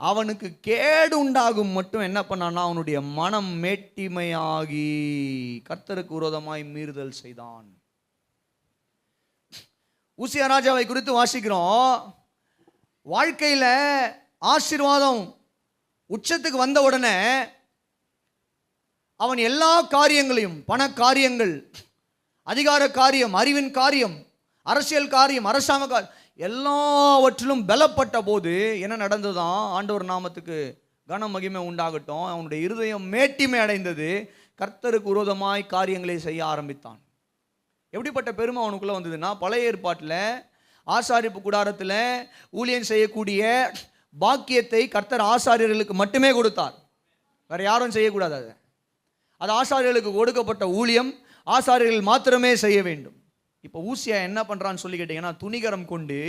அவனுக்கு கேடு உண்டாகும் மட்டும் என்ன பண்ணான்னா அவனுடைய மனம் மேட்டிமையாகி கர்த்தருக்கு விரோதமாய் மீறுதல் செய்தான். ஊசியா ராஜாவை குறித்து வாசிக்கிறோம். வாழ்க்கையில் ஆசீர்வாதம் உச்சத்துக்கு வந்த உடனே அவன் எல்லா காரியங்களையும், பண காரியங்கள், அதிகார காரியம், அறிவின் காரியம், அரசியல் காரியம், அரசாங்க காரியம், எல்லாவற்றிலும் பலப்பட்ட போது என்ன நடந்ததுதான்? ஆண்டவர் நாமத்துக்கு கன மகிமை உண்டாகட்டும். அவனுடைய இருதயம் மேட்டிமை அடைந்தது. கர்த்தருக்கு விரோதமாய் காரியங்களை செய்ய ஆரம்பித்தான். எப்படிப்பட்ட பெருமை அவனுக்குள்ள வந்ததுன்னா, பழைய ஏற்பாட்டில் ஆசாரிப்பு கூடாரத்தில் ஊழியம் செய்யக்கூடிய பாக்கியத்தை கர்த்தர் ஆசாரியர்களுக்கு மட்டுமே கொடுத்தார். வேற யாரும் செய்யக்கூடாது. அது ஆசாரியர்களுக்கு கொடுக்கப்பட்ட ஊழியம், ஆசாரியர்கள் மாத்திரமே செய்ய வேண்டும். இப்போ ஊசியா என்ன பண்றான்னு சொல்லி கேட்டீங்கன்னா, துணிகரம் கொண்டு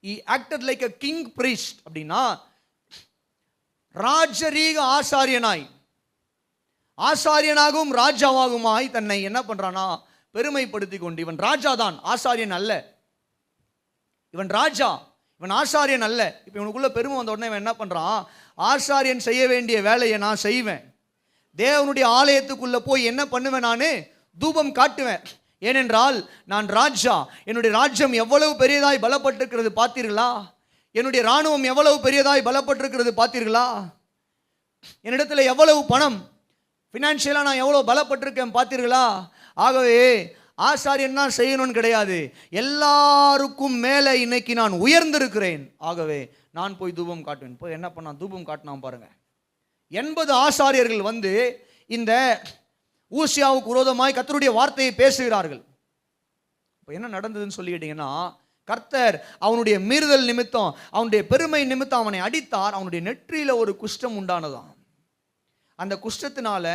he acted like a king priest. அப்படின்னா ராஜரீக ஆசாரியனாய், ஆசாரியனாகவும் ராஜாவாகுமாய் தன்னை என்ன பண்றானா பெருமைப்படுத்தி கொண்டு, இவன் ராஜா தான், ஆசாரியன் அல்ல, இவன் ராஜா, இவன் ஆசாரியன் அல்ல. இப்போ இவனுக்குள்ள பெருமை வந்த உடனே இவன் என்ன பண்றான்? ஆசாரியன் செய்ய வேண்டிய வேலையை நான் செய்வேன். தேவனுடைய ஆலயத்துக்குள்ள போய் என்ன பண்ணுவேன்? நான் தூபம் காட்டுவேன். ஏனென்றால் நான் ராஜா. என்னுடைய ராஜ்யம் எவ்வளவு பெரியதாய் பலப்பட்டிருக்கிறது பார்த்தீர்களா? என்னுடைய இராணுவம் எவ்வளவு பெரியதாய் பலப்பட்டிருக்கிறது பார்த்தீர்களா? என்னிடத்தில் எவ்வளவு பணம், ஃபினான்ஷியலாக நான் எவ்வளோ பலப்பட்டிருக்கேன் பார்த்தீர்களா? ஆகவே ஆசாரியன் தான் செய்யணும்னு கிடையாது, எல்லாருக்கும் மேலே இன்னைக்கு நான் உயர்ந்திருக்கிறேன். ஆகவே நான் போய் தூபம் காட்டுவேன். போய் என்ன பண்ணான்? தூபம் காட்டினான் பாருங்க. 80 ஆசாரியர்கள் வந்து இந்த ஊசியாவுக்கு விரோதமாய் கர்த்தருடைய வார்த்தையை பேசுகிறார்கள். இப்போ என்ன நடந்ததுன்னு சொல்லி கேட்டீங்கன்னா, கர்த்தர் அவனுடைய மீறுதல் நிமித்தம், அவனுடைய பெருமை நிமித்தம் அவனை அடித்தார். அவனுடைய நெற்றியில் ஒரு குஷ்டம் உண்டானதான். அந்த குஷ்டத்தினால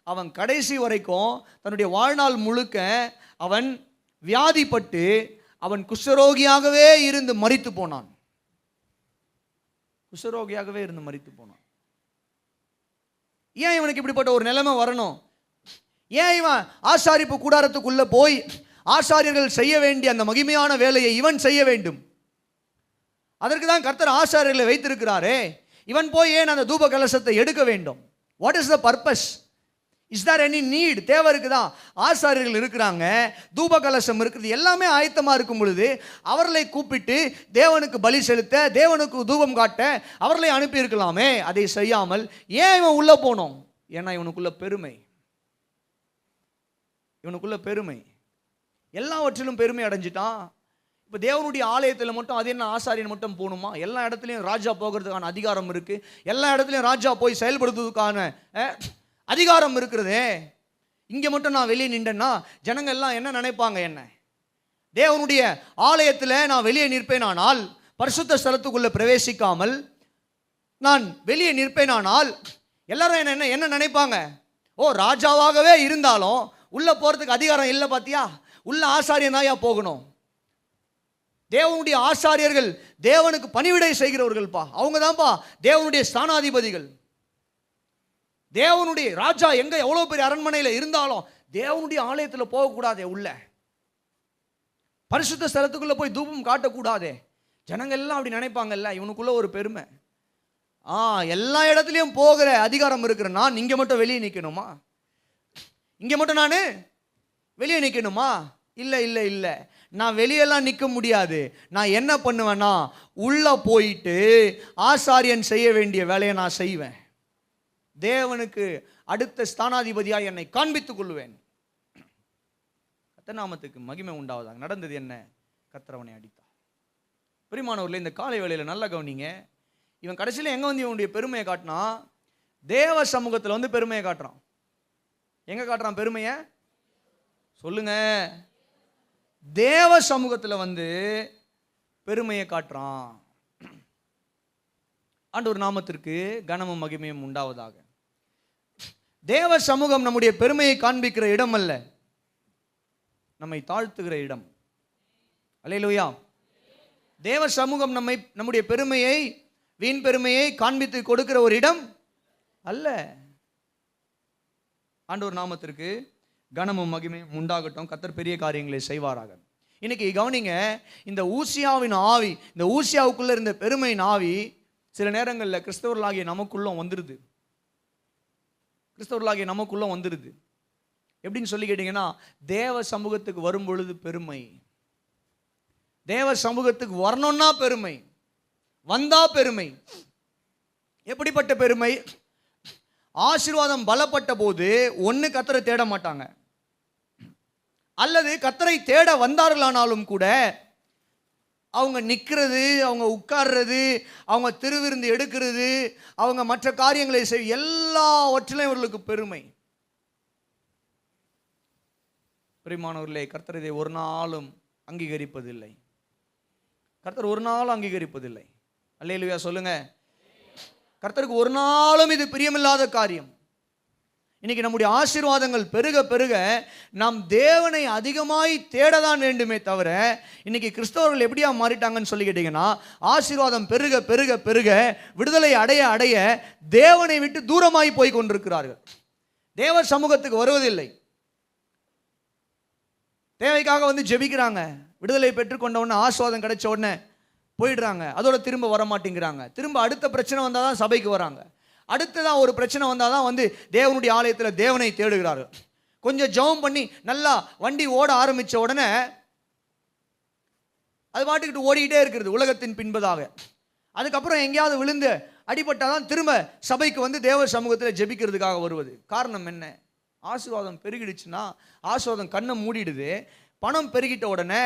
அவன் கடைசி வரைக்கும் தன்னுடைய வாழ்நாள் முழுக்க அவன் வியாதிப்பட்டு அவன் குஷ்டரோகியாகவே இருந்து மரித்து போனான். குஷ்டரோகியாகவே இருந்து மரித்து போனான். ஏன் இவனுக்கு இப்படிப்பட்ட ஒரு நிலைமை வரணும்? ஏன் இவன் ஆசாரிப்பு கூடாரத்துக்குள்ள போய் ஆசாரியர்கள் செய்ய வேண்டிய அந்த மகிமையான வேலையை இவன் செய்ய வேண்டும்? அதற்கு தான் கர்த்தர் ஆசாரியர்களை வைத்திருக்கிறாரே. இவன் போய் ஏன் அந்த தூப கலசத்தை எடுக்க வேண்டும்? What is the purpose? Is there any need? தேவை இருக்குதா? ஆசாரியர்கள் இருக்கிறாங்க, தூப கலசம் இருக்குது, எல்லாமே ஆயத்தமாக இருக்கும் பொழுது அவர்களை கூப்பிட்டு தேவனுக்கு பலி செலுத்த, தேவனுக்கு தூபம் காட்ட அவர்களை அனுப்பி இருக்கலாமே. அதை செய்யாமல் ஏன் இவன் உள்ள போனோம்? ஏன்னா இவனுக்குள்ள பெருமை. இவனுக்குள்ள பெருமை, எல்லாவற்றிலும் பெருமை அடைஞ்சிட்டான். இப்போ தேவனுடைய ஆலயத்தில் மட்டும் அது என்ன ஆசாரியன் மட்டும் போகணுமா? எல்லா இடத்துலையும் ராஜா போகிறதுக்கான அதிகாரம் இருக்குது. எல்லா இடத்துலையும் ராஜா போய் செயல்படுத்துவதற்கான அதிகாரம் இருக்கிறதே. இங்கே மட்டும் நான் வெளியே நின்றேன்னா ஜனங்கள் எல்லாம் என்ன நினைப்பாங்க? என்ன தேவனுடைய ஆலயத்தில் நான் வெளியே நிற்பேனானால், பரிசுத்த ஸ்தலத்துக்குள்ளே பிரவேசிக்காமல் நான் வெளியே நிற்பேனானால் எல்லாரும் என்ன என்ன நினைப்பாங்க? ஓ, ராஜாவாகவே இருந்தாலும் உள்ளே போகிறதுக்கு அதிகாரம் இல்லை பார்த்தியா, உள்ள ஆசாரியனாயா போகணும். தேவனுடைய ஆசாரியர்கள் தேவனுக்கு பணிவிடை செய்கிறவர்கள்ப்பா, அவங்க தான்ப்பா தேவனுடைய ஸ்தானாதிபதிகள். தேவனுடைய ராஜா எங்க எவ்வளோ பெரிய அரண்மனையில் இருந்தாலும் தேவனுடைய ஆலயத்தில் போகக்கூடாதே, உள்ள பரிசுத்த ஸ்தலத்துக்குள்ள போய் தூபம் காட்டக்கூடாதே. ஜனங்கள் எல்லாம் அப்படி நினைப்பாங்கல்ல. இவனுக்குள்ள ஒரு பெருமை. எல்லா இடத்துலையும் போகிற அதிகாரம் இருக்கிற நான் இங்கே மட்டும் வெளியே நிற்கணுமா? இங்கே மட்டும் நான் வெளியே நிற்கணுமா? இல்லை இல்லை இல்லை, நான் வெளியெல்லாம் நிற்க முடியாது. நான் என்ன பண்ணுவேன்னா உள்ள போயிட்டு ஆசாரியன் செய்ய வேண்டிய வேலையை நான் செய்வேன். தேவனுக்கு அடுத்த ஸ்தானாதிபதியாக என்னை காண்பித்துக் கொள்வேன். கர்த்தர் நாமத்துக்கு மகிமை உண்டாவதாக. நடந்தது என்ன? கர்த்தர் அவனை அடித்தார். பிரியமானவர்களே, இந்த காலை வேளையில் நல்லா கவனிங்க. இவன் கடைசியில் எங்கே வந்து இவனுடைய பெருமையை காட்டினா? தேவ சமூகத்தில் வந்து பெருமையை காட்டுறான். எங்கே காட்டுறான் பெருமையை? சொல்லுங்க. தேவ சமூகத்தில் வந்து பெருமையை காட்டுறான். ஆண்டவர் நாமத்திற்கு கனமும் மகிமையும் உண்டாவதாக. தேவ சமூகம் நம்முடைய பெருமையை காண்பிக்கிற இடம் அல்ல, நம்மை தாழ்த்துகிற இடம். அல்லேலூயா. தேவ சமூகம் நம்முடைய பெருமையை, வீண் பெருமையை காண்பித்து கொடுக்கிற ஒரு இடம் அல்ல. ஆண்டவர் நாமத்திற்கு கனமும் மகிமையும் உண்டாகட்டும். கர்த்தர் பெரிய காரியங்களை செய்வாராக. இன்னைக்கு கவனிங்க, இந்த ஊசியாவின் ஆவி, இந்த ஊசியாவுக்குள்ள இருந்த பெருமையின் ஆவி சில நேரங்களில் கிறிஸ்தவர்களாகிய நமக்குள்ளும் வந்துடுது. கிறிஸ்தவர்களாகிய நமக்குள்ளும் வந்துடுது. எப்படின்னு சொல்லி கேட்டீங்கன்னா, தேவ சமூகத்துக்கு வரும் பொழுது பெருமை, தேவ சமூகத்துக்கு வரணும்னா பெருமை, வந்தா பெருமை. எப்படிப்பட்ட பெருமை? ஆசீர்வாதம் பலப்பட்ட போது ஒன்று கர்த்தரை தேட மாட்டாங்க. அல்லது கர்த்தரை தேட வந்தார்களானாலும் கூட அவங்க நிற்கிறது, அவங்க உட்கார்றது, அவங்க திருவிருந்து எடுக்கிறது, அவங்க மற்ற காரியங்களை செய்ய எல்லாவற்றிலும் இவர்களுக்கு பெருமை. பிரியமானவர்களே, கர்த்தர் இதை ஒரு நாளும் அங்கீகரிப்பதில்லை. கர்த்தர் ஒரு நாளும் அங்கீகரிப்பதில்லை. அல்லேலூயா சொல்லுங்க. கர்த்தருக்கு ஒரு நாளும் இது பிரியமில்லாத காரியம். இன்னைக்கு நம்முடைய ஆசீர்வாதங்கள் பெருக பெருக நாம் தேவனை அதிகமாய் தேடதான் வேண்டுமே தவிர, இன்னைக்கு கிறிஸ்தவர்கள் எப்படியா மாறிட்டாங்கன்னு சொல்லி கேட்டீங்கன்னா, ஆசீர்வாதம் பெருக பெருக பெருக விடுதலை அடைய அடைய தேவனை விட்டு தூரமாய் போய் கொண்டிருக்கிறார்கள். தேவ சமூகத்துக்கு வருவதில்லை. தேவைக்காக வந்து ஜெபிக்கிறாங்க, விடுதலை பெற்றுக்கொண்ட உடனே ஆசீர்வாதம் கிடைச்ச உடனே போயிடுறாங்க, அதோட திரும்ப வர மாட்டேங்கிறாங்க. திரும்ப அடுத்த பிரச்சனை வந்தால் தான் சபைக்கு வராங்க. அடுத்ததான் ஒரு பிரச்சனை வந்தால் தான் வந்து தேவனுடைய ஆலயத்தில் தேவனை தேடுகிறார்கள். கொஞ்சம் ஜெபம் பண்ணி நல்லா வண்டி ஓட ஆரம்பித்த உடனே அது பாட்டுக்கிட்டு ஓடிக்கிட்டே இருக்கிறது உலகத்தின் பின்பதாக. அதுக்கப்புறம் எங்கேயாவது விழுந்து அடிபட்டால் தான் திரும்ப சபைக்கு வந்து தேவ சமூகத்தில் ஜெபிக்கிறதுக்காக வருவது. காரணம் என்ன? ஆசீர்வாதம் பெருகிடுச்சுன்னா ஆசீர்வாதம் கண்ணை மூடிடுது. பணம் பெருகிட்ட உடனே,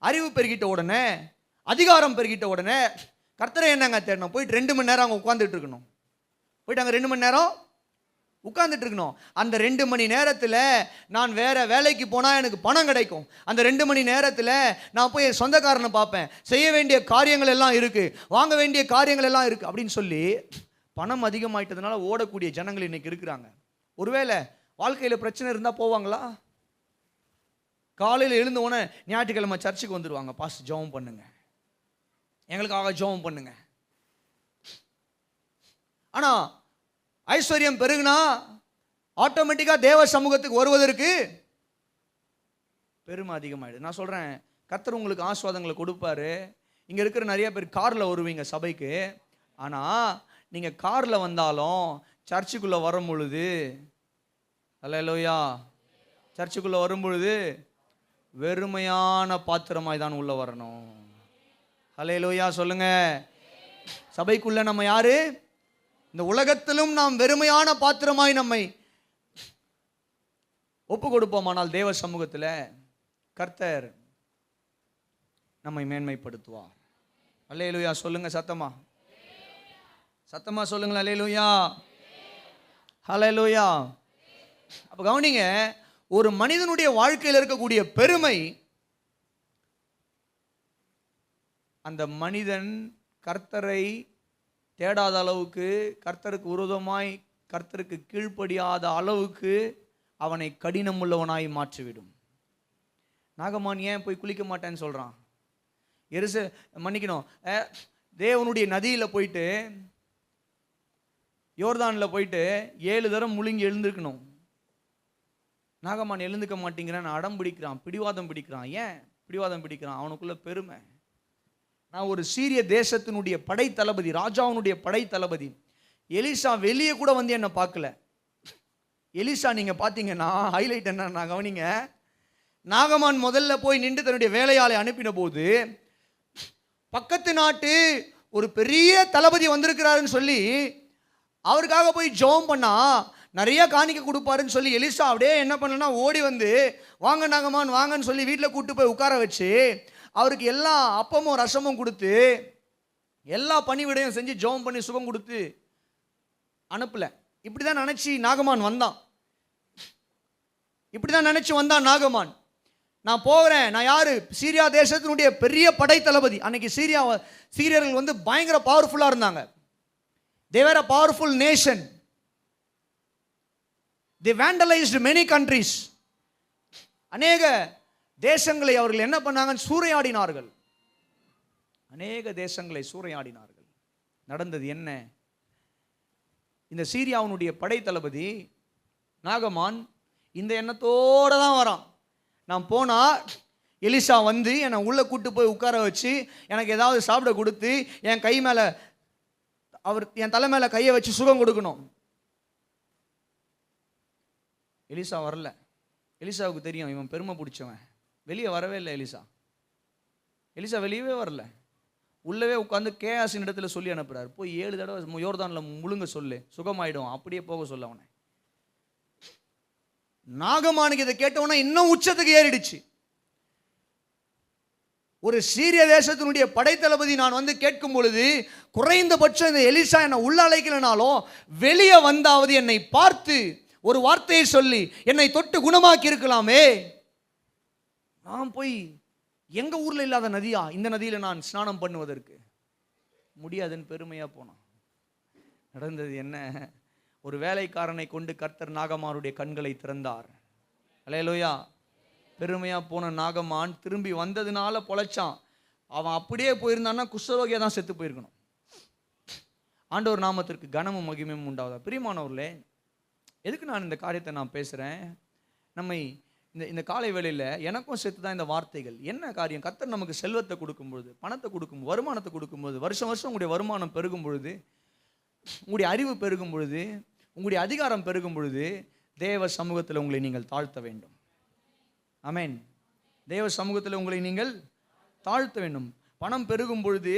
அறிவு பெருகிட்ட உடனே, அதிகாரம் பெருகிட்ட உடனே கர்த்தரை என்னங்க தேடணும்? போயிட்டு 2 மணி நேரம் அங்கே உட்காந்துட்டு இருக்கணும். போயிட்டு அங்கே 2 மணி நேரம் உட்காந்துட்டு இருக்கணும். அந்த 2 மணி நேரத்தில் நான் வேற வேலைக்கு போனால் எனக்கு பணம் கிடைக்கும். அந்த 2 மணி நேரத்தில் நான் போய் என் சொந்தக்காரனை பார்ப்பேன், செய்ய வேண்டிய காரியங்கள் எல்லாம் இருக்குது, வாங்க வேண்டிய காரியங்கள் எல்லாம் இருக்குது அப்படின்னு சொல்லி பணம் அதிகமாயிட்டதுனால ஓடக்கூடிய ஜனங்கள் இன்னைக்கு இருக்கிறாங்க. ஒருவேளை வாழ்க்கையில் பிரச்சனை இருந்தால் போவாங்களா? காலையில் எழுந்த உடனே ஞாயிற்றுக்கிழமை சர்ச்சுக்கு வந்துடுவாங்க. பாஸ் ஜெபம் பண்ணுங்க, எங்களுக்காக ஜெபம் பண்ணுங்க. ஆனால் ஐஸ்வர்யம் பெருகுனா ஆட்டோமேட்டிக்காக தேவ சமூகத்துக்கு வருவதற்கு பெருமை அதிகமாயிடுது. நான் சொல்கிறேன், கர்த்தர் உங்களுக்கு ஆசீர்வாதங்களை கொடுப்பாரு. இங்கே இருக்கிற நிறைய பேர் காரில் வருவீங்க சபைக்கு. ஆனால் நீங்கள் காரில் வந்தாலும் சர்ச்சுக்குள்ளே வரும் பொழுது, அல்லேலூயா, சர்ச்சுக்குள்ளே வரும் பொழுது வெறுமையான பாத்திரமாய் தான் உள்ளே வரணும். அல்லேலூயா சொல்லுங்க. சபைக்குள்ள நம்ம யாரு? இந்த உலகத்திலும் நாம் வெறுமையான பாத்திரமாய் நம்மை ஒப்பு கொடுப்போமானால் தேவ சமூகத்தில் கர்த்தர் நம்மை மேன்மைப்படுத்துவார். அல்லேலூயா சொல்லுங்க. சத்தமா சத்தமா சொல்லுங்க. அல்லேலூயா ஹல்லேலூயா. அப்ப கவனிங்க, ஒரு மனிதனுடைய வாழ்க்கையில் இருக்கக்கூடிய பெருமை, அந்த மனிதன் கர்த்தரை தேடாத அளவுக்கு, கர்த்தருக்கு விரோதமாய் கர்த்தருக்கு கீழ்ப்படியாத அளவுக்கு அவனை கடினம் உள்ளவனாய் மாற்றிவிடும். நாகமான் ஏன் போய் குளிக்க மாட்டேன்னு சொல்றான்? மன்னிக்கணும், தேவனுடைய நதியில் போயிட்டு, யோர்தானில் போயிட்டு 7 தரம் முழுங்கி எழுந்திருக்கணும். நாகமான் எழுந்துக்க மாட்டேங்கிறான், அடம் பிடிக்கிறான், பிடிவாதம் பிடிக்கிறான். ஏன் பிடிவாதம் பிடிக்கிறான்? அவனுக்குள்ள பெருமை. நான் ஒரு சீரிய தேசத்தினுடைய படை தளபதி, ராஜாவுனுடைய படை தளபதி. எலிசா வெளியே கூட வந்து என்னை பார்க்கல. எலிசா நீங்கள் பார்த்தீங்கன்னா ஹைலைட் என்ன கவனிங்க, நாகமான் முதல்ல போய் நின்று தன்னுடைய வேலையாளை அனுப்பின போது, பக்கத்து நாட்டு ஒரு பெரிய தளபதி வந்திருக்கிறாருன்னு சொல்லி அவருக்காக போய் ஜெபம் பண்ணா நிறைய காணிக்க கொடுப்பாருன்னு சொல்லி எலிசா அப்படியே என்ன பண்ணலன்னா ஓடி வந்து, வாங்க நாகமான் வாங்கன்னு சொல்லி வீட்டில் கூப்பிட்டு போய் உட்கார வச்சு அவருக்கு எல்லா அப்பமும் ரசமும் கொடுத்து எல்லா பணிவிடையும் செஞ்சு ஜெபம் பண்ணி சுகம் கொடுத்து அனுப்பல. இப்படிதான் நினைச்சு நாகமான் வந்தான். இப்படிதான் நினைச்சு வந்தான் நாகமான். நான் போகிறேன், நான் யாரு? சீரியா தேசத்தினுடைய பெரிய படை தளபதி. அன்னைக்கு சீரியர்கள் வந்து பயங்கர பவர்ஃபுல்லா இருந்தாங்க. they were a powerful nation. they vandalized many countries. அநேக தேசங்களை அவர்கள் என்ன பண்ணாங்க? சூறையாடினார்கள். அநேக தேசங்களை சூறையாடினார்கள். நடந்தது என்ன? இந்த சீரியாவுடைய படை தளபதி நாகமான் இந்த எண்ணத்தோட தான் வரான். நான் போனா எலிசா வந்து என்னை உள்ள கூட்டு போய் உட்கார வச்சு எனக்கு ஏதாவது சாப்பிட கொடுத்து என் கை மேல, அவர் என் தலை மேல கையை வச்சு சுகம் கொடுக்கணும். எலிசா வரல. எலிசாவுக்கு தெரியும் இவன் பெருமை பிடிச்சவன். வெளியே வரவே இல்லை எலிசா வெளியவே வரல. உள்ளவே உட்காந்து கேயாசின் இடத்துல சொல்லி அனுப்புறாரு, போய் 7 தடவை யோர்தான்ல முழுங்க சொல்லு, சுகமாயிடும், அப்படியே போக சொல்ல அவனை. நாகமானுக்கு இதை கேட்டவொன்னா இன்னும் உச்சத்துக்கு ஏறிடுச்சு. ஒரு சீரிய தேசத்தினுடைய படைத்தளபதி நான் வந்து கேட்கும் பொழுது, குறைந்தபட்சம் இந்த எலிசா என்னை உள்ள அழைக்கலனாலும் வெளியே வந்தாவது என்னை பார்த்து ஒரு வார்த்தையை சொல்லி என்னை தொட்டு குணமாக்கி இருக்கலாமே. நான் போய் எங்க ஊர்ல இல்லாத நதியா இந்த நதியில நான் ஸ்நானம் பண்ணுவதற்கு முடியாதுன்னு பெருமையா போனான். நடந்தது என்ன? ஒரு வேலைக்காரனை கொண்டு கர்த்தர் நாகமானுடைய கண்களை திறந்தார். அல்லேலூயா. பெருமையா போன நாகமான் திரும்பி வந்ததுனால பொழைச்சான். அவன் அப்படியே போயிருந்தான்னா குஷ்டரோகியா தான் செத்து போயிருக்கணும். ஆண்டவர் நாமத்திற்கு கனமும் மகிமையும் உண்டாவதா. பிரியமானவர்களே, எதுக்கு நான் இந்த காரியத்தை நான் பேசுறேன்? நம்மை இந்த காலை வேளையில் எனக்கும் சேர்த்து தான் இந்த வார்த்தைகள். என்ன காரியம்? கர்த்தர் நமக்கு செல்வத்தை கொடுக்கும் பொழுது, பணத்தை கொடுக்கும், வருமானத்தை கொடுக்கும்போது, வருஷம் வருஷம் உங்களுடைய வருமானம் பெருகும் பொழுது, உங்களுடைய அறிவு பெருகும் பொழுது, உங்களுடைய அதிகாரம் பெருகும் பொழுது, தேவ சமூகத்தில் உங்களை நீங்கள் தாழ்த்த வேண்டும். ஆமென். தேவ சமூகத்தில் உங்களை நீங்கள் தாழ்த்த வேண்டும். பணம் பெருகும் பொழுது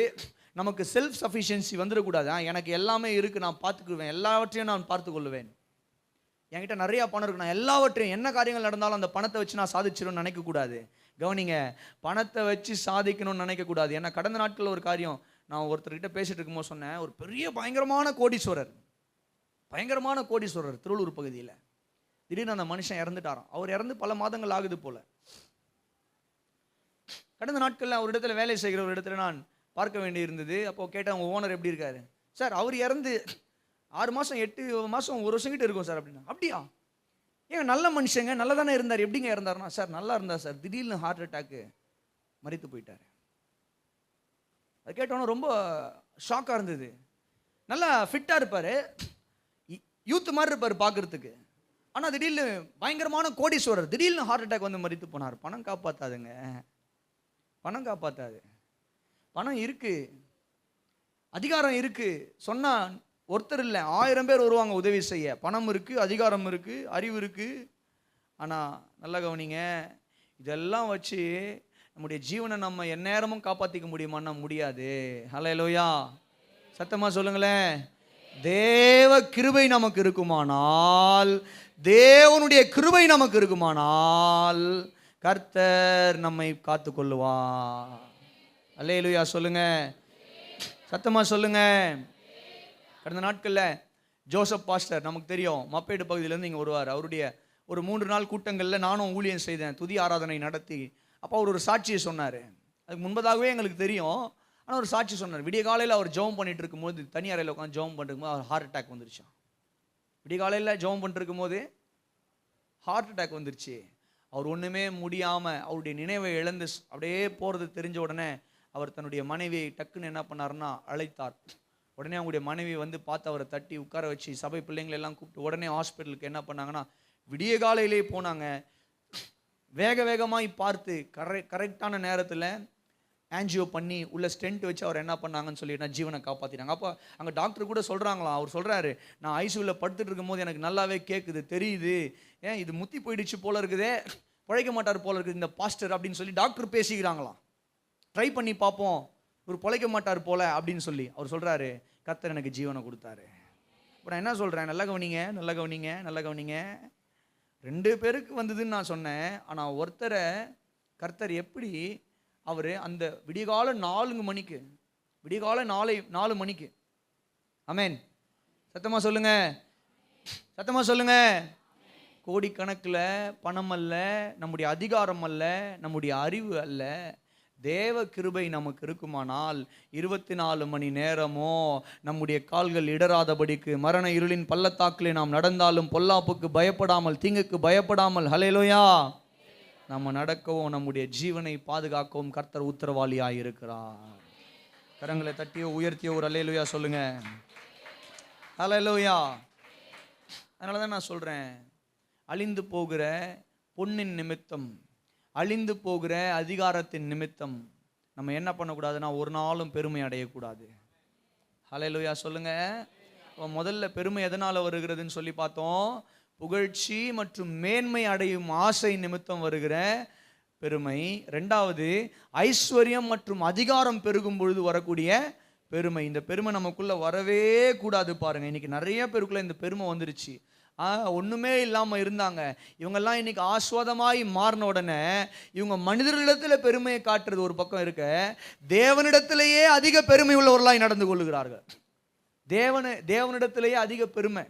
நமக்கு செல்ஃப் சஃபிஷியன்சி வந்துடக்கூடாது. எனக்கு எல்லாமே இருக்குது, நான் பார்த்துக்குவேன், எல்லாவற்றையும் நான் பார்த்து கொள்ளுவேன், என்கிட்ட நிறையா பணம் இருக்கு, நான் எல்லாவற்றையும் என்ன காரியங்கள் நடந்தாலும் அந்த பணத்தை வச்சு நான் சாதிச்சிடணும்னு நினைக்கக்கூடாது. கவனிங்க, பணத்தை வச்சு சாதிக்கணும்னு நினைக்கக்கூடாது. ஏன்னா கடந்த நாட்களில் ஒரு காரியம் நான் ஒருத்தர்கிட்ட பேசிட்டு இருக்கும்போது சொன்னேன். ஒரு பெரிய பயங்கரமான கோடீஸ்வரர் திருவள்ளூர் பகுதியில் திடீர்னு அந்த மனுஷன் இறந்துட்டாராம். அவர் இறந்து பல மாதங்கள் ஆகுது போல. கடந்த நாட்களில் ஒரு இடத்துல வேலை செய்கிற ஒரு இடத்துல நான் பார்க்க வேண்டி இருந்தது. அப்போ கேட்டேன், அவங்க ஓனர் எப்படி இருக்காரு? சார் அவர் இறந்து 6 மாதம் 8 மாதம் 1 வருஷம் கிட்ட இருக்கும் சார் அப்படின்னா. அப்படியா? ஏங்க நல்ல மனுஷங்க, நல்லா தானே இருந்தார், எப்படிங்க இறந்தாருன்னா, சார் நல்லா இருந்தார் சார், திடீர்னு ஹார்ட் அட்டாக்கு மரித்து போயிட்டார். அது கேட்டோன்னா ரொம்ப ஷாக்காக இருந்தது. நல்லா ஃபிட்டாக இருப்பார், யூத் மாதிரி இருப்பார் பார்க்குறதுக்கு. ஆனால் திடீர்னு பயங்கரமான கோடீஸ்வரர், திடீர்னு ஹார்ட் அட்டாக் வந்து மரித்து போனார். பணம் காப்பாற்றாதுங்க, பணம் காப்பாற்றாது. பணம் இருக்கு, அதிகாரம் இருக்கு, சொன்னால் ஒருத்தர் இல்லை 1000 பேர் வருவாங்க உதவி செய்ய. பணம் இருக்கு, அதிகாரம் இருக்கு, அறிவு இருக்கு. ஆனால் நல்லா கவனிங்க, இதெல்லாம் வச்சு நம்முடைய ஜீவனை நம்ம எந்நேரமும் காப்பாற்றிக்க முடியுமான்னா முடியாது. ஹல்லேலூயா. சத்தமாக சொல்லுங்களேன். தேவ கிருபை நமக்கு இருக்குமானால், தேவனுடைய கிருபை நமக்கு இருக்குமானால் கர்த்தர் நம்மை காத்து கொள்ளுவார். அல்லேலூயா சொல்லுங்க, சத்தமா சொல்லுங்க. கடந்த நாட்களில் ஜோசப் பாஸ்டர் நமக்கு தெரியும், மப்பேடு பகுதியிலேருந்து இங்கே வருவார். அவருடைய ஒரு 3 நாள் கூட்டங்களில் நானும் ஊழியம் செய்தேன், துதி ஆராதனை நடத்தி. அப்போ அவர் ஒரு சாட்சியை சொன்னார். அதுக்கு முன்பதாகவே எங்களுக்கு தெரியும், ஆனால் ஒரு சாட்சி சொன்னார். விடிய காலையில் அவர் ஜெபம் பண்ணிட்டு இருக்கும்போது, தனி அறையில் உட்காந்து ஜெபம் பண்ணிருக்கும்போது அவர் ஹார்ட் அட்டாக் வந்துருச்சான். விடிய காலையில் ஜெபம் பண்ணிட்டு இருக்கும்போது ஹார்ட் அட்டாக் வந்துருச்சு. அவர் ஒன்றுமே முடியாமல் அவருடைய நினைவை இழந்து அப்படியே போகிறது தெரிஞ்ச உடனே அவர் தன்னுடைய மனைவியை டக்குன்னு என்ன பண்ணாருன்னா அழைத்தார். உடனே அவங்களுடைய மனைவி வந்து பார்த்து அவரை தட்டி உட்கார வச்சு சபை பிள்ளைங்களெல்லாம் கூப்பிட்டு உடனே ஹாஸ்பிட்டலுக்கு என்ன பண்ணாங்கன்னா விடிய காலையிலே போனாங்க. வேக வேகமாக பார்த்து கரெக்டான நேரத்தில் ஆன்ஜியோ பண்ணி உள்ள ஸ்டென்ட் வச்சு அவர் என்ன பண்ணாங்கன்னு சொல்லிட்டு ஜீவனை காப்பாற்றினாங்க. அப்போ அங்கே டாக்டர் கூட சொல்கிறாங்களாம். அவர் சொல்கிறாரு, நான் ஐசியூவில் படுத்துட்டு இருக்கும்போது எனக்கு நல்லாவே கேட்குது, தெரியுது, ஏன் இது முத்தி போயிடுச்சு போல இருக்குதே, பிழைக்க மாட்டார் போல இருக்குது இந்த பாஸ்டர் அப்படின்னு சொல்லி டாக்டர் பேசிக்கிறாங்களாம். ட்ரை பண்ணி பார்ப்போம், இவர் பிழைக்க மாட்டார் போல அப்படின்னு சொல்லி அவர் சொல்கிறாரு, கர்த்தர் எனக்கு ஜீவனை கொடுத்தாரு. இப்போ நான் என்ன சொல்கிறேன், நல்லா கவனிங்க, நல்லா கவனிங்க, நல்லா கவனிங்க. 2 பேருக்கு வந்ததுன்னு நான் சொன்னேன். ஆனால் ஒருத்தரை கர்த்தர் எப்படி அவர் அந்த விடியகால 4 மணிக்கு, விடியகால 4 மணிக்கு, ஆமென், சத்தமாக சொல்லுங்க, சத்தமாக சொல்லுங்க. கோடிக்கணக்கில் பணம் அல்ல, நம்முடைய அதிகாரம் அல்ல, நம்முடைய அறிவு அல்ல, தேவ கிருபை நமக்கு இருக்குமானால் 24 மணி நேரமோ நம்முடைய கால்கள் இடராதபடிக்கு மரண இருளின் பள்ளத்தாக்கிலே நாம் நடந்தாலும் பொல்லாப்புக்கு பயப்படாமல், தீங்குக்கு பயப்படாமல், ஹல்லேலூயா, நம்ம நடக்கவும் நம்முடைய ஜீவனை பாதுகாக்கவும் கர்த்தர் உத்தரவாளியாக இருக்கிறார். கரங்களை தட்டியோ உயர்த்தியோ ஒரு அல்லேலூயா சொல்லுங்க. அல்லேலூயா. அதனால தான் நான் சொல்கிறேன், அழிந்து போகிற பொன்னின் நிமித்தம், அழிந்து போகிற அதிகாரத்தின் நிமித்தம் நம்ம என்ன பண்ணக்கூடாதுன்னா ஒரு நாளும் பெருமை அடையக்கூடாது. அல்லேலூயா சொல்லுங்க. முதல்ல பெருமை எதனால் வருகிறதுன்னு சொல்லி பார்த்தோம். புகழ்ச்சி மற்றும் மேன்மை அடையும் ஆசை நிமித்தம் வருகிற பெருமை. 2வது ஐஸ்வர்யம் மற்றும் அதிகாரம் பெருகும் பொழுது வரக்கூடிய பெருமை. இந்த பெருமை நமக்குள்ள வரவே கூடாது. பாருங்க, இன்னைக்கு நிறைய பேருக்குள்ள இந்த பெருமை வந்துருச்சு. ஒன்றுமே இல்லாமல் இருந்தாங்க. இவங்கெல்லாம் இன்னைக்கு ஆஸ்வாதமாய் மாறின உடனே இவங்க மனிதர்களிடத்தில் பெருமையை காட்டுறது ஒரு பக்கம் இருக்க, தேவனிடத்திலேயே அதிக பெருமை உள்ளவர்களாய் நடந்து கொள்ளுகிறார்கள். தேவனிடத்திலேயே அதிக பெருமை,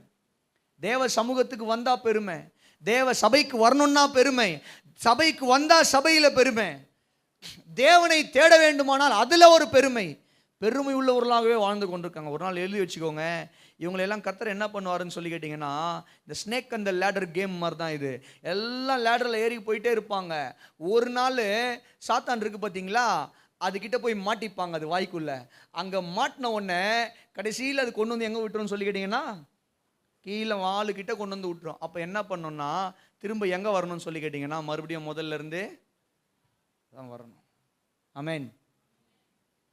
தேவ சமூகத்துக்கு வந்தா பெருமை, தேவ சபைக்கு வரணும்னா பெருமை, சபைக்கு வந்தா சபையில பெருமை, தேவனை தேட வேண்டுமானால் அதுல ஒரு பெருமை உள்ளவர்களாகவே வாழ்ந்து கொண்டிருக்காங்க. ஒரு நாள் எழுதி வச்சுக்கோங்க, இவங்களெல்லாம் கர்த்தர் என்ன பண்ணுவாருன்னு சொல்லி கேட்டிங்கன்னா, இந்த ஸ்னேக் அண்ட் லேடர் கேம் மாதிரி தான் இது. எல்லாம் லேடரில் ஏறி போயிட்டே இருப்பாங்க. ஒரு நாள் சாத்தான் இருக்கு பார்த்தீங்களா, அதுக்கிட்ட போய் மாட்டிப்பாங்க, அது வாய்க்குள்ள. அங்கே மாட்டின உடனே கடைசியில் அது கொண்டு வந்து எங்கே விட்டுருன்னு சொல்லி கேட்டிங்கன்னா, கீழே வாளுக்கிட்ட கொண்டு வந்து விட்டுரும். அப்போ என்ன பண்ணோம்னா, திரும்ப எங்கே வரணும்னு சொல்லி கேட்டிங்கன்னா, மறுபடியும் முதல்ல இருந்தே தான் வரணும். ஆமென்.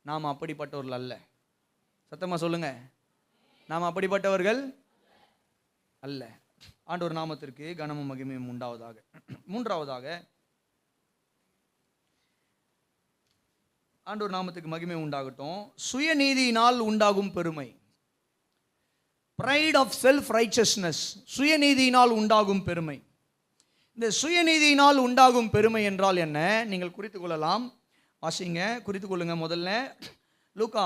நாம் அப்படிப்பட்டவர்கள் அல்ல. சத்தமாக சொல்லுங்க, நாம் அப்படிப்பட்டவர்கள் அல்ல. ஆண்டவர் நாமத்திற்கு கனமும் மகிமையும் உண்டாவதாக. மூன்றாவதாக, ஆண்டவர் நாமத்துக்கு மகிமை உண்டாகட்டும். சுயநீதியினால் உண்டாகும் பெருமை, pride of self righteousness, சுயநீதியினால் உண்டாகும் பெருமை. இந்த சுயநீதியினால் உண்டாகும் பெருமை என்றால் என்ன, நீங்கள் குறித்து கொள்ளலாம். வாசிங்க, குறித்து கொள்ளுங்க. முதல்ல லூக்கா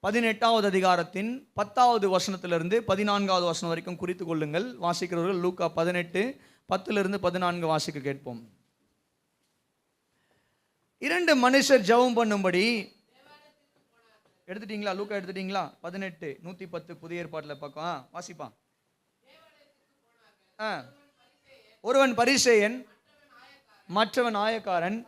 18வது அதிகாரத்தின் 10வது வசனத்திலிருந்து 14வது வசனம் வரைக்கும் குறித்து கொள்ளுங்கள். வாசிக்கிறவர்கள் லூக்கா 18:10 14 வாசிக்க கேட்போம். 2 மனுஷர் ஜெபம் பண்ணும்படி எடுத்துட்டீங்களா? லூக்கா எடுத்துட்டீங்களா? 18 110 புதிய ஏற்பாட்டில் பக்கம் வாசிப்பா. ஒருவன் பரிசேயன், மற்றவன் ஆயக்காரன்.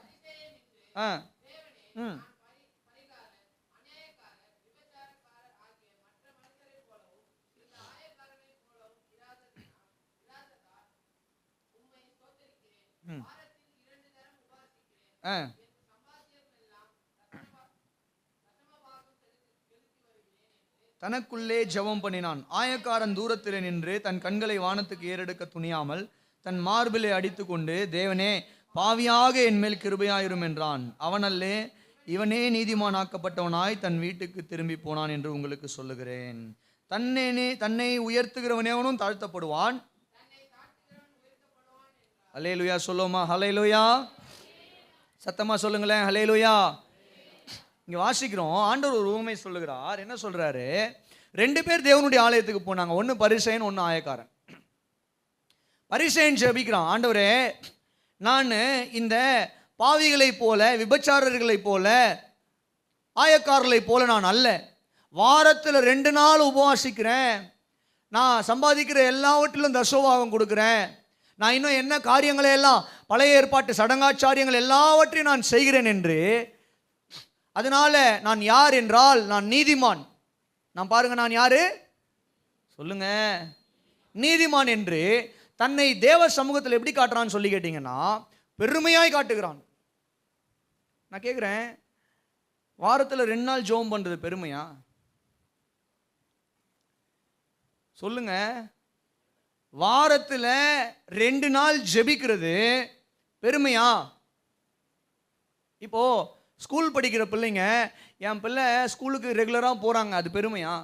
தனக்குள்ளே ஜெபம் பண்ணினான். ஆயக்காரன் தூரத்திலே நின்று தன் கண்களை வானத்துக்கு ஏறெடுக்க துணியாமல் தன் மார்பிலை அடித்து கொண்டு, தேவனே, பாவியாக என் மேல் கிருபையாயிரும் என்றான். அவனல்லே, இவனே நீதிமான் ஆக்கப்பட்டவனாய் தன் வீட்டுக்கு திரும்பி போனான் என்று உங்களுக்கு சொல்லுகிறேன். தன்னை உயர்த்துகிறவனேவனும் தாழ்த்தப்படுவான். ஹல்லேலூயா சொல்லுமா? ஹல்லேலூயா சத்தமா சொல்லுங்களேன். ஹல்லேலூயா. இங்க வாசிக்கிறோம், ஆண்டவர் ஒரு உவமை சொல்லுகிறார். என்ன சொல்றாரு? 2 பேர் தேவனுடைய ஆலயத்துக்கு போனாங்க. ஒன்னு பரிசேயன், ஒன்னு ஆயக்காரன். பரிசேயன் ஜெபிக்கிறான், ஆண்டவரே, நான் இந்த பாவிகளை போல, விபச்சாரர்களை போல, ஆயக்காரர்களை போல நான் அல்ல. வாரத்தில் 2 நாள் உபவாசிக்கிறேன். நான் சம்பாதிக்கிற எல்லாவற்றிலும் தசோபாகம் கொடுக்கிறேன். நான் இன்னும் என்ன காரியங்களை எல்லாம், பழைய ஏற்பாட்டு சடங்காச்சாரியங்கள் எல்லாவற்றையும் நான் செய்கிறேன் என்று. அதனால நான் யார் என்றால், நான் நீதிமான். நான் பாருங்க, நான் யாரு சொல்லுங்க? நீதிமான் என்று தன்னை தேவ சமூகத்தில் எப்படி காட்டுறான்னு சொல்லி கேட்டீங்கன்னா, பெருமையாய் காட்டுகிறான். நான் கேட்குறேன், வாரத்தில் 2 நாள் ஜெபம் பண்றது பெருமையா? சொல்லுங்க. வாரத்தில் 2 நாள் ஜெபிக்கிறது பெருமையா? இப்போ ஸ்கூல் படிக்கிற பிள்ளைங்க, என் பிள்ளை ஸ்கூலுக்கு ரெகுலராக போகிறாங்க, அது பெருமையா?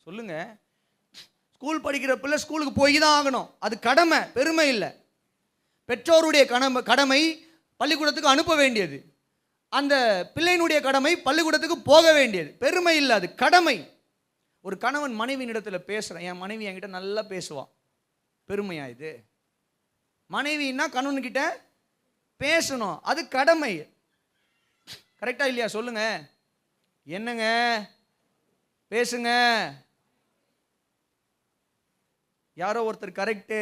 சொல்லுங்க. ஸ்கூல் படிக்கிற பிள்ளை ஸ்கூலுக்கு போய் தான் ஆகணும், அது கடமை, பெருமை இல்லை. பெற்றோருடைய கடமை பள்ளிக்கூடத்துக்கு அனுப்ப வேண்டியது, அந்த பிள்ளையினுடைய கடமை பள்ளிக்கூடத்துக்கு போக வேண்டியது, பெருமை இல்லை, அது கடமை. ஒரு கணவன் மனைவியின் இடத்துல பேசுகிறேன், என் மனைவி என்கிட்ட நல்லா பேசுவான், பெருமையா இது? மனைவின்னா கணவன்கிட்ட பேசணும், அது கடமை. கரெக்டா இல்லையா? சொல்லுங்க. என்னங்க பேசுங்க. யாரோ ஒருத்தர் கரெக்டு.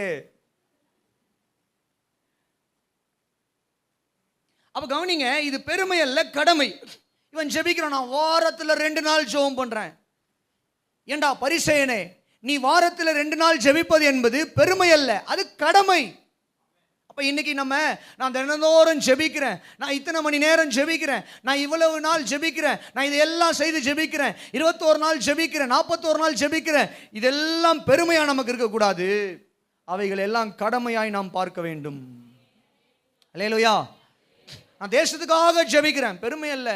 அப்ப கவனிங்க, இது பெருமை அல்ல, கடமை. இவன் ஜெபிக்கிறான், நான் வாரத்தில் 2 நாள் ஜெபம் பண்றேன். ஏண்டா பரிசேயனே, நீ வாரத்தில் 2 நாள் ஜெபிப்பது என்பது பெருமை அல்ல, அது கடமை. அப்ப இன்னைக்கு நான் தினந்தோறும் ஜெபிக்கிறேன், நான் இத்தனை மணி நேரம் ஜெபிக்கிறேன், நான் இவ்வளவு நாள் ஜெபிக்கிறேன், நான் இதெல்லாம் செய்து ஜெபிக்கிறேன், 21 நாள் ஜெபிக்கிறேன், 41 நாள் ஜெபிக்கிறேன், இதெல்லாம் பெருமையா நமக்கு இருக்கக்கூடாது. அவைகள் எல்லாம் கடமையாய் நாம் பார்க்க வேண்டும். அல்லேலூயா. நான் தேசத்துக்காக ஜெபிக்கிறேன், பெருமை அல்ல.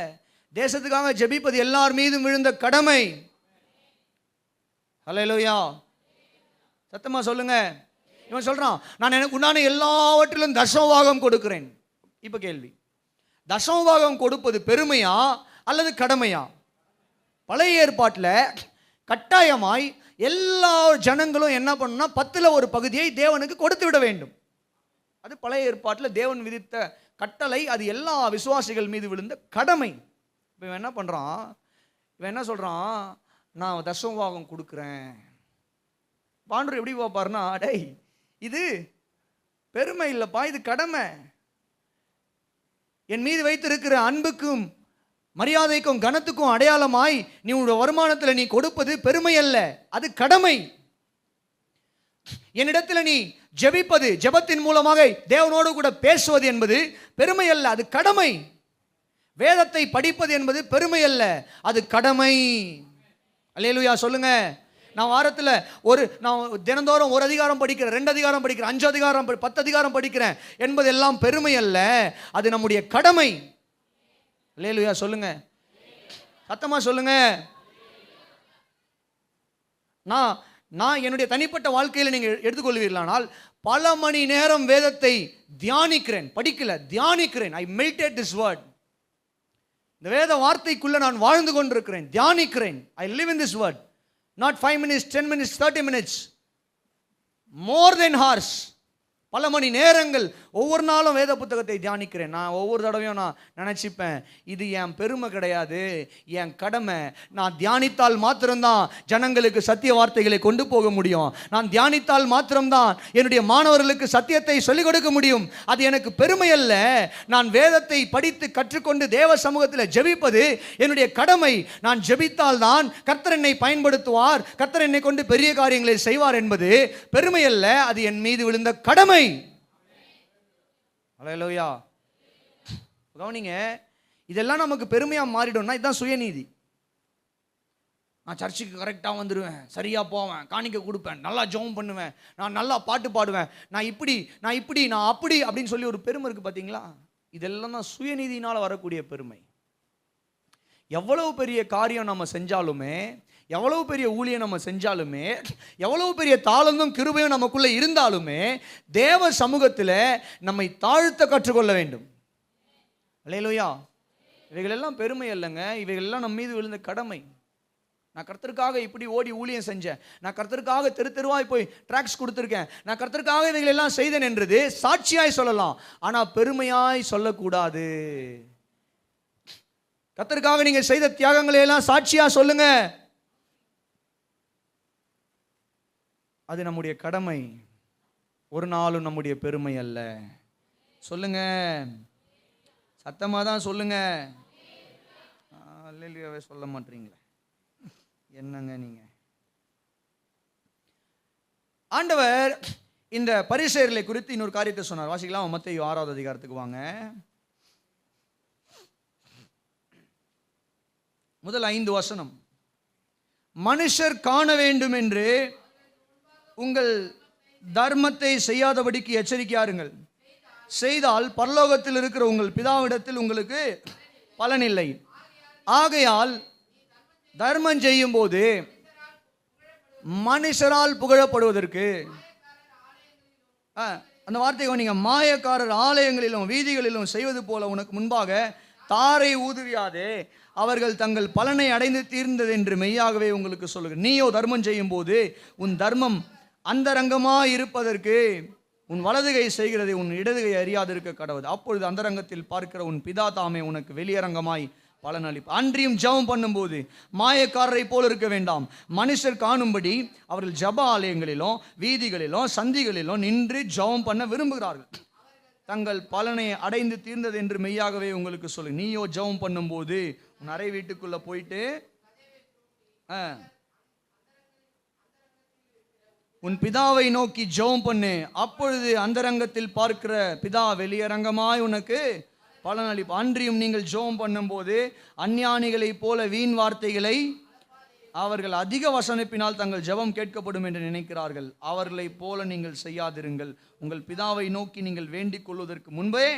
தேசத்துக்காக ஜெபிப்பது எல்லார் மீதும் விழுந்த கடமை. அல்லேலூயா. சத்தமா சொல்லுங்க. இவன் சொல்றான், நான் எனக்கு உண்டான எல்லாவற்றிலும் தசமபாகம் கொடுக்கிறேன். இப்ப கேள்வி, தசமபாகம் கொடுப்பது பெருமையா அல்லது கடமையா? பழைய ஏற்பாட்டில் கட்டாயமாய் எல்லா ஜனங்களும் என்ன பண்ணணும்னா 10ல் ஒரு பகுதியை தேவனுக்கு கொடுத்து விட வேண்டும். அது பழைய ஏற்பாட்டில் தேவன் விதித்த கட்டளை. அது எல்லா விசுவாசிகள் மீது விழுந்த கடமை. இப்போ இவன் என்ன பண்ணுறான், இவன் என்ன சொல்கிறான், நான் தசமபாகம் கொடுக்குறேன். ஆண்டவர் எப்படி பார்ப்பாருன்னா, டேய் இது பெருமை இல்லைப்பா, இது கடமை. என் மீது வைத்திருக்கிற அன்புக்கும் மரியாதைக்கும் கனத்துக்கும் அடையாளமாய் நீ உன்னோட வருமானத்தில் நீ கொடுப்பது பெருமை அல்ல, அது கடமை. என்னிடத்தில் நீ ஜெபிப்பது, ஜெபத்தின் மூலமாக தேவனோடு கூட பேசுவது என்பது பெருமை அல்ல, அது கடமை. வேதத்தை படிப்பது என்பது பெருமை அல்ல, அது கடமை. அல்லேலூயா சொல்லுங்க. நான் வாரத்தில் நான் தினந்தோறும் 1 அதிகாரம் படிக்கிறேன், 2 அதிகாரம் படிக்கிறேன், 5 அதிகாரம் 10 அதிகாரம் படிக்கிறேன் என்பது எல்லாம் பெருமை அல்ல, அது நம்முடைய கடமை. அல்லேலூயா சொல்லுங்க, சத்தமா சொல்லுங்க. நான் என்னுடைய தனிப்பட்ட வாழ்க்கையில் நீங்கள் எடுத்துக்கொள்வீர்களானால் பல மணி நேரம் வேதத்தை தியானிக்கிறேன், படிக்கல, தியானிக்கிறேன். I meditate this word. இந்த வேத வார்த்தைக்குள்ள நான் வாழ்ந்து கொண்டிருக்கிறேன், தியானிக்கிறேன். I live in this word. Not 5 minutes, 10 minutes, 30 minutes. More than hours. பல மணி நேரங்கள் ஒவ்வொரு நாளும் வேத புத்தகத்தை தியானிக்கிறேன். நான் ஒவ்வொரு தடவையும் நான் நினச்சிப்பேன், இது என் பெருமை கிடையாது, என் கடமை. நான் தியானித்தால் மாத்திரம்தான் ஜனங்களுக்கு சத்திய வார்த்தைகளை கொண்டு போக முடியும். நான் தியானித்தால் மாத்திரம்தான் என்னுடைய மாணவர்களுக்கு சத்தியத்தை சொல்லிக் கொடுக்க முடியும். அது எனக்கு பெருமை அல்ல. நான் வேதத்தை படித்து கற்றுக்கொண்டு தேவ சமூகத்தில் ஜெபிப்பது என்னுடைய கடமை. நான் ஜெபித்தால் தான் கர்த்தர் என்னை பயன்படுத்துவார், கர்த்தர் என்னை கொண்டு பெரிய காரியங்களை செய்வார் என்பது பெருமை அல்ல, அது என் மீது விழுந்த கடமை. அல்லேலூயா. கவனிங்க, இதெல்லாம் நமக்கு பெருமையா மாறிடும்னா இதுதான் சுயநீதி. நான் சர்ச்சுக்கு கரெக்டாக வந்துடுவேன், சரியா போவேன், காணிக்க கொடுப்பேன், நல்லா ஜெபம் பண்ணுவேன், நான் நல்லா பாட்டு பாடுவேன், நான் இப்படி நான் அப்படி அப்படின்னு சொல்லி ஒரு பெருமை இருக்கு பார்த்தீங்களா? இதெல்லாம் தான் சுயநீதியினால் வரக்கூடிய பெருமை. எவ்வளவு பெரிய காரியம் நம்ம செஞ்சாலுமே, எவ்வளவு பெரிய ஊழியம் நம்ம செஞ்சாலுமே, எவ்வளவு பெரிய தாளந்தும் கிருபையும் நமக்குள்ள இருந்தாலுமே தேவ சமூகத்தில் நம்மை தாழ்த்த கற்றுக்கொள்ள வேண்டும். அல்லேலூயா. இவைகள் எல்லாம் பெருமை அல்லங்க, இவைகள் எல்லாம் நம்ம மீது விழுந்த கடமை. நான் கர்த்தருக்காக இப்படி ஓடி ஊழியம் செஞ்சேன், நான் கர்த்தருக்காக தெரு தெருவாய் போய் ட்ராக்ஸ் கொடுத்துருக்கேன், நான் கர்த்தருக்காக இவைகள் எல்லாம் செய்தேன் என்றது சாட்சியாய் சொல்லலாம், ஆனால் பெருமையாய் சொல்லக்கூடாது. கர்த்தருக்காக நீங்க செய்த தியாகங்களை எல்லாம் சாட்சியா சொல்லுங்க, அது நம்முடைய கடமை, ஒரு நாளும் நம்முடைய பெருமை அல்ல. சொல்லுங்க, சத்தமாக தான் சொல்லுங்க. அல்லேலூயாவே சொல்ல மாட்டீங்களே, என்னங்க நீங்க? ஆண்டவர் இந்த பரிசேயர்களை குறித்து இன்னொரு காரியத்தை சொன்னார். வாசிக்கலாம், மத்தேயு 6வது அதிகாரத்துக்கு வாங்க. முதல் 5 வசனம். மனுஷர் காண வேண்டும் என்று உங்கள் தர்மத்தை செய்யாதபடிக்கு எச்சரிக்கையாருங்கள், செய்தால் பரலோகத்தில் இருக்கிற உங்கள் பிதாவிடத்தில் உங்களுக்கு பலன் இல்லை. ஆகையால் தர்மம் செய்யும் போது மனுஷரால் புகழப்படுவதற்கு, அந்த வார்த்தையை நீங்க, மாயக்காரர் ஆலயங்களிலும் வீதிகளிலும் செய்வது போல உனக்கு முன்பாக தாரை ஊதுவியாதே, அவர்கள் தங்கள் பலனை அடைந்து தீர்ந்தது என்று மெய்யாகவே உங்களுக்கு சொல்லுகிறேன். நீயோ தர்மம் செய்யும் போது உன் தர்மம் அந்தரங்கமாய் இருப்பதற்கு உன் வலதுகை செய்கிறதை உன் இடதுகை அறியாதிருக்க கடவுது. அப்பொழுது அந்தரங்கத்தில் பார்க்கிற உன் பிதா தாமே உனக்கு வெளியரங்கமாய் பலன் அளிப்பு. அன்றியும் ஜெபம் பண்ணும்போது மாயக்காரரை போல இருக்க வேண்டாம், மனுஷர் காணும்படி அவர்கள் ஜெப ஆலயங்களிலும் வீதிகளிலும் சந்திகளிலும் நின்று ஜெபம் பண்ண விரும்புகிறார்கள், தங்கள் பலனை அடைந்து தீர்ந்தது என்று மெய்யாகவே உங்களுக்கு சொல்லு. நீயோ ஜெபம் பண்ணும்போது உன் அறை வீட்டுக்குள்ள போயிட்டு உன் பிதாவை நோக்கி ஜெபம் பண்ணு, அப்பொழுது அந்தரங்கத்தில் பார்க்கிற பிதா வெளியரங்கமாய் உனக்கு பலனளிப்பு. அன்றியும் நீங்கள் ஜெபம் பண்ணும்போது அஞ்ஞானிகளைப் போல வீண் வார்த்தைகளை, அவர்கள் அதிக வசனிப்பினால் தங்கள் ஜெபம் கேட்கப்படும் என்று நினைக்கிறார்கள், அவர்களைப் போல நீங்கள் செய்யாதிருங்கள். உங்கள் பிதாவை நோக்கி நீங்கள் வேண்டிக் கொள்வதற்கு முன்பே.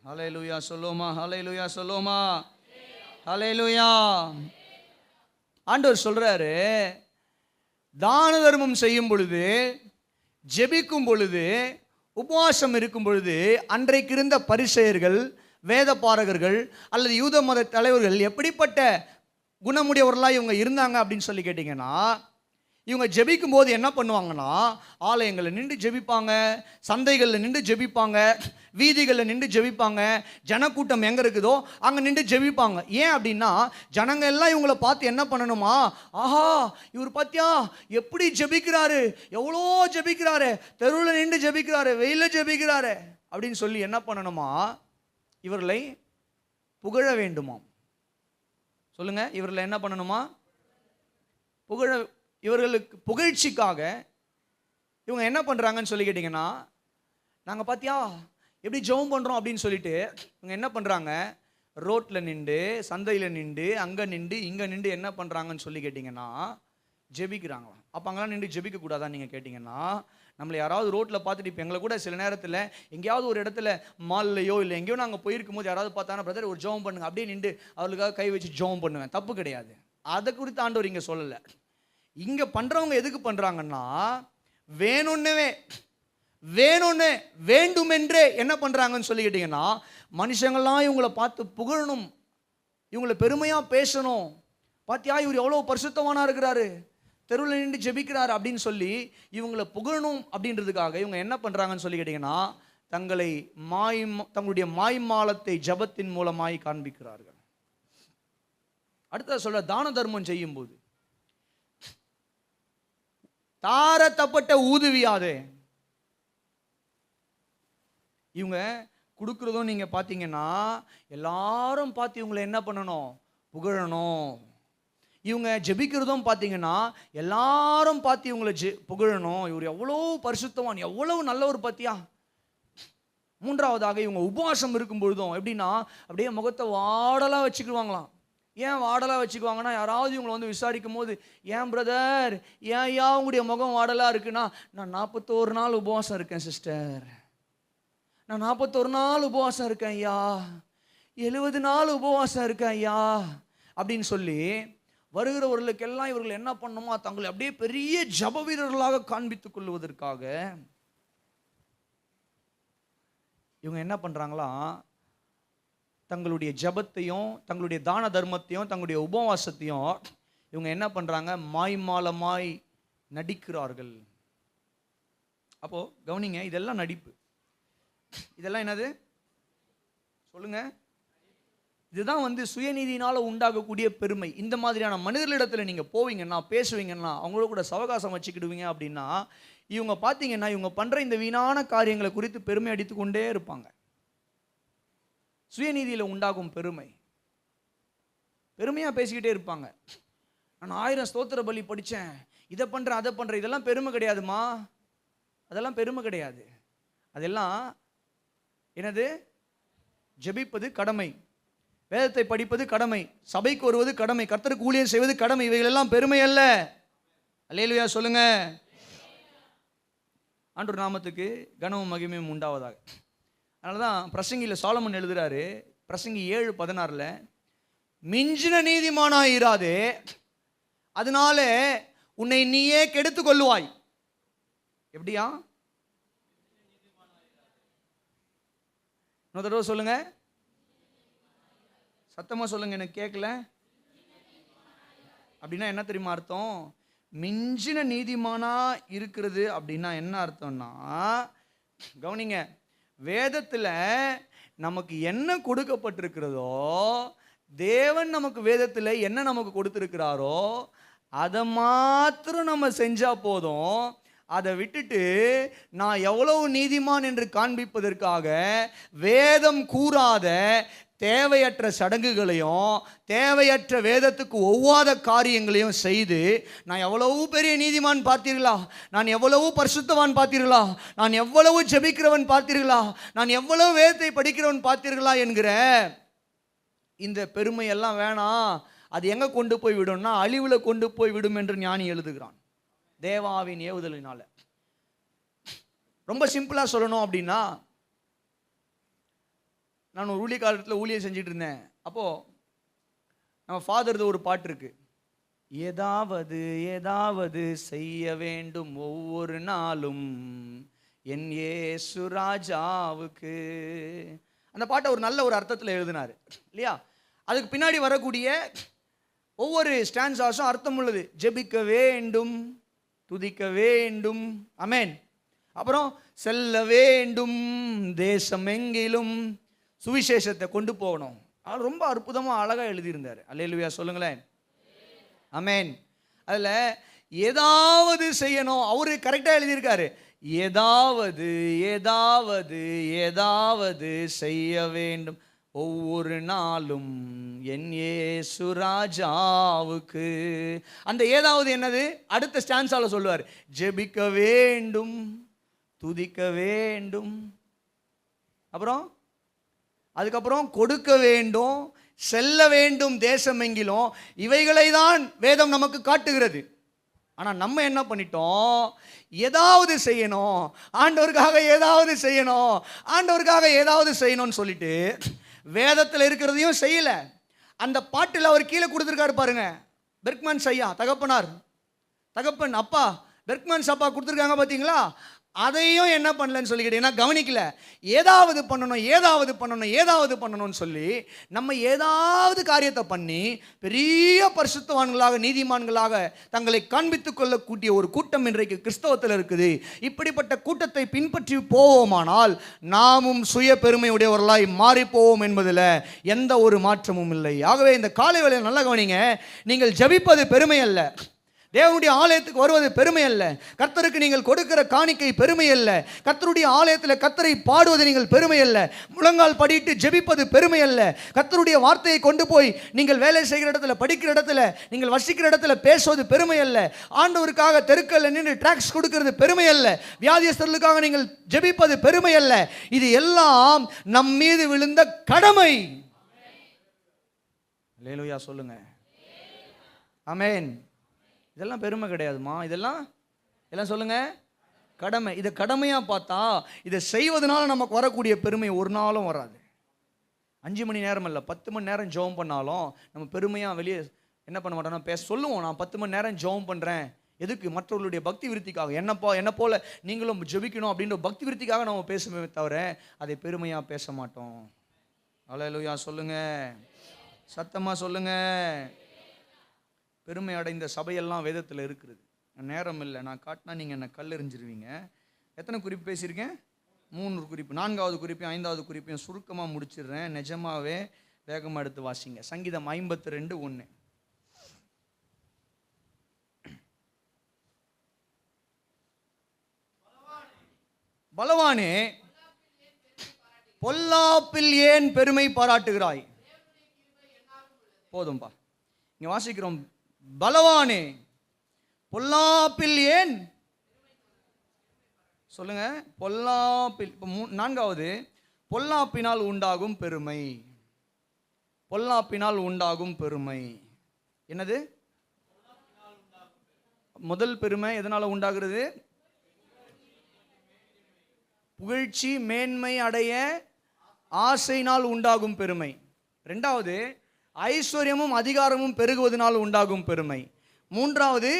ஹல்லேலூயா சொல்லுமா, ஹல்லேலூயா சொல்லுமா, ஹல்லேலூயா. ஆண்டவர் சொல்றாரு, தான தர்மம் செய்யும் பொழுது, ஜெபிக்கும் பொழுது, உபவாசம் இருக்கும் பொழுது, அன்றைக்கு இருந்த பரிசேயர்கள், வேத பாரகர்கள் அல்லது யூத மத தலைவர்கள் எப்படிப்பட்ட குணமுடையவர்களாக இவங்க இருந்தாங்க அப்படின்னு சொல்லி கேட்டிங்கன்னா, இவங்க ஜெபிக்கும் போது என்ன பண்ணுவாங்கன்னா, ஆலயங்களில் நின்று ஜெபிப்பாங்க, சந்தைகளில் நின்று ஜெபிப்பாங்க, வீதிகளில் நின்று ஜெபிப்பாங்க, ஜனக்கூட்டம் எங்கே இருக்குதோ அங்கே நின்று ஜெபிப்பாங்க. ஏன் அப்படின்னா, ஜனங்க எல்லாம் இவங்கள பார்த்து என்ன பண்ணணுமா, ஆஹா இவர் பார்த்தியா எப்படி ஜெபிக்கிறாரு, எவ்வளோ ஜெபிக்கிறாரு, தெருவில் நின்று ஜெபிக்கிறாரு, வெயிலில் ஜெபிக்கிறாரு அப்படின்னு சொல்லி என்ன பண்ணணுமா, இவர்களை புகழ வேண்டுமாம். சொல்லுங்க, இவர்களை என்ன பண்ணணுமா, புகழ. இவர்களுக்கு புகழ்ச்சிக்காக இவங்க என்ன பண்ணுறாங்கன்னு சொல்லி கேட்டிங்கன்னா, நாங்கள் பார்த்தியா எப்படி ஜெபம் பண்ணுறோம் அப்படின்னு சொல்லிட்டு இவங்க என்ன பண்ணுறாங்க, ரோட்டில் நின்று, சந்தையில் நின்று, அங்கே நின்று, இங்கே நின்று என்ன பண்ணுறாங்கன்னு சொல்லி கேட்டிங்கன்னா ஜெபிக்கிறாங்களாம். அப்போ அங்கெல்லாம் நின்று ஜெபிக்கக்கூடாதான்னு நீங்கள் கேட்டிங்கன்னா, நம்மளை யாராவது ரோட்டில் பார்த்துட்டு, இப்போ எங்களை கூட சில நேரத்தில் எங்கேயாவது ஒரு இடத்துல மால்லையோ இல்லை எங்கேயோ நாங்கள் போயிருக்கும் போது யாராவது பார்த்தாங்கன்னா, பிரதர் ஒரு ஜெபம் பண்ணுங்க, அப்படியே நின்று அவர்களுக்காக கை வச்சு ஜெபம் பண்ணுவேன், தப்பு கிடையாது. அதை குறித்து ஆண்டவர் இங்கே சொல்லலை. இங்கே பண்ணுறவங்க எதுக்கு பண்ணுறாங்கன்னா, வேணும்னே வேண்டுமென்றே என்ன பண்ணுறாங்கன்னு சொல்லிக்கிட்டீங்கன்னா, மனுஷங்கள்லாம் இவங்களை பார்த்து புகழணும், இவங்களை பெருமையாக பேசணும், பார்த்தியா இவர் எவ்வளோ பரிசுத்தவானா இருக்கிறாரு, தெருவில் நின்று ஜெபிக்கிறார் அப்படின்னு சொல்லி இவங்களை புகழணும் அப்படின்றதுக்காக இவங்க என்ன பண்ணுறாங்கன்னு சொல்லி கேட்டிங்கன்னா, தங்களுடைய மாய்மாலத்தை ஜபத்தின் மூலமாய் காண்பிக்கிறார்கள். அடுத்த சொல்ற, தான தர்மம் செய்யும் போது தாரத்தப்பட்ட ஊதுவியாதே. இவங்க கொடுக்குறதும் நீங்க பார்த்தீங்கன்னா எல்லாரும் பார்த்து இவங்களை என்ன பண்ணணும், புகழணும். இவங்க ஜெபிக்கிறதும் பார்த்தீங்கன்னா எல்லாரும் பார்த்து இவங்களை புகழணும், இவர் எவ்வளோ பரிசுத்தவான், எவ்வளவு நல்லவர் பார்த்தியா. மூன்றாவதாக இவங்க உபவாசம் இருக்கும் பொழுதும் எப்படின்னா அப்படியே முகத்தை வாடலாக வச்சுக்குவாங்களாம். ஏன் வாடலாக வச்சுக்குவாங்கன்னா, யாராவது இவங்களை வந்து விசாரிக்கும் போது, ஏன் பிரதர் ஏன் உங்களுடைய முகம் வாடலாக இருக்குன்னா, நான் 41 நாள் உபவாசம் இருக்கேன் சிஸ்டர், நான் 41 நாள் உபவாசம் இருக்கேன் ஐயா, 70 நாள் உபவாசம் இருக்கேன் ஐயா அப்படின்னு சொல்லி வருகிறவர்களுக்கெல்லாம் இவர்கள் என்ன பண்ணுமா, தங்களை அப்படியே பெரிய ஜப வீரர்களாக காண்பித்துக் கொள்வதற்காக இவங்க என்ன பண்றாங்களா, தங்களுடைய ஜபத்தையும் தங்களுடைய தான தர்மத்தையும் தங்களுடைய உபவாசத்தையும் இவங்க என்ன பண்றாங்க, மாய்மாலமாய் நடிக்கிறார்கள். அப்போ கவனிங்க, இதெல்லாம் நடிப்பு. இதெல்லாம் என்னது சொல்லுங்க, இதுதான் வந்து சுயநீதியினால உண்டாகக்கூடிய பெருமை. இந்த மாதிரியான மனிதர்களிடத்துல நீங்க போவீங்கன்னா, பேசுவீங்கன்னா, அவங்களோட கூட சவகாசம் வச்சுக்கிடுவீங்க அப்படின்னா, இவங்க பார்த்தீங்கன்னா இவங்க பண்ற இந்த வீணான காரியங்களை குறித்து பெருமை அடித்துக் கொண்டே இருப்பாங்க. சுயநீதியில உண்டாகும் பெருமை, பெருமையா பேசிக்கிட்டே இருப்பாங்க. நான் 1000 ஸ்தோத்திர பலி படித்தேன், இதை பண்றேன் அதை பண்றேன், இதெல்லாம் பெருமை கிடையாதுமா, அதெல்லாம் பெருமை கிடையாது. அதெல்லாம் என்னது, ஜெபிப்பது கடமை, வேதத்தை படிப்பது கடமை, சபைக்கு வருவது கடமை, கர்த்தருக்கு ஊழியம் செய்வது கடமை, இவைகள் எல்லாம் பெருமை அல்ல. அல்லேலூயா சொல்லுங்க. ஆண்டவர் நாமத்துக்கு கனமும் மகிமையும் உண்டாவதாக. அதனாலதான் பிரசங்கியில் சாலமன் எழுதுறாரு, பிரசங்கி 7:16, மிஞ்சின நீதிமானாய் இராதே, அதனால உன்னை நீயே கெடுத்து கொள்ளுவாய். எப்படியா, இன்னொரு தடவை சொல்லுங்க, சத்தமா சொல்லுங்க, எனக்கு கேட்கல. அப்படின்னா என்ன தெரியுமா அர்த்தம், மிஞ்சின நீதிமானா இருக்கிறது அப்படின்னா என்ன அர்த்தம்னா, கவனிங்க, வேதத்தில் நமக்கு என்ன கொடுக்கப்பட்டிருக்கிறதோ, தேவன் நமக்கு வேதத்தில் என்ன நமக்கு கொடுத்திருக்கிறாரோ அதை மாத்திரம் நம்ம செஞ்சா போதும். அதை விட்டுட்டு நான் எவ்வளவு நீதிமான் என்று காண்பிப்பதற்காக வேதம் கூறாத தேவையற்ற சடங்குகளையும் தேவையற்ற வேதத்துக்கு ஒவ்வாத காரியங்களையும் செய்து நான் எவ்வளவு பெரிய நீதிமான் பார்த்தீர்களா, நான் எவ்வளவு பரிசுத்தவான் பார்த்தீர்களா, நான் எவ்வளவு ஜெபிக்கிறவன் பார்த்தீர்களா, நான் எவ்வளவு வேதத்தை படிக்கிறவன் பார்த்தீர்களா என்கிற இந்த பெருமையெல்லாம் வேணாம். அது எங்கே கொண்டு போய் விடும்னா அழிவில் கொண்டு போய் விடும் என்று ஞானி எழுதுகிறான், தேவாவின் ஏவுதலினால. ரொம்ப சிம்பிளாக சொல்லணும் அப்படின்னா, நான் ஒரு ஊழிய காலத்தில் ஊழியம் செஞ்சுட்டு இருந்தேன். அப்போது நம்ம ஃபாதர்து ஒரு பாட்டு இருக்குது, ஏதாவது ஏதாவது செய்ய வேண்டும் ஒவ்வொரு நாளும் என் இயேசு ராஜாவுக்கு. அந்த பாட்டை ஒரு நல்ல ஒரு அர்த்தத்தில் எழுதினார் இல்லையா? அதுக்கு பின்னாடி வரக்கூடிய ஒவ்வொரு ஸ்டான்ஸாஸும் அர்த்தம் உள்ளது. ஜெபிக்க வேண்டும், துதிக்க வேண்டும், ஆமென். அப்புறம் செல்ல வேண்டும், தேசம் எங்கிலும் சுவிசேஷத்தை கொண்டு போகணும். அது ரொம்ப அற்புதமாக அழகாக எழுதியிருந்தார். அல்லேலூயா சொல்லுங்களேன், ஆமென். அதில் ஏதாவது செய்யணும், அவரு கரெக்டாக எழுதியிருக்காரு. ஏதாவது ஏதாவது ஏதாவது செய்ய வேண்டும் ஒவ்வொரு நாளும் என் இயேசு ராஜாவுக்கு. அந்த ஏதாவது என்னது? அடுத்த ஸ்டான்ஸால சொல்லுவார். ஜெபிக்க வேண்டும், துதிக்க வேண்டும், அப்புறம் அதுக்கப்புறம் கொடுக்க வேண்டும், செல்ல வேண்டும் தேசம் எங்கிலும். இவைகளை தான் வேதம் நமக்கு காட்டுகிறது. ஆனால் நம்ம என்ன பண்ணிட்டோம்? ஏதாவது செய்யணும், ஆண்டவருக்காக ஏதாவது செய்யணும், ஆண்டவருக்காக ஏதாவது செய்யணும்னு சொல்லிட்டு வேதத்தில் இருக்கிறதையும் செய்யல. அந்த பாட்டில் அவர் கீழே கொடுத்துருக்காரு பாருங்க, பெர்க்மன்ஸ் ஐயா தகப்பன் அப்பா பெர்க்மன்ஸ் அப்பா கொடுத்துருக்காங்க பார்த்தீங்களா? அதையும் என்ன பண்ணலன்னு சொல்லி கேட்டீங்கன்னா கவனிக்கல. ஏதாவது பண்ணணும்னு சொல்லி நம்ம ஏதாவது காரியத்தை பண்ணி பெரிய பரிசுத்தவான்களாக நீதிமான்களாக தங்களை காண்பித்துக் கொள்ளக்கூடிய ஒரு கூட்டம் இன்றைக்கு கிறிஸ்தவத்தில் இருக்குது. இப்படிப்பட்ட கூட்டத்தை பின்பற்றி போவோமானால் நாமும் சுய பெருமையுடையவர்களாய் மாறி போவோம் என்பதில் எந்த ஒரு மாற்றமும் இல்லை. ஆகவே இந்த காலை வேளையில் நல்ல கவனிங்க. நீங்கள் ஜெபிப்பது பெருமை அல்ல, தேவனுடைய ஆலயத்துக்கு வருவது பெருமை அல்ல, கர்த்தருக்கு நீங்கள் கொடுக்கிற காணிக்கை பெருமை அல்ல, கர்த்தருடைய ஆலயத்தில் கர்த்தரை பாடுவது நீங்கள் பெருமை அல்ல, முழங்கால் படிட்டு ஜெபிப்பது பெருமை அல்ல, கர்த்தருடைய வார்த்தையை கொண்டு போய் நீங்கள் வேலை செய்கிற இடத்துல, படிக்கிற இடத்துல, நீங்கள் வசிக்கிற இடத்துல பேசுவது பெருமை அல்ல, ஆண்டவருக்காக தெருக்கல்ல நின்று ட்ராக்ஸ் கொடுக்கிறது பெருமை அல்ல, வியாதியஸ்தர்களுக்காக நீங்கள் ஜெபிப்பது பெருமை அல்ல. இது எல்லாம் நம் மீது விழுந்த கடமை. அல்லேலூயா சொல்லுங்க, ஆமென். இதெல்லாம் பெருமை கிடையாதுமா, இதெல்லாம் சொல்லுங்க கடமை. இதை கடமையாக பார்த்தா இதை செய்வதனால நமக்கு வரக்கூடிய பெருமை ஒரு நாளும் வராது. 5 மணி நேரம் இல்லை, 10 மணி நேரம் ஜெபம் பண்ணாலும் நம்ம பெருமையாக வெளியே என்ன பண்ண மாட்டோம்னா சொல்லுவோம், நான் 10 மணி நேரம் ஜெபம் பண்ணுறேன். எதுக்கு? மற்றவர்களுடைய பக்தி விருத்திக்காக. என்ன போல நீங்களும் ஜெபிக்கணும் அப்படின்ற பக்தி விருத்திக்காக நம்ம பேசுமே தவிர அதை பெருமையாக பேச மாட்டோம். அல்லேலூயா சொல்லுங்க, சத்தமாக சொல்லுங்க. பெருமை அடைந்த சபையெல்லாம் வேதத்தில் இருக்கிறது. நேரம் இல்லை, நான் காட்டினா நீங்கள் என்னை கல் எறிஞ்சிருவீங்க. எத்தனை குறிப்பு பேசியிருக்கேன்? 3 குறிப்பு. 4வது குறிப்பையும் 5வது குறிப்பையும் சுருக்கமாக முடிச்சிடுறேன். நிஜமாவே வேகமாக எடுத்து வாசிங்க. சங்கீதம் 52:1. பலவானே, பொல்லாப்பில் ஏன் பெருமை பாராட்டுகிறாய்? போதும்பா, இங்கே வாசிக்கிறோம். பலவானே, பொல்லாப்பில் ஏன் சொல்லுங்க, பொல்லாப்பில். 4வது, பொல்லாப்பினால் உண்டாகும் பெருமை. பொல்லாப்பினால் உண்டாகும் பெருமை என்னது? முதல் பெருமை எதனால உண்டாகிறது? புகழ்ச்சி மேன்மை அடைய ஆசையினால் உண்டாகும் பெருமை. 2வது, ஐஸ்வர்யமும் அதிகாரமும் பெருகுவதனால் உண்டாகும் பெருமை. 3வது,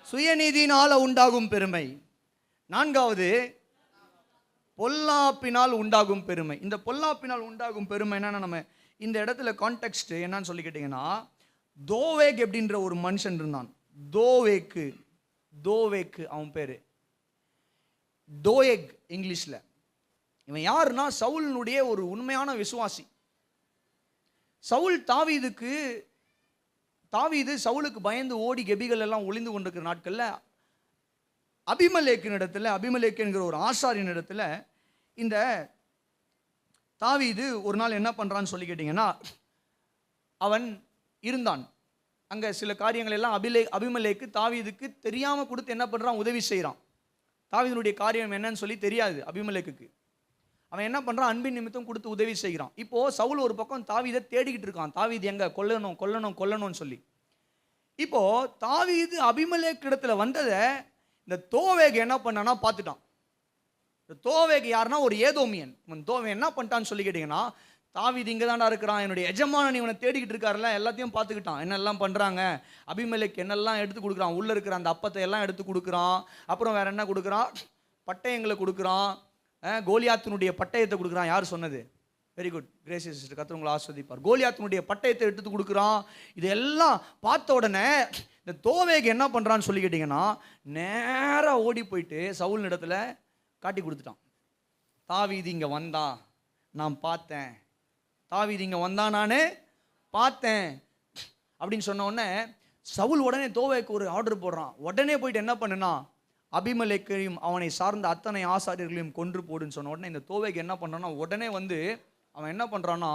சுயநீதியினால் உண்டாகும் பெருமை. 4வது, பொல்லாப்பினால் உண்டாகும் பெருமை. இந்த பொல்லாப்பினால் உண்டாகும் பெருமை என்னன்னா, நம்ம இந்த இடத்துல கான்டெக்ஸ்ட் என்னன்னு சொல்லி கேட்டீங்கன்னா, தோவேக் அப்படின்ற ஒரு மனுஷன் இருந்தான். தோவேக்கு அவன் பேரு டோயக் இங்கிலீஷ்ல. இவன் யாருன்னா சவுலினுடைய ஒரு உண்மையான விசுவாசி. தாவீது சவுலுக்கு பயந்து ஓடி கெபிகள் எல்லாம் ஒளிந்து கொண்டிருக்கிற நாட்கள்ல அபிமெலேக்கு என்கிற ஒரு ஆசாரியின் இடத்துல இந்த தாவீது ஒரு நாள் என்ன பண்றான்னு சொல்லி கேட்டீங்கன்னா, அவன் இருந்தான் அங்க. சில காரியங்கள் எல்லாம் அபிமெலேக்கு தாவீதுக்கு தெரியாம கொடுத்து என்ன பண்றான்? உதவி செய்யறான். தாவீதுனுடைய காரியம் என்னன்னு சொல்லி தெரியாது அபிமெலேக்குக்கு. அவன் என்ன பண்றான்? அன்பின் நிமித்தம் கொடுத்து உதவி செய்கிறான். இப்போ சவுல் ஒரு பக்கம் தாவீதை தேடிக்கிட்டு இருக்கான். தாவீது எங்க? கொல்லணும்னு சொல்லி. இப்போ தாவீது அபிமெலேக்கு இடத்துல வந்ததை இந்த தோவேக் என்ன பண்ணானா பார்த்துட்டான். இந்த தோவேக் யாருன்னா ஒரு ஏதோமியன். தோவேக் என்ன பண்ணிட்டான்னு சொல்லி கேட்டீங்கன்னா, தாவீது இங்கே தாண்டா இருக்கிறான், என்னுடைய எஜமானன் இவனை தேடிக்கிட்டு இருக்காருல்ல, எல்லாத்தையும் பார்த்துக்கிட்டான். என்னெல்லாம் பண்ணுறாங்க, அபிமெலேக்கு என்னெல்லாம் எடுத்து கொடுக்குறான், உள்ளே இருக்கிற அந்த அப்பத்தை எல்லாம் எடுத்து கொடுக்குறான். அப்புறம் வேற என்ன கொடுக்குறான், பட்டயங்களை கொடுக்குறான், கோலியாத்தினுடைய பட்டயத்தை கொடுக்குறான். யார் சொன்னது? வெரி குட், கிரேசியஸ் சிஸ்டர், கர்த்தர் உங்களை ஆஸ்வதிப்பார். கோலியாத்தினுடைய பட்டயத்தை எடுத்து கொடுக்குறான். இதெல்லாம் பார்த்த உடனே இந்த தோவேக் என்ன பண்ணுறான்னு சொல்லி கேட்டிங்கன்னா, நேராக ஓடி போயிட்டு சவுல் இடத்துல காட்டி கொடுத்துட்டான். தாவீது இங்கே வந்தான், நான் பார்த்தேன். தாவீது இங்கே வந்தான், நான் பார்த்தேன் அப்படின்னு சொன்ன உடனே சவுல் உடனே தோவேக்கு ஒரு ஆர்டர் போடுறான். உடனே போயிட்டு என்ன பண்ணுனா, அபிமெலேக்கையும் அவனை சார்ந்த அத்தனை ஆசாரியர்களையும் கொன்று போடுன்னு சொன்ன உடனே இந்த தோவேக்கு என்ன பண்ணுறான்னா, உடனே வந்து அவன் என்ன பண்ணுறான்னா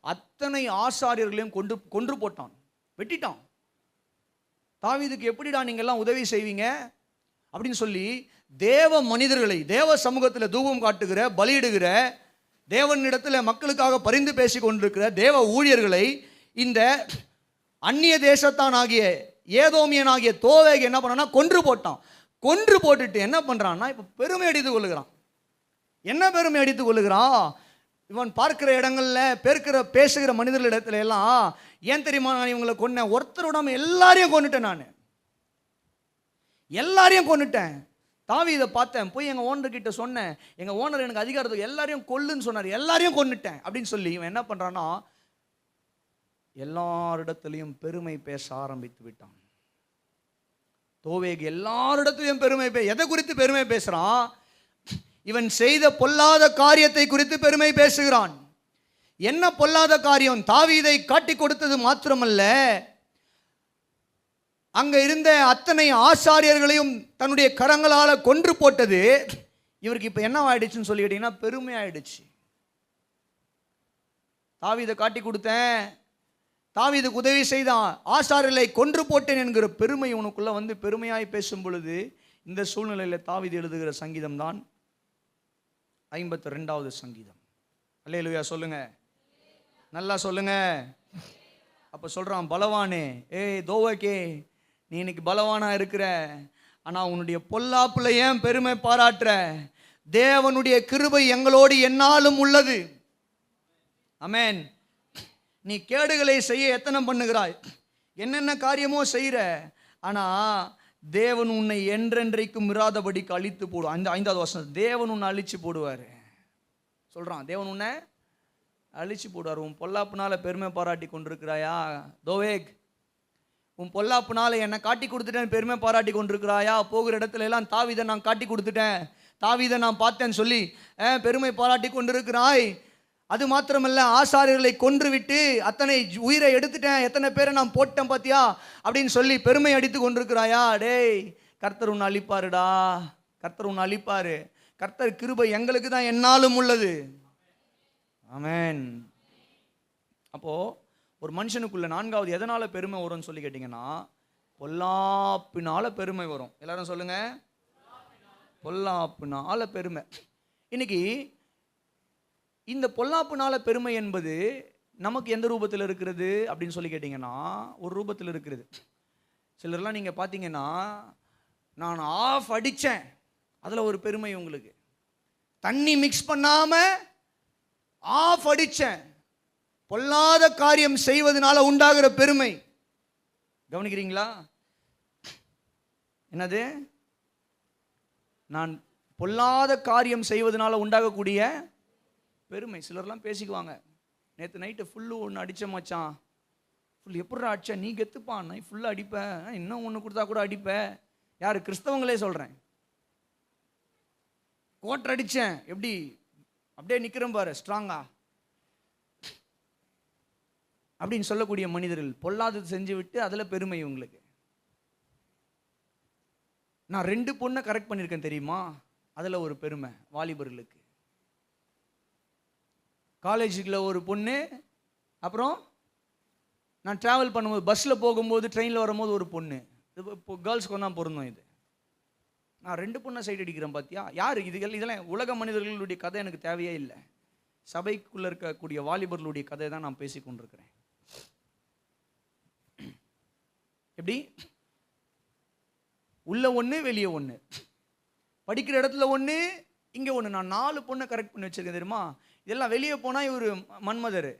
அத்தனை ஆசாரியர்களையும் கொன்று போட்டான், வெட்டிட்டான். தாவீதுக்கு எப்படிடா நீங்கள்லாம் உதவி செய்வீங்க அப்படின்னு சொல்லி தேவ மனிதர்களை, தேவ சமூகத்தில் தூபம் காட்டுகிற, பலியிடுகிற, தேவனிடத்தில் மக்களுக்காக பரிந்து பேசி கொண்டிருக்கிற தேவ ஊழியர்களை இந்த அந்நிய தேசத்தான் ஆகிய ஏதோமியன் ஆகிய தோவேக் என்ன பண்ணான்னா கொன்று போட்டான். கொன்று போட்டுட்டு என்ன பண்ணுறான்னா இப்போ பெருமை அடித்துக் கொள்ளுகிறான். என்ன பெருமை அடித்துக் கொள்ளுகிறான்? இவன் பார்க்கிற இடங்கள்ல பேசுகிற மனிதர்களிடத்துல எல்லாம், ஏன் தெரியுமா நான் இவங்களை கொன்னேன், ஒருத்தர் விடாம எல்லாரையும் கொன்னுட்டேன், நான் எல்லாரையும் கொன்னுட்டேன். தாவீதை பார்த்தேன், போய் எங்கள் ஓனர் கிட்ட சொன்னேன், எங்கள் ஓனர் எனக்கு அதிகாரத்துக்கு எல்லாரையும் கொல்லுன்னு சொன்னார், எல்லாரையும் கொன்னுட்டேன் அப்படின்னு சொல்லி இவன் என்ன பண்ணுறான்னா எல்லாரிடத்துலையும் பெருமை பேச ஆரம்பித்து விட்டான். தோவேக் எல்லாரிடத்துலையும் பெருமை எதை குறித்து பெருமை பேசுகிறான்? இவன் செய்த பொல்லாத காரியத்தை குறித்து பெருமை பேசுகிறான். என்ன பொல்லாத காரியம்? தாவீதை காட்டி கொடுத்தது மாத்திரமல்ல, அங்க இருந்த அத்தனை ஆசாரியர்களையும் தன்னுடைய கரங்களால் கொன்று போட்டது. இவருக்கு இப்ப என்ன ஆயிடுச்சுன்னு சொல்லி கேட்டீங்கன்னா பெருமை ஆயிடுச்சு. தாவீதை காட்டி கொடுத்தேன், தாவீதுக்கு உதவி செய்தான், ஆசாரியர்களை கொன்று போட்டேன் என்கிற பெருமை உனக்குள்ள வந்து பெருமையாய் பேசும் பொழுது, இந்த சூழ்நிலையில் தாவீது எழுதுகிற சங்கீதம் தான் 52வது சங்கீதம். அல்லேலூயா சொல்லுங்க, நல்லா சொல்லுங்க. அப்ப சொல்றான், பலவானே, தோவேக்கே, நீ இன்னைக்கு பலவானா இருக்கிற, ஆனா உன்னுடைய பொல்லாப்புல ஏன் பெருமை பாராட்டுற? தேவனுடைய கிருபை எங்களோடு என்னாலும் உள்ளது. ஆமென். நீ கேடுகளை செய்ய எத்தனை பண்ணுகிறாய், என்னென்ன காரியமோ செய்யற, ஆனா தேவன் உன்னை என்றென்றைக்கும் இராதபடிக்கு அழித்து போடுவார். அந்த 5வது வசனம், தேவன் உன்னை அழிச்சு போடுவார் சொல்றான். தேவன் உன்னை அழிச்சு போடுவார். உன் பொல்லாப்புனால பெருமை பாராட்டி கொண்டிருக்கிறாயா தோவேக்? உன் பொல்லாப்புனால என்னை காட்டி கொடுத்துட்டேன் பெருமை பாராட்டி கொண்டிருக்கிறாயா? போகிற இடத்துல எல்லாம் தாவீதை நான் காட்டி கொடுத்துட்டேன், தாவீதை நான் பார்த்தேன்னு சொல்லி பெருமை பாராட்டி கொண்டிருக்கிறாய். அது மாத்திரமல்ல, ஆசாரியர்களை கொன்று விட்டு அத்தனை உயிரை எடுத்துட்டேன், எத்தனை பேரை நான் போட்டேன் பாத்தியா அப்படின்னு சொல்லி பெருமை அடித்து கொண்டிருக்கிறாயா? டேய், கர்த்தர் உன்னை அழிப்பாருடா, கர்த்தர் உன்னை அழிப்பாரு. கர்த்தர் கிருபை எங்களுக்கு தான் என்னாலும் உள்ளது. ஆமென். அப்போ ஒரு மனுஷனுக்குள்ள 4வது எதனால பெருமை வரும்னு சொல்லி கேட்டீங்கன்னா, பொல்லாப்பினால பெருமை வரும். எல்லாரும் சொல்லுங்க, பொல்லாப்புனால பெருமை. இன்னைக்கு இந்த பொல்லாப்புனால பெருமை என்பது நமக்கு எந்த ரூபத்தில் இருக்கிறது அப்படின்னு சொல்லி கேட்டிங்கன்னா, ஒரு ரூபத்தில் இருக்கிறது. சிலர்லாம் நீங்கள் பார்த்தீங்கன்னா, நான் ஆஃப் அடித்தேன், அதில் ஒரு பெருமை உங்களுக்கு. தண்ணி மிக்ஸ் பண்ணாமல் ஆஃப் அடித்தேன், பொல்லாத காரியம் செய்வதனால உண்டாகிற பெருமை. கவனிக்கிறீங்களா? என்னது? நான் பொல்லாத காரியம் செய்வதனால உண்டாகக்கூடிய பெருமை. சிலர்லாம் பேசிக்குவாங்க, நேற்று நைட்டு ஃபுல்லு ஒன்று அடித்த மச்சான், ஃபுல் எப்படா அடிச்ச, நீ கெத்துப்பான், நான் ஃபுல்லாக அடிப்பேன், இன்னும் ஒன்று கொடுத்தா கூட அடிப்பேன். யார்? கிறிஸ்தவங்களே சொல்கிறேன். கோட்டர் அடித்தேன், எப்படி அப்படியே நிற்கிறேன் பாரு ஸ்ட்ராங்கா அப்படின்னு சொல்லக்கூடிய மனிதர்கள். பொல்லாதது செஞ்சு விட்டு அதில் பெருமை உங்களுக்கு. நான் 2 பொண்ணை கரெக்ட் பண்ணியிருக்கேன் தெரியுமா, அதில் ஒரு பெருமை வாலிபர்களுக்கு. காலேஜுக்குள்ள ஒரு பொண்ணு, அப்புறம் நான் ட்ராவல் பண்ணும்போது பஸ்ஸில் போகும்போது ட்ரெயினில் வரும்போது ஒரு பொண்ணு. இது இப்போ கேர்ள்ஸ்க்கு தான் பொருந்தும். இது நான் 2 பொண்ணை சைட் அடிக்கிறேன் பார்த்தியா? யார் இதெல்லாம் உலக மனிதர்களுடைய கதை எனக்கு தேவையே இல்லை. சபைக்குள்ளே இருக்கக்கூடிய வாலிபர்களுடைய கதை தான் நான் பேசி கொண்டிருக்கிறேன். எப்படி? உள்ள ஒன்று, வெளியே ஒன்று, படிக்கிற இடத்துல ஒன்று, இங்கே ஒன்று. நான் 4 பொண்ணை கரெக்ட் பண்ணி வச்சிருக்கேன் தெரியுமா? இதெல்லாம் வெளியே போனால் இவர் மன்மதர்,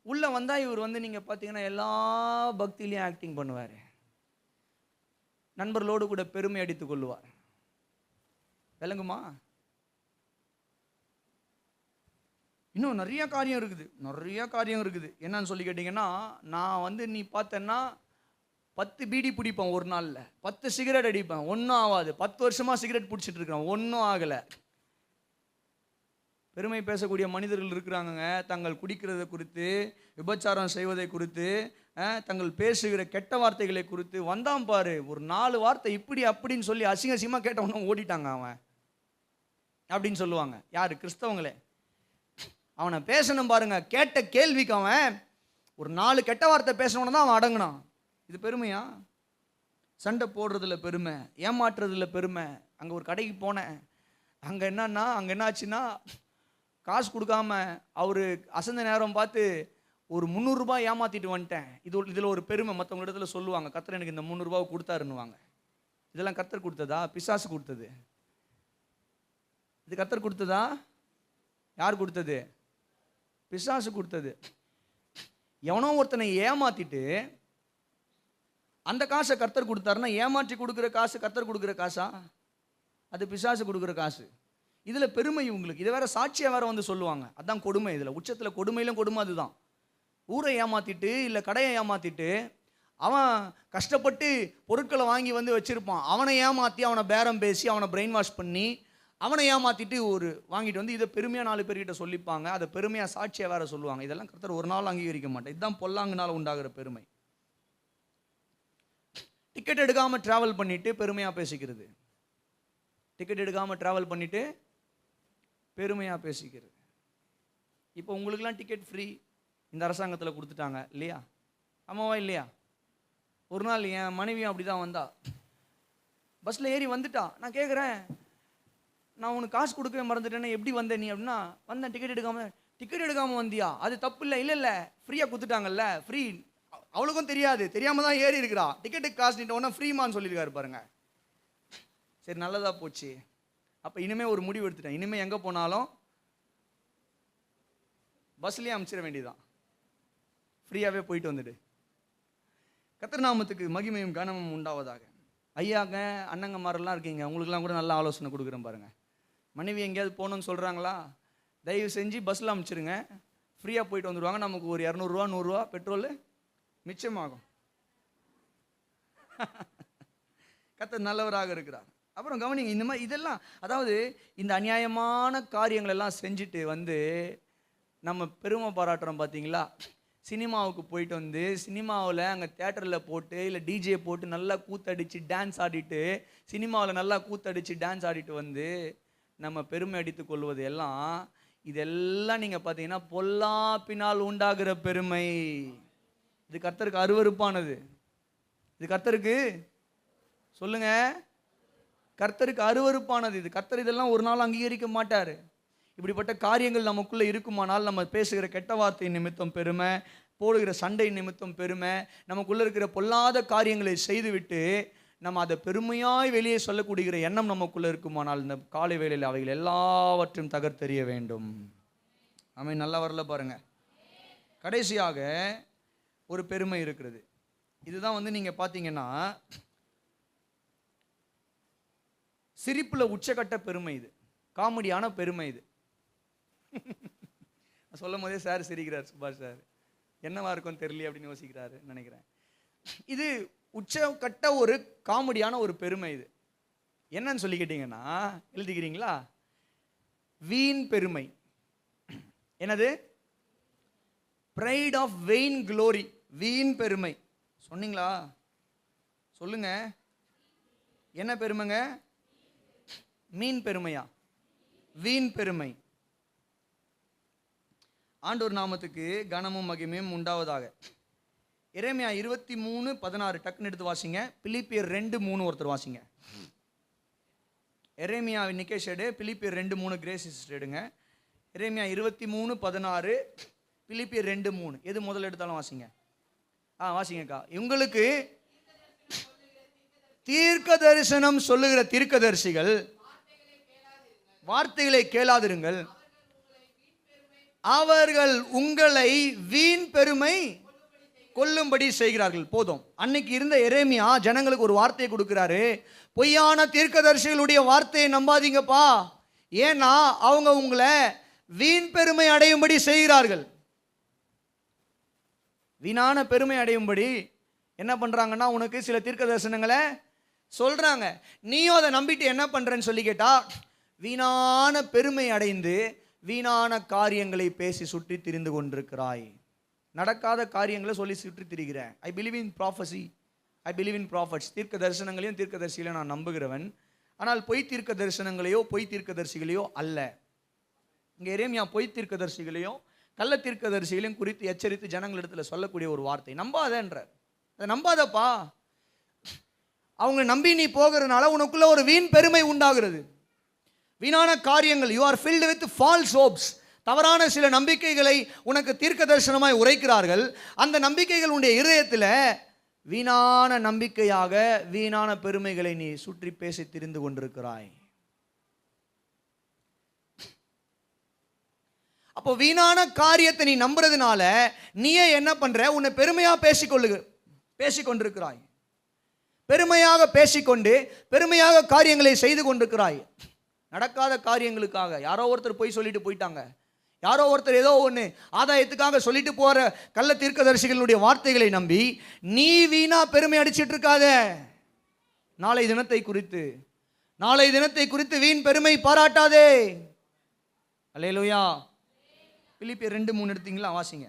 உள்ளே வந்தால் இவர் வந்து நீங்கள் பார்த்தீங்கன்னா எல்லா பக்தியிலையும் ஆக்டிங் பண்ணுவார், நண்பர்களோடு கூட பெருமை அடித்துக் கொள்வார். விளங்குமா? இன்னும் நிறைய காரியம் இருக்குது. என்னன்னு சொல்லி கேட்டிங்கன்னா, நான் வந்து நீ பார்த்தேன்னா 10 பீடி பிடிப்பேன் ஒரு நாளில், 10 சிகரெட் அடிப்பேன், ஒன்றும் ஆகாது. 10 வருஷமாக சிகரெட் பிடிச்சிட்டு இருக்கிறேன், ஒன்றும் ஆகலை. பெருமை பேசக்கூடிய மனிதர்கள் இருக்கிறாங்க. தங்கள் குடிக்கிறதை குறித்து, விபச்சாரம் செய்வதை குறித்து, தங்கள் பேசுகிற கெட்ட வார்த்தைகளை குறித்து வந்தான் பாரு, ஒரு 4 வார்த்தை இப்படி அப்படின்னு சொல்லி அசிங்கமாக கேட்டவனும் ஓடிட்டாங்க அவன் அப்படின்னு சொல்லுவாங்க. யாரு? கிறிஸ்தவங்களே. அவனை பேசணும் பாருங்க, கேட்ட கேள்விக்கு அவன் ஒரு 4 கெட்ட வார்த்தை பேசணுன்னு தான் அவன் அடங்கினான். இது பெருமையா? சண்டை போடுறதுல பெருமை, ஏமாற்றுறதுல பெருமை. அங்கே ஒரு கடைக்கு போனேன், அங்கே என்ன ஆச்சுன்னா, காசு கொடுக்காம அவர் அசந்த நேரம் பார்த்து ஒரு 300 ரூபாய் ஏமாத்திட்டு வந்துட்டேன். இதில் ஒரு பெருமை மற்றவங்க இடத்துல சொல்லுவாங்க, கர்த்தர் எனக்கு இந்த 300 ரூபாய் கொடுத்தாருன்னுவாங்க. இதெல்லாம் கர்த்தர் கொடுத்ததா? பிசாசு கொடுத்தது. இது கர்த்தர் கொடுத்ததா? யார் கொடுத்தது? பிசாசு கொடுத்தது. எவனோ ஒருத்தனை ஏமாத்திட்டு அந்த காசை கர்த்தர் கொடுத்தாருன்னா, ஏமாற்றி கொடுக்குற காசு கர்த்தர் கொடுக்குற காசா? அது பிசாசு கொடுக்குற காசு. இதில் பெருமை உங்களுக்கு. இதை வேற சாட்சியாக வேற வந்து சொல்லுவாங்க. அதான் கொடுமை. இதில் உச்சத்தில் கொடுமையிலும் கொடுமை அதுதான். ஊரை ஏமாத்திட்டு இல்லை கடையை ஏமாத்திட்டு அவன் கஷ்டப்பட்டு பொருட்களை வாங்கி வந்து வச்சிருப்பான், அவனை ஏமாற்றி அவனை பேரம் பேசி அவனை பிரெயின் வாஷ் பண்ணி அவனை ஏமாத்திட்டு ஒரு வாங்கிட்டு வந்து இதை பெருமையாக 4 பேர்கிட்ட சொல்லிப்பாங்க. அதை பெருமையாக சாட்சியாக வேற சொல்லுவாங்க. இதெல்லாம் கர்த்தர் ஒரு நாள் அங்கீகரிக்க மாட்டேன். இதுதான் பொல்லாங்குனால உண்டாகிற பெருமை. டிக்கெட் எடுக்காமல் ட்ராவல் பண்ணிட்டு பெருமையாக பேசிக்கிறது. டிக்கெட் எடுக்காமல் ட்ராவல் பண்ணிட்டு பெருமையாக பேசிக்கிறது. இப்போ உங்களுக்கெல்லாம் டிக்கெட் ஃப்ரீ இந்த அரசாங்கத்தில் கொடுத்துட்டாங்க இல்லையா? ஆமாவா இல்லையா? ஒரு நாள் என் மனைவியும் அப்படி தான் வந்தா, பஸ்ஸில் ஏறி வந்துட்டா. நான் கேட்குறேன், நான் உனக்கு காசு கொடுக்கவே மறந்துட்டேன்னா எப்படி வந்த நீ அப்படின்னா, வந்தேன் டிக்கெட் எடுக்காமல் வந்தியா? அது தப்பு இல்லை. இல்லை ஃப்ரீயாக கொடுத்துட்டாங்கல்ல, ஃப்ரீ. அவளுக்கும் தெரியாது, தெரியாமல் தான் ஏறி இருக்கிறா. டிக்கெட்டுக்கு காசு நீட்ட உடனே ஃப்ரீமான்னு சொல்லியிருக்காரு பாருங்க. சரி, நல்லதாக போச்சு. அப்போ இனிமேல் ஒரு முடிவு எடுத்துட்டேன், இனிமேல் எங்கே போனாலும் பஸ்லேயே அனுப்பிச்சிட வேண்டியதான், ஃப்ரீயாகவே போயிட்டு வந்துடு. கர்த்தர் நாமத்துக்கு மகிமையும் கனமும் உண்டாவதாக. ஐயாங்க அண்ணங்க மாதிரிலாம் இருக்கீங்க, உங்களுக்குலாம் கூட நல்ல ஆலோசனை கொடுக்குறேன் பாருங்கள். மனைவி எங்கேயாவது போகணுன்னு சொல்கிறாங்களா, தயவு செஞ்சு பஸ்ஸில் அனுப்பிச்சிருங்க, ஃப்ரீயாக போயிட்டு வந்துடுவாங்க. நமக்கு ஒரு 200 ரூபா 100 ரூபா பெட்ரோல் மிச்சமாகும். கர்த்தர் நல்லவராக இருக்கிறார். அப்புறம் கவனிங்க, இந்த மாதிரி இதெல்லாம், அதாவது இந்த அநியாயமான காரியங்கள் எல்லாம் செஞ்சுட்டு வந்து நம்ம பெருமை பாராட்டுறோம் பார்த்தீங்களா? சினிமாவுக்கு போயிட்டு வந்து சினிமாவில் அங்கே தேட்டரில் போட்டு இல்லை டிஜே போட்டு நல்லா கூத்தடிச்சு டான்ஸ் ஆடிட்டு, சினிமாவில் நல்லா கூத்தடிச்சு டான்ஸ் ஆடிட்டு வந்து நம்ம பெருமை அடித்து கொள்வது எல்லாம், இதெல்லாம் நீங்கள் பார்த்தீங்கன்னா பொல்லாப்பினால் உண்டாகிற பெருமை. இது கர்த்தருக்கு அருவருப்பானது. இது கர்த்தருக்கு சொல்லுங்க, கர்த்தருக்கு அருவருப்பானது. இது கர்த்தர் இதெல்லாம் ஒரு நாள் அங்கீகரிக்க மாட்டார். இப்படிப்பட்ட காரியங்கள் நமக்குள்ளே இருக்குமானால், நம்ம பேசுகிற கெட்ட வார்த்தை நிமித்தம் பெருமை, போடுகிற சண்டை நிமித்தம் பெருமை, நமக்குள்ளே இருக்கிற பொல்லாத காரியங்களை செய்துவிட்டு நம்ம அதை பெருமையாய் வெளியே சொல்லக்கூடிய எண்ணம் நமக்குள்ளே இருக்குமானால், இந்த காலை வேளையில் அவைகள் எல்லாவற்றையும் தகர்த்தெறிய வேண்டும். ஆமென். நல்லா வரல பாருங்க. கடைசியாக ஒரு பெருமை இருக்கிறது. இதுதான் வந்து நீங்கள் பார்த்தீங்கன்னா சிரிப்பில் உச்சக்கட்ட பெருமை. இது காமெடியான பெருமை. இது சொல்லும் போதே சார் சிரிக்கிறார், சுபாஷ் சார். என்னவா இருக்கும் தெரியல அப்படின்னு யோசிக்கிறாரு நினைக்கிறேன். இது உச்சக்கட்ட ஒரு காமெடியான ஒரு பெருமை. இது என்னன்னு சொல்லி கேட்டீங்கன்னா, எழுதிக்கிறீங்களா? வீண் பெருமை. என்னது? Pride of vain glory. வீண் பெருமை. சொன்னீங்களா? சொல்லுங்க, என்ன பெருமைங்க? மீன் பெருமையா? வீண் பெருமை. ஆண்டவர் நாமத்துக்கு கனமும் மகிமையும் உண்டாவதாக. எரேமியா 23:16 டக்குன்னு எடுத்து வாசிங்க. பிலிப்பியர் 2:3 ஒருத்தர் வாசிங்க. எரேமியா நிக்கேஷ் எடு, பிலிப்பியர் 2:3 கிரேஸ் சிஸ்டர் எடுங்க. எரேமியா 23:16, பிலிப்பியர் 2:3. எது முதல்ல எடுத்தாலும் வாசிங்க. வாசிங்கக்கா. உங்களுக்கு தீர்க்க தரிசனம் சொல்லுகிற தீர்க்கதரிசிகள் வார்த்தைகளை கேளாதிருங்கள், அவர்கள் உங்களை வீண் பெருமை கொல்லும்படி செய்கிறார்கள். போதும். அன்னைக்கு இருந்த எரேமியா ஜனங்களுக்கு ஒரு வார்த்தையை கொடுக்கிறாரு. பொய்யான தீர்க்கதரிசிகளுடைய வார்த்தையை நம்பாதீங்கப்பா, ஏன்னா அவங்க உங்களை வீண் பெருமை அடையும்படி செய்கிறார்கள். வீணான பெருமை அடையும்படி என்ன பண்றாங்கன்னா, உனக்கு சில தீர்க்க தரிசனங்களை சொல்றாங்க. நீயும் அதை நம்பிட்டு என்ன பண்றேன்னு சொல்லி கேட்டா, வீணான பெருமை அடைந்து வீணான காரியங்களை பேசி சுற்றி திரிந்து கொண்டிருக்கிறாய். நடக்காத காரியங்களை சொல்லி சுற்றி திரிகிறேன். I believe in prophecy, I believe in prophets. தீர்க்க தரிசனங்களையும் தீர்க்கதரிசிகளையும் நான் நம்புகிறவன். ஆனால் பொய் தீர்க்க தரிசனங்களையோ பொய் தீர்க்கதரிசிகளையோ அல்ல. இங்கே எரேமியா பொய் தீர்க்கதரிசிகளையும் கள்ள தீர்க்கதரிசிகளையும் குறித்து எச்சரித்து ஜனங்களிடத்தில் சொல்லக்கூடிய ஒரு வார்த்தை. நம்பாதேன்றார். அதை நம்பாதப்பா. அவங்க நம்பி நீ போகிறதுனால உனக்குள்ள ஒரு வீண் பெருமை உண்டாகிறது. வீணான காரியங்கள், you are filled with false hopes. தவறான சில நம்பிக்கைகளை உனக்கு தீர்க்க தரிசனமாய் உரைக்கிறார்கள். அந்த நம்பிக்கைகள் உன்னுடைய இருதயத்தில் வீணான நம்பிக்கையாக வீணான பெருமைகளை நீ சுற்றி பேசி திரிந்து கொண்டிருக்கிறாய். அப்போ வீணான காரியத்தை நீ நம்புறதுனால நீயே என்ன பண்ற, உன்னை பெருமையா பேசிக்கொண்டிருக்கிறாய். பெருமையாக பேசிக்கொண்டு பெருமையாக காரியங்களை செய்து கொண்டிருக்கிறாய். நடக்காத காரியங்களுக்காக யாரோ ஒருத்தர் போய் சொல்லிட்டு போயிட்டாங்க, யாரோ ஒருத்தர் ஏதோ ஒன்று ஆதாயத்துக்காக சொல்லிட்டு போற கள்ள தீர்க்கதரிசிகளுடைய வார்த்தைகளை நம்பி நீ வீணா பெருமை அடிச்சிட்டு இருக்காத. நாளை தினத்தை குறித்து வீண் பெருமை பாராட்டாதே. அல்லேலூயா. பிலிப்பியர் 2:3 எடுத்தீங்களா? வாசிங்க.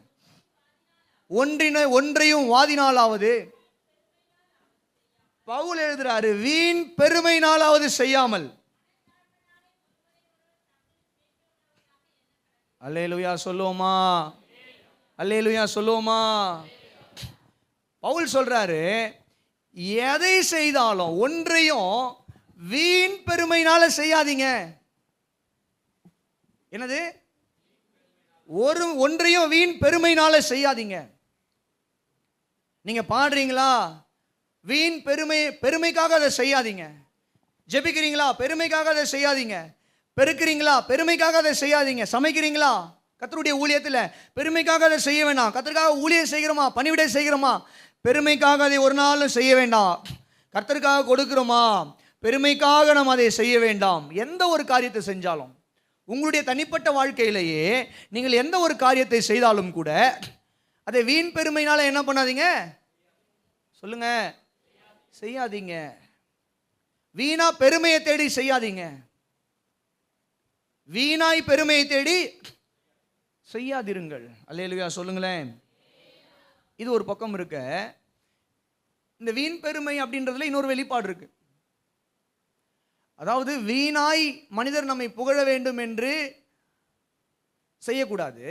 ஒன்றையும் வாதினாலாவது, பவுல் எழுதுறாரு, வீண் பெருமையினாலாவது செய்யாமல். அல்லேலூயா சொல்லுவோமா? அல்லேலூயா சொல்லுவோமா? பவுல் சொல்றாரு, எதை செய்தாலும் ஒன்றையும் வீண் பெருமையினால செய்யாதீங்க. என்னது? ஒன்றையும் வீண் பெருமையினால செய்யாதீங்க. நீங்க பாடுறீங்களா? வீண் பெருமைக்காக அதை செய்யாதீங்க. ஜெபிக்கிறீங்களா? பெருமைக்காக அதை செய்யாதீங்க. பெருக்கிறீங்களா? பெருமைக்காக அதை செய்யாதீங்க. சமைக்கிறீங்களா? கர்த்தருடைய ஊழியத்தில் பெருமைக்காக அதை செய்ய வேண்டாம். கர்த்தருக்காக ஊழியம் செய்கிறோமா, பணிவிடை செய்கிறோமா, பெருமைக்காக அதை ஒரு நாளும் செய்ய வேண்டாம். கர்த்தருக்காக கொடுக்கிறோமா, பெருமைக்காக நாம் அதை செய்ய வேண்டாம். எந்த ஒரு காரியத்தை செஞ்சாலும், உங்களுடைய தனிப்பட்ட வாழ்க்கையிலேயே நீங்கள் எந்த ஒரு காரியத்தை செய்தாலும் கூட அதை வீண் பெருமையினால என்ன பண்ணாதீங்க. சொல்லுங்க, செய்யாதீங்க. வீணா பெருமையை தேடி செய்யாதீங்க. வீணாய் பெருமையை தேடி செய்யாதிருங்கள். அல்லேலூயா சொல்லுங்களேன். இது ஒரு பக்கம் இருக்க, இந்த வீண் பெருமை அப்படின்றதுல இன்னொரு வெளிப்பாடு இருக்கு. அதாவது வீணாய் மனிதர் நம்மை புகழ வேண்டும் என்று செய்யக்கூடாது.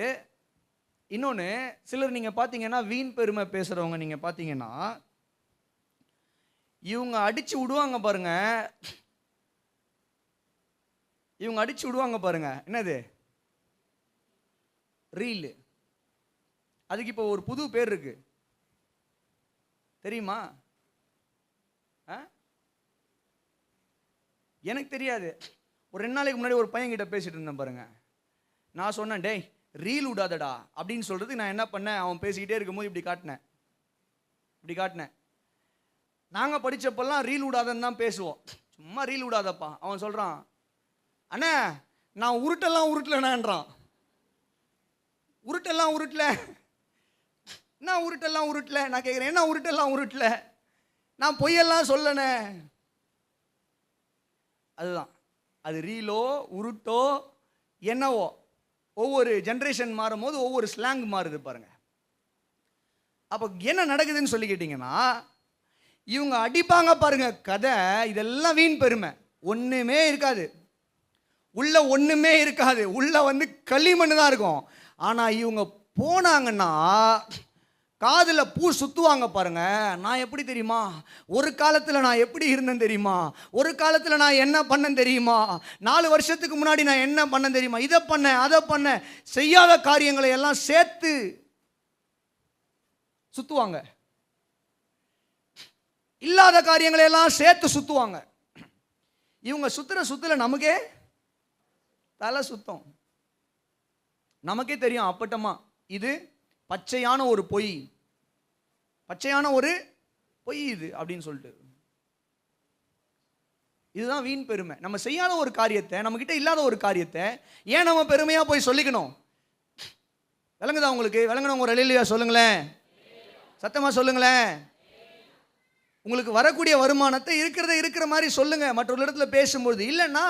இன்னொன்று, சிலர் நீங்கள் பார்த்தீங்கன்னா வீண் பெருமை பேசுகிறவங்க நீங்கள் பார்த்தீங்கன்னா இவங்க அடிச்சு விடுவாங்க பாருங்க. என்னது? ரீல். அதுக்கு இப்போ ஒரு புது பேர் இருக்கு, தெரியுமா? எனக்கு தெரியாது. ஒரு 2 நாளைக்கு முன்னாடி ஒரு பையன் கிட்ட பேசிட்டு இருந்தேன் பாருங்க. நான் சொன்னேன், டேய் ரீல் விடாதடா அப்படின்னு சொல்றது. நான் என்ன பண்ணேன், அவன் பேசிக்கிட்டே இருக்கும்போது இப்படி காட்டினேன். நாங்கள் படித்தப்பெல்லாம் ரீல் விடாதன்னு தான் பேசுவோம். சும்மா ரீல் விடாதப்பா. அவன் சொல்கிறான், அண்ணா நான் உருட்டெல்லாம் உருட்டலனான்றான். உருட்டெல்லாம் உருட்டல. நான் கேட்குறேன், என்ன உருட்டெல்லாம் உருட்டல? நான் பொய்யெல்லாம் சொல்லனே. அதுதான், அது ரீலோ உருட்டோ என்னவோ, ஒவ்வொரு ஜென்ரேஷன் மாறும் போது ஒவ்வொரு ஸ்லாங் மாறுது பாருங்க. அப்போ என்ன நடக்குதுன்னு சொல்லி கேட்டிங்கன்னா, இவங்க அடிப்பாங்க பாருங்க கதை. இதெல்லாம் வீண் பெருமை. ஒன்றுமே இருக்காது உள்ள, உள்ள வந்து களிமண் தான் இருக்கும். ஆனால் இவங்க போனாங்கன்னா காதில் பூ சுற்றுவாங்க பாருங்க. நான் எப்படி தெரியுமா, ஒரு காலத்தில் நான் எப்படி இருந்தேன் தெரியுமா, ஒரு காலத்தில் நான் என்ன பண்ணேன் தெரியுமா, 4 வருஷத்துக்கு முன்னாடி நான் என்ன பண்ணேன் தெரியுமா, இதை பண்ண அதை பண்ண, செய்யாத காரியங்களை எல்லாம் சேர்த்து சுற்றுவாங்க. இல்லாத காரியங்களை எல்லாம் சேர்த்து சுற்றுவாங்க. இவங்க சுற்றுல நமக்கே தலை சுத்தம். நமக்கே தெரியும் அப்பட்டமா இது பச்சையான ஒரு பொய், பச்சையான ஒரு பொய் இது அப்படின்னு சொல்லிட்டு. இதுதான் வீண் பெருமை. நம்ம செய்யாத ஒரு காரியத்தை, நம்ம கிட்ட இல்லாத ஒரு காரியத்தை ஏன் நம்ம பெருமையா போய் சொல்லிக்கணும்? விளங்குதா உங்களுக்கு? விளங்குனவங்க ஒரு அல்லேலூயா சொல்லுங்களேன், சத்தமா சொல்லுங்களேன். உங்களுக்கு வரக்கூடிய வருமானத்தை இருக்கிற மாதிரி சொல்லுங்க மற்றொரு இடத்துல பேசும்போது. இல்லைன்னா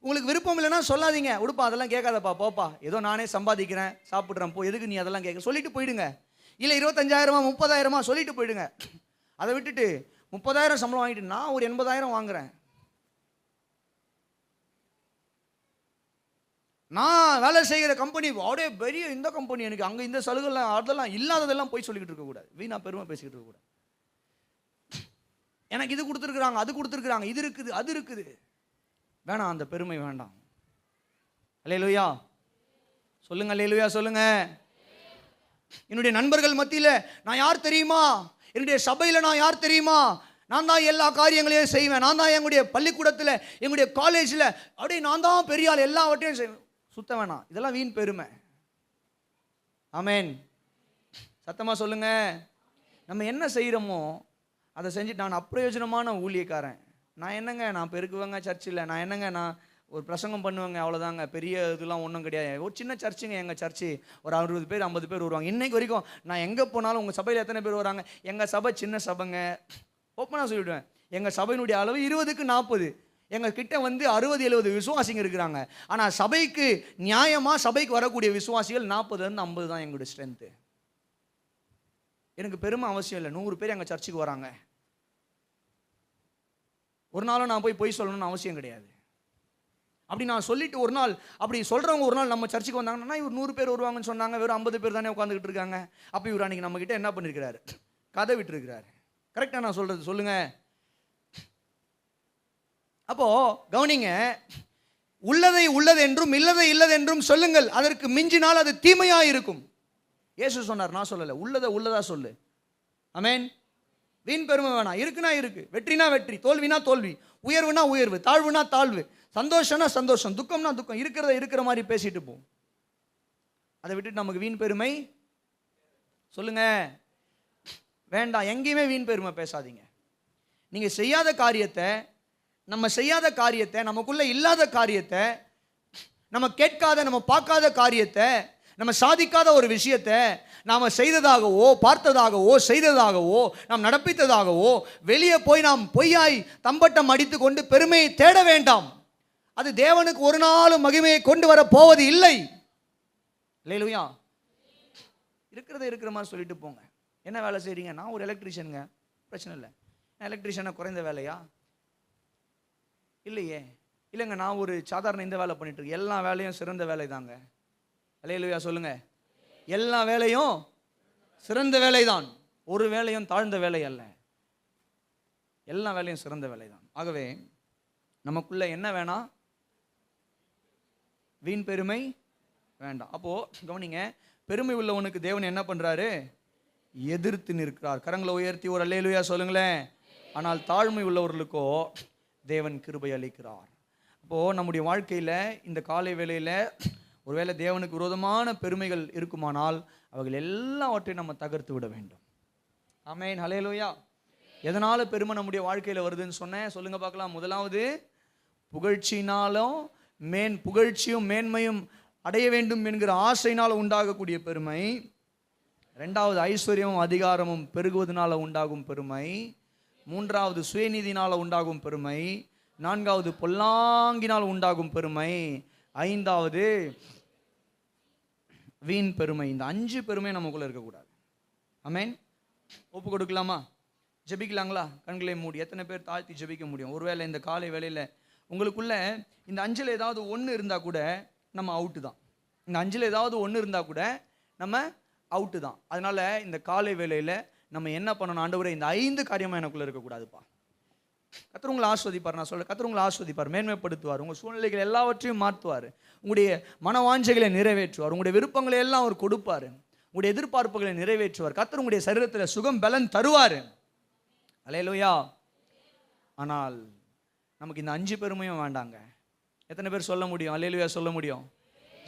உங்களுக்கு விருப்பம் இல்லைன்னா சொல்லாதீங்க. உடுப்பா அதெல்லாம் கேட்காதப்பா, போப்பா, ஏதோ நானே சம்பாதிக்கிறேன் சாப்பிட்றேன் போ, எதுக்கு நீ அதெல்லாம் கேட்க சொல்லிட்டு போயிடுங்க. இல்லை 25,000 30,000 சொல்லிட்டு போயிடுங்க. அதை விட்டுட்டு 30,000 சம்பளம் வாங்கிட்டு நான் ஒரு 80,000 வாங்குறேன், நான் வேலை செய்கிற கம்பெனி அப்படியே பெரிய இந்த கம்பெனி, எனக்கு அங்கே இந்த சலுகைலாம் அதெல்லாம் இல்லாததெல்லாம் போய் சொல்லிக்கிட்டு இருக்கக்கூடாது. வீணா பெருமை பேசிக்கிட்டு இருக்கக்கூடாது. எனக்கு இது கொடுத்துருக்குறாங்க, அது கொடுத்துருக்குறாங்க, இது இருக்குது அது இருக்குது, வேணாம், அந்த பெருமை வேண்டாம். அல்லேலூயா சொல்லுங்க, அல்லேலூயா சொல்லுங்க. என்னுடைய நண்பர்கள் மத்தியில் நான் யார் தெரியுமா, என்னுடைய சபையில் நான் யார் தெரியுமா, நான் தான் எல்லா காரியங்களையும் செய்வேன், நான் தான் எங்களுடைய பள்ளிக்கூடத்தில் எங்களுடைய காலேஜில் அப்படியே நான் தான் பெரிய ஆள், எல்லாவற்றையும் செய்வேன். சுத்த வேணாம், இதெல்லாம் வீண் பெருமை. ஆமேன், சத்தமாக சொல்லுங்க. நம்ம என்ன செய்கிறோமோ அதை செஞ்சுட்டு நான் அப்பிரயோஜனமான ஊழியக்காரன், நான் என்னங்க நான் பெருக்குவேங்க சர்ச்சில், நான் என்னங்க நான் ஒரு பிரசங்கம் பண்ணுவேங்க, அவ்வளோதாங்க, பெரிய இதெல்லாம் ஒன்றும் கிடையாது, ஒரு சின்ன சர்ச்சுங்க, எங்கள் சர்ச்சு ஒரு 60 பேர் 50 பேர் வருவாங்க. இன்றைக்கு வரைக்கும் நான் எங்கே போனாலும் உங்கள் சபையில் எத்தனை பேர் வராங்க, எங்கள் சபை சின்ன சபைங்க, ஓப்பனாக சொல்லிவிடுவேன். எங்கள் சபையினுடைய அளவு 20க்கு 40, எங்கள் கிட்ட வந்து 60-70 விசுவாசிங்க இருக்கிறாங்க. ஆனால் சபைக்கு நியாயமாக சபைக்கு வரக்கூடிய விசுவாசிகள் 40-50 தான் எங்களுடைய ஸ்ட்ரென்த்து. எனக்கு பெருமை அவசியம் இல்லை. 100 பேர் எங்கள் சர்ச்சுக்கு வராங்க, ஒரு நாளும் நான் போய் பொய் சொல்லணும்னு அவசியம் கிடையாது. அப்படி நான் சொல்லிட்டு ஒரு நாள் அப்படி சொல்கிறவங்க ஒரு நாள் நம்ம சர்ச்சுக்கு வந்தாங்கன்னா இவர் 100 பேர் வருவாங்கன்னு சொன்னாங்க, வெறும் 50 பேர் தானே உட்காந்துக்கிட்டு இருக்காங்க. அப்போ இவர் அன்றைக்கி நம்மக்கிட்ட என்ன பண்ணியிருக்கிறாரு, கதை விட்டுருக்கிறாரு. கரெக்டாக நான் சொல்கிறது சொல்லுங்க. அப்போது கவனிங்க, உள்ளதை உள்ளது என்றும் இல்லதை இல்லது என்றும் சொல்லுங்கள், அதற்கு மிஞ்சினால் அது தீமையாக இருக்கும். இயேசு சொன்னார், நான் சொல்லலை. உள்ளதை உள்ளதா சொல்லு. ஆமென். வீண் பெருமை வேணாம். இருக்குன்னா இருக்கு, வெற்றினா வெற்றி, தோல்வினா தோல்வி, உயர்வுனா உயர்வு, தாழ்வுனா தாழ்வு, சந்தோஷம்னா சந்தோஷம், துக்கம்னா துக்கம், இருக்கிறத இருக்கிற மாதிரி பேசிட்டு போ. அதை விட்டுட்டு நமக்கு வீண் பெருமை சொல்லுங்க வேண்டாம். எங்கேயுமே வீண் பெருமை பேசாதீங்க. நீங்க செய்யாத காரியத்தை, நம்ம செய்யாத காரியத்தை, நமக்குள்ள இல்லாத காரியத்தை, நம்ம கேட்காத நம்ம பார்க்காத காரியத்தை, நம்ம சாதிக்காத ஒரு விஷயத்தை நாம் செய்ததாகவோ பார்த்ததாகவோ செய்ததாகவோ நாம் நடப்பித்ததாகவோ வெளியே போய் நாம் பொய்யாய் தம்பட்டம் அடித்து கொண்டு பெருமையை தேட வேண்டாம். அது தேவனுக்கு ஒரு நாளும் மகிமையை கொண்டு வர போவது இல்லை. அல்லேலூயா. இருக்கிறத இருக்கிற மாதிரி சொல்லிட்டு போங்க. என்ன வேலை செய்கிறீங்க? நான் ஒரு எலக்ட்ரீஷியனுங்க, பிரச்சனை இல்லை. எலக்ட்ரீஷியனை குறைந்த வேலையா? இல்லையே. இல்லைங்க, நான் ஒரு சாதாரண இந்த வேலை பண்ணிட்டு இருக்கேன். எல்லா வேலையும் சிறந்த வேலை தாங்க. அல்லேலூயா சொல்லுங்க. எல்லா வேலையும் சிறந்த வேலைதான், ஒரு வேலையும் தாழ்ந்த வேலை அல்ல. எல்லா வேலையும் சிறந்த வேலைதான். ஆகவே நமக்குள்ள என்ன வேணாம், வீண் பெருமை வேண்டாம். அப்போ கவனிங்க, பெருமை உள்ளவனுக்கு தேவன் என்ன பண்றாரு? எதிர்த்து நிற்கிறார். கரங்களை உயர்த்தி ஒரு அல்லேலூயா சொல்லுங்களேன். ஆனால் தாழ்மை உள்ளவர்களுக்கோ தேவன் கிருபை அளிக்கிறார். அப்போ நம்முடைய வாழ்க்கையில இந்த காலை வேளையில ஒருவேளை தேவனுக்கு விரோதமான பெருமைகள் இருக்குமானால் அவைகள் எல்லாவற்றையும் நம்ம தகர்த்து விட வேண்டும். ஆமென், ஹல்லேலூயா. எதனால பெருமை நம்முடைய வாழ்க்கையில் வருதுன்னு சொன்னேன், சொல்லுங்க பார்க்கலாம். முதலாவது புகழ்ச்சினாலும் புகழ்ச்சியும் மேன்மையும் அடைய வேண்டும் என்கிற ஆசையினால் உண்டாகக்கூடிய பெருமை. ரெண்டாவது ஐஸ்வர்யமும் அதிகாரமும் பெருகுவதனால உண்டாகும் பெருமை. மூன்றாவது சுயநீதினால் உண்டாகும் பெருமை. நான்காவது பொல்லாங்கினால் உண்டாகும் பெருமை. ஐந்தாவது வீண் பெருமை. இந்த 5 பெருமை நமக்குள்ள இருக்கக்கூடாது. ஆமென். ஒப்பு கொடுக்கலாமா? ஜெபிக்கலாங்களா? கண்களை மூடி எத்தனை பேர் தாழ்த்தி ஜெபிக்க முடியும்? ஒருவேளை இந்த காலை வேளையில் உங்களுக்குள்ள இந்த 5ல் ஏதாவது ஒன்று இருந்தால் கூட நம்ம அவுட்டு தான். இந்த 5ல் ஏதாவது ஒன்று இருந்தால் கூட நம்ம அவுட்டு தான். அதனால இந்த காலை வேளையில் நம்ம என்ன பண்ணணும்? ஆண்டவரே, இந்த 5 காரியமாக எனக்குள்ள இருக்கக்கூடாதுப்பா. கர்த்தர் உங்களை ஆஸ்வதிப்பார். நான் சொல்ல, கர்த்தர் உங்களை ஆஸ்வதிப்பார், மேன்மைப்படுத்துவார், உங்கள் சூழ்நிலைகள் எல்லாவற்றையும் மாற்றுவார், உங்களுடைய மனவாஞ்சைகளை நிறைவேற்றுவார், உங்களுடைய விருப்பங்களை எல்லாம் அவர் கொடுப்பார், உங்களுடைய எதிர்பார்ப்புகளை நிறைவேற்றுவார். கர்த்தர் உங்களுடைய சரீரத்தில் சுகம் பலன் தருவார். அல்லேலூயா. ஆனால் நமக்கு இந்த 5 பெருமையும் வேண்டாங்க. எத்தனை பேர் சொல்ல முடியும்? அல்லேலூயா சொல்ல முடியும்?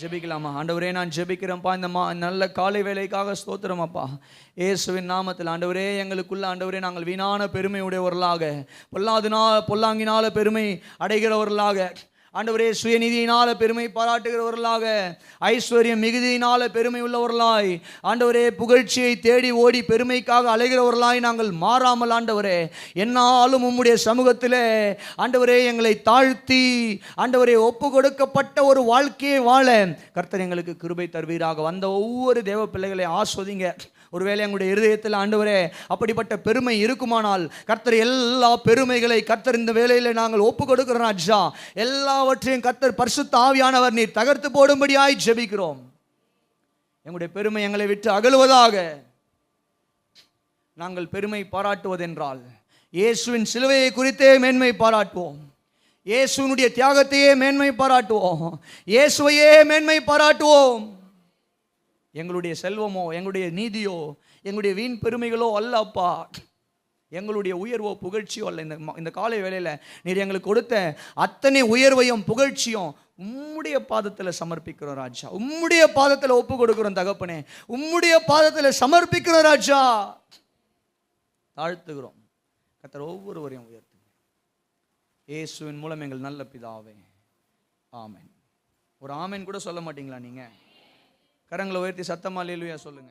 ஜெபிக்கலாமா? ஆண்டவரே, நான் ஜெபிக்கிறேன்ப்பா இந்த நல்ல காலை வேலைக்காக ஸ்தோத்திரம் அப்பா. இயேசுவின் நாமத்தில் ஆண்டவரே, எங்களுக்குள்ள ஆண்டவரே நாங்கள் வீணான பெருமை உடையவர்களாக, பொல்லாங்கினால பெருமை அடைகிறவர்களாக, ஆண்டவரே சுயநிதியினால பெருமை பாராட்டுகிறவர்களாக, ஐஸ்வர்யம் மிகுதியினால பெருமை உள்ளவர்களாய், ஆண்டவரே புகழ்ச்சியை தேடி ஓடி பெருமைக்காக அலைகிறவர்களாய் நாங்கள் மாறாமல் ஆண்டவரே, என்னாலும் உம்முடைய சமூகத்திலே ஆண்டவரே எங்களை தாழ்த்தி ஆண்டவரே ஒப்பு கொடுக்கப்பட்ட ஒரு வாழ்க்கையை வாழ கர்த்தர் எங்களுக்கு கிருபை தருவீராக. வந்த ஒவ்வொரு தேவ பிள்ளைகளை ஆஸ்வதிங்க. ஒருவேளை எங்களுடைய இருதயத்தில் ஆண்டவரே அப்படிப்பட்ட பெருமை இருக்குமானால் கர்த்தர் எல்லா பெருமைகளை கர்த்தர் இந்த வேளையில நாங்கள் ஒப்பு கொடுக்கிறோம் ராஜா. எல்லாவற்றையும் கர்த்தர் பரிசுத்த ஆவியானவர் நீர் தகர்த்து போடும்படியாய் ஜெபிக்கிறோம். எங்களுடைய பெருமை எங்களை விட்டு அகலுவதாக. நாங்கள் பெருமை பாராட்டுவதென்றால் இயேசுவின் சிலுவையை குறித்தே மேன்மை பாராட்டுவோம். இயேசுவினுடைய தியாகத்தையே மேன்மை பாராட்டுவோம். இயேசுவையே மேன்மை பாராட்டுவோம். எங்களுடைய செல்வமோ, எங்களுடைய நீதியோ, எங்களுடைய வீண் பெருமைகளோ அல்ல அப்பா. எங்களுடைய உயர்வோ புகழ்ச்சியோ அல்ல. இந்த காலை வேளையில் நீர் எங்களுக்கு கொடுத்த அத்தனை உயர்வையும் புகழ்ச்சியும் உம்முடைய பாதத்தில் சமர்ப்பிக்கிறோம் ராஜா. உம்முடைய பாதத்தில் ஒப்பு கொடுக்கிறோம் தகப்பனே. உம்முடைய பாதத்தில் சமர்ப்பிக்கிறோம் ராஜா. தாழ்த்துகிறோம். கர்த்தர் ஒவ்வொருவரையும் உயர்த்துங்க. இயேசுவின் மூலம் எங்கள் நல்ல பிதாவே, ஆமென். ஒரு ஆமென் கூட சொல்ல மாட்டீங்களா நீங்க? கரங்களை உயர்த்தி சத்தமா அல்லேலூயா சொல்லுங்க.